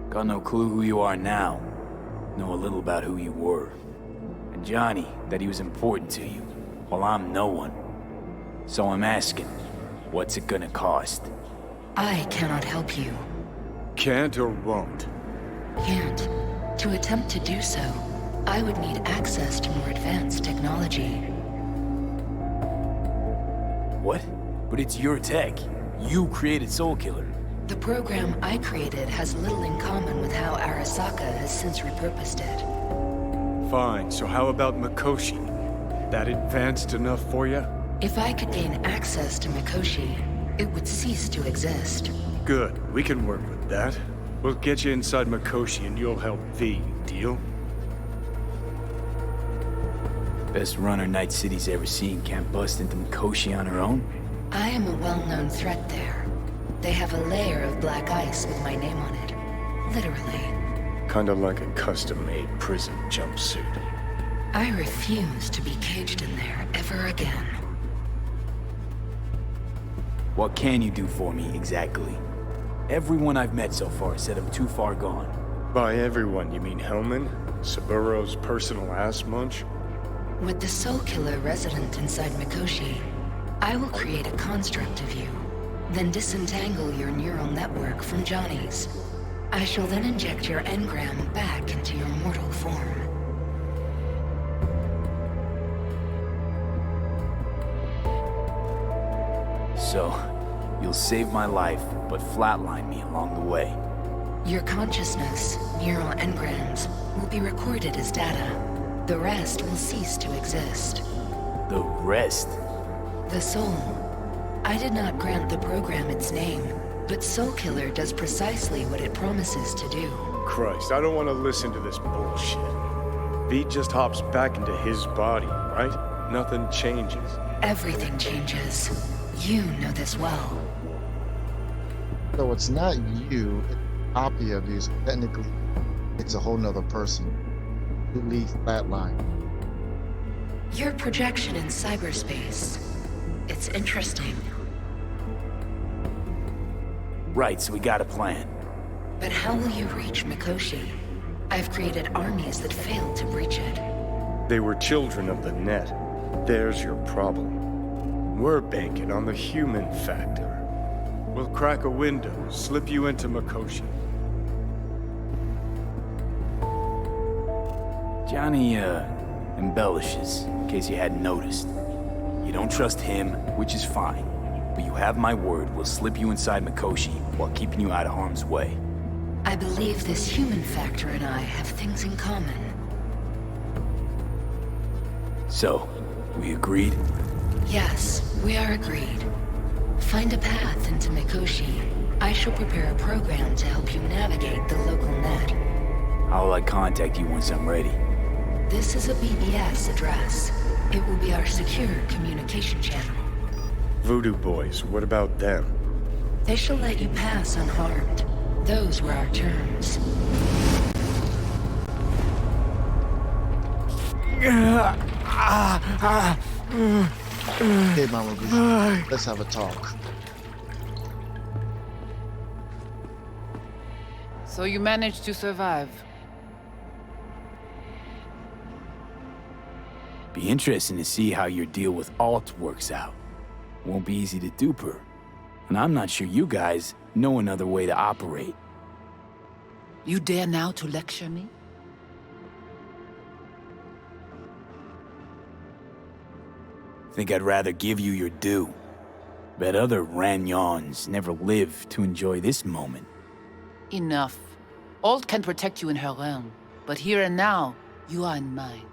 Got no clue who you are now. Know a little about who you were. And Johnny, that he was important to you, while I'm no one. So I'm asking, what's it gonna cost? I cannot help you. Can't or won't? Can't. To attempt to do so, I would need access to more advanced technology. What? But it's your tech. You created Soulkiller. The program I created has little in common with how Arasaka has since repurposed it. Fine, so how about Mikoshi? That advanced enough for you? If I could gain access to Mikoshi, it would cease to exist. Good, we can work with that. We'll get you inside Mikoshi and you'll help V, deal? Best runner Night City's ever seen can't bust into Mikoshi on her own? I am a well-known threat there. They have a layer of black ice with my name on it. Literally. Kinda like a custom-made prison jumpsuit. I refuse to be caged in there ever again. What can you do for me, exactly? Everyone I've met so far said I'm too far gone. By everyone, you mean Hellman? Saburo's personal ass munch? With the Soulkiller resident inside Mikoshi, I will create a construct of you, then disentangle your neural network from Johnny's. I shall then inject your engram back into your mortal form. So, you'll save my life, but flatline me along the way. Your consciousness, neural engrams, will be recorded as data. The rest will cease to exist. The rest? The soul. I did not grant the program its name, but Soulkiller does precisely what it promises to do. Christ, I don't want to listen to this bullshit. V just hops back into his body, right? Nothing changes. Everything changes. You know this well. So it's not you, it's a copy of you, so technically it's a whole nother person. You leave flatline. Your projection in cyberspace. It's interesting. Right, so we got a plan. But how will you reach Mikoshi? I've created armies that failed to breach it. They were children of the net. There's your problem. We're banking on the human factor. We'll crack a window, slip you into Mikoshi. Johnny, embellishes, in case you hadn't noticed. You don't trust him, which is fine. But you have my word, we'll slip you inside Mikoshi while keeping you out of harm's way. I believe this human factor and I have things in common. So, we agreed? Yes, we are agreed. Find a path into Mikoshi. I shall prepare a program to help you navigate the local net. How will I contact you once I'm ready? This is a BBS address. It will be our secure communication channel. Voodoo boys, what about them? They shall let you pass unharmed. Those were our terms. Hey, Mama B, let's have a talk. So you managed to survive. Be interesting to see how your deal with Alt works out. Won't be easy to dupe her. And I'm not sure you guys know another way to operate. You dare now to lecture me? Think I'd rather give you your due. Bet other Ranyons never live to enjoy this moment. Enough. Alt can protect you in her realm, but here and now, you are in mine.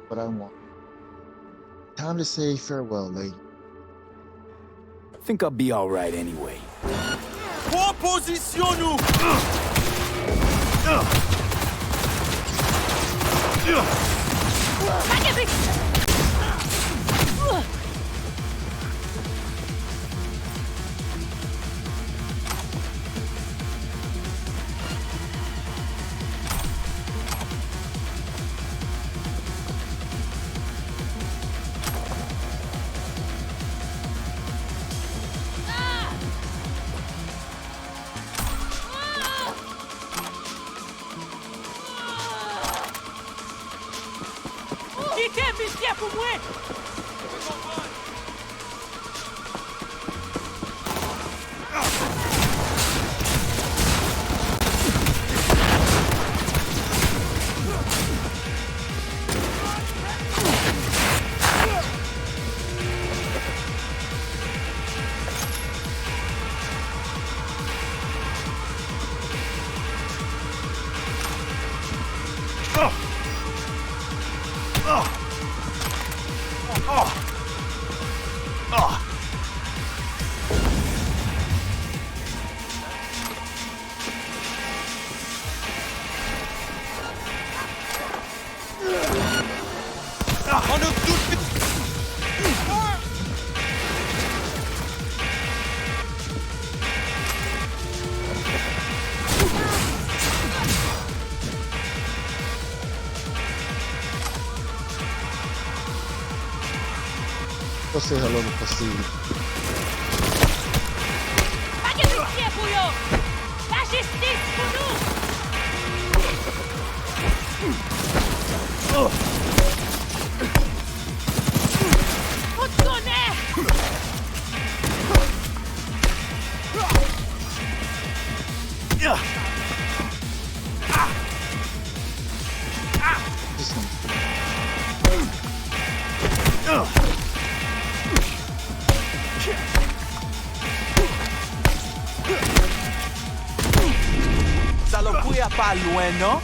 What I want. Time to say farewell, lady. Think I'll be alright anyway. Repositionne-nous! pour moi! Go say hello to Placide. Pas de pitié, bouillon! La justice pour nous! Ça le couille pas loin, non?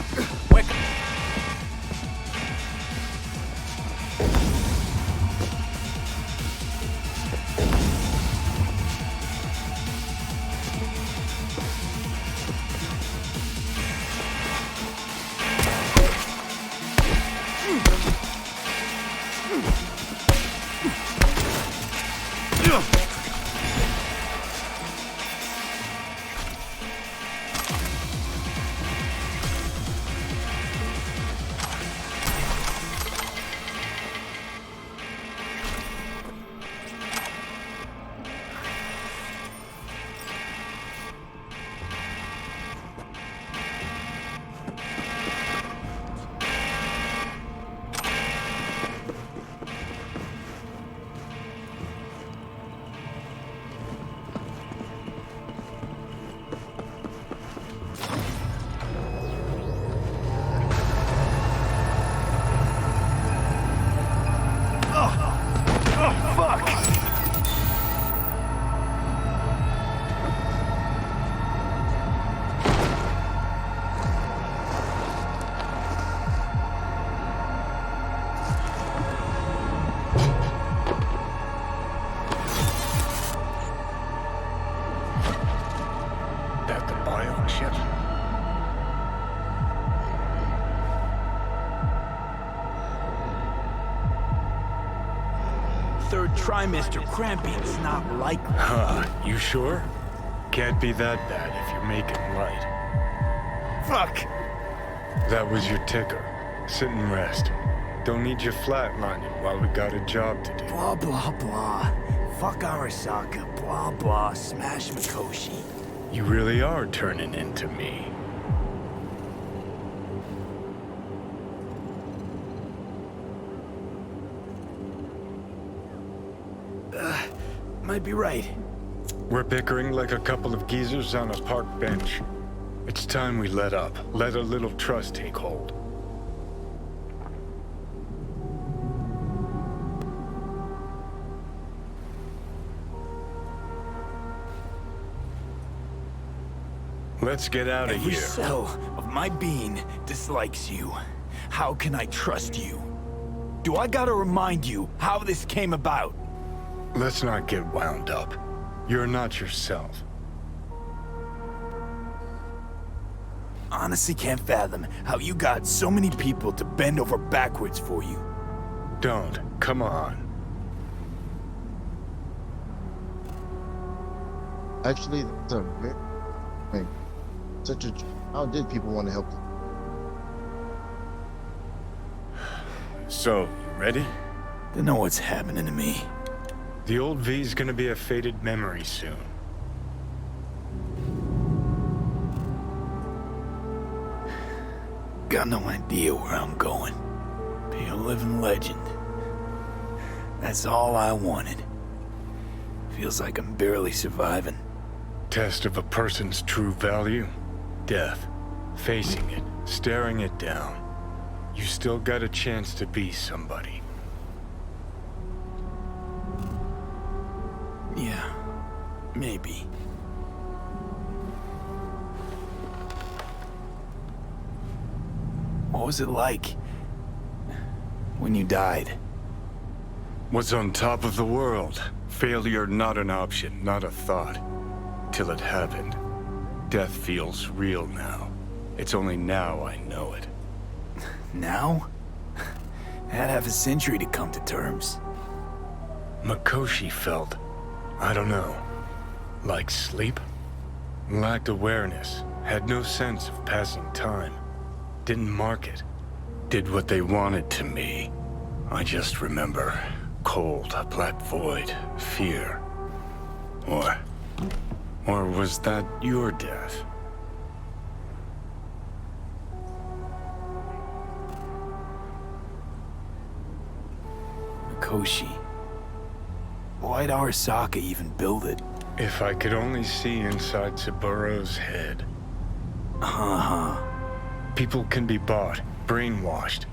Third trimester cramping is not likely. Huh, you sure? Can't be that bad if you're making light. Fuck! That was your ticker. Sit and rest. Don't need you flatlining while we got a job to do. Blah, blah, blah. Fuck Arasaka. Blah, blah. Smash Mikoshi. You really are turning into me. Might be right. We're bickering like a couple of geezers on a park bench. It's time we let up. Let a little trust take hold. Let's get out of Every here. cell of my being dislikes you. How can I trust you? Do I gotta remind you how this came about? Let's not get wound up. You're not yourself. Honestly can't fathom how you got so many people to bend over backwards for you. Don't. Come on. Actually, that's a very thing. How did people want to help them? So, ready? Don't know what's happening to me. The old V's gonna be a faded memory soon. Got no idea where I'm going. Be a living legend. That's all I wanted. Feels like I'm barely surviving. Test of a person's true value? Death. Facing it, staring it down. You still got a chance to be somebody. Yeah, maybe. What was it like when you died? Was on top of the world. Failure not an option, not a thought. Till it happened. Death feels real now. It's only now I know it. Now? Had half a century to come to terms. Mikoshi felt, I don't know, like sleep? Lacked awareness, had no sense of passing time. Didn't mark it. Did what they wanted to me. I just remember cold, a black void, fear. Or was that your death? Mikoshi. Why'd Arasaka even build it? If I could only see inside Saburo's head. People can be bought, brainwashed.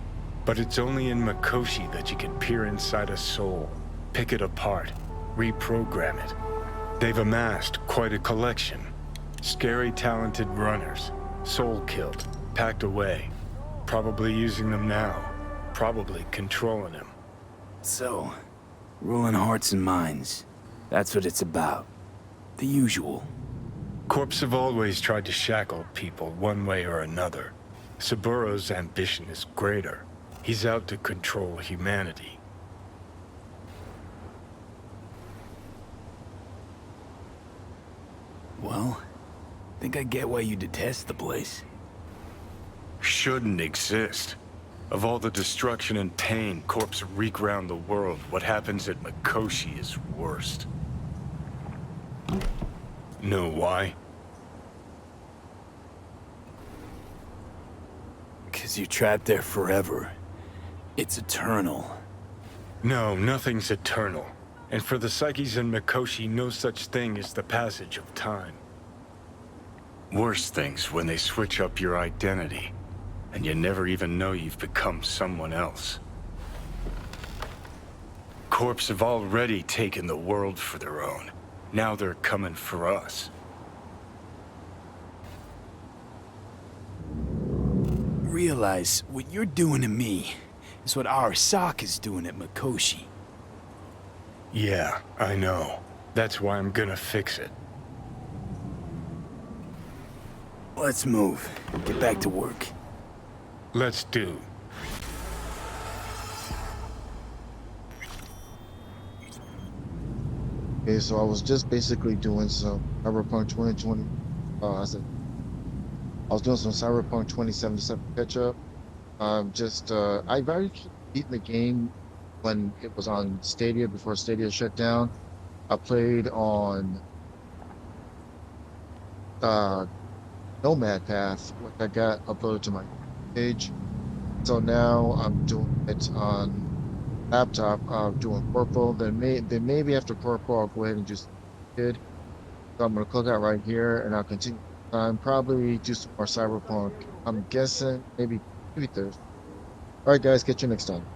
But it's only in Mikoshi that you can peer inside a soul, pick it apart, reprogram it. They've amassed quite a collection. Scary, talented runners, soul-killed, packed away. Probably using them now, probably controlling them. So, ruling hearts and minds. That's what it's about. The usual. Corps have always tried to shackle people one way or another. Saburo's ambition is greater. He's out to control humanity. Well, think I get why you detest the place. Shouldn't exist. Of all the destruction and pain Corps wreak round the world, what happens at Mikoshi is worst. Know why? 'Cause you're trapped there forever. It's eternal. No, nothing's eternal. And for the psyches in Mikoshi, no such thing as the passage of time. Worse things when they switch up your identity, and you never even know you've become someone else. Corps have already taken the world for their own. Now they're coming for us. Realize what you're doing to me is what Arasaka's doing at Mikoshi. Yeah, I know. That's why I'm gonna fix it. Let's move. Get back to work. Let's do. Okay, so I was just basically doing some Cyberpunk 2020. I was doing some Cyberpunk 2077 catch up. I very beaten the game when it was on Stadia before Stadia shut down. I played on Nomad Path, which I got uploaded to my page. So now I'm doing it on laptop, doing Corpo. Then maybe after Corpo, I'll go ahead and just did. So I'm gonna click out right here, and I'll continue. Probably do some more Cyberpunk. I'm guessing maybe Thursday. All right, guys, catch you next time.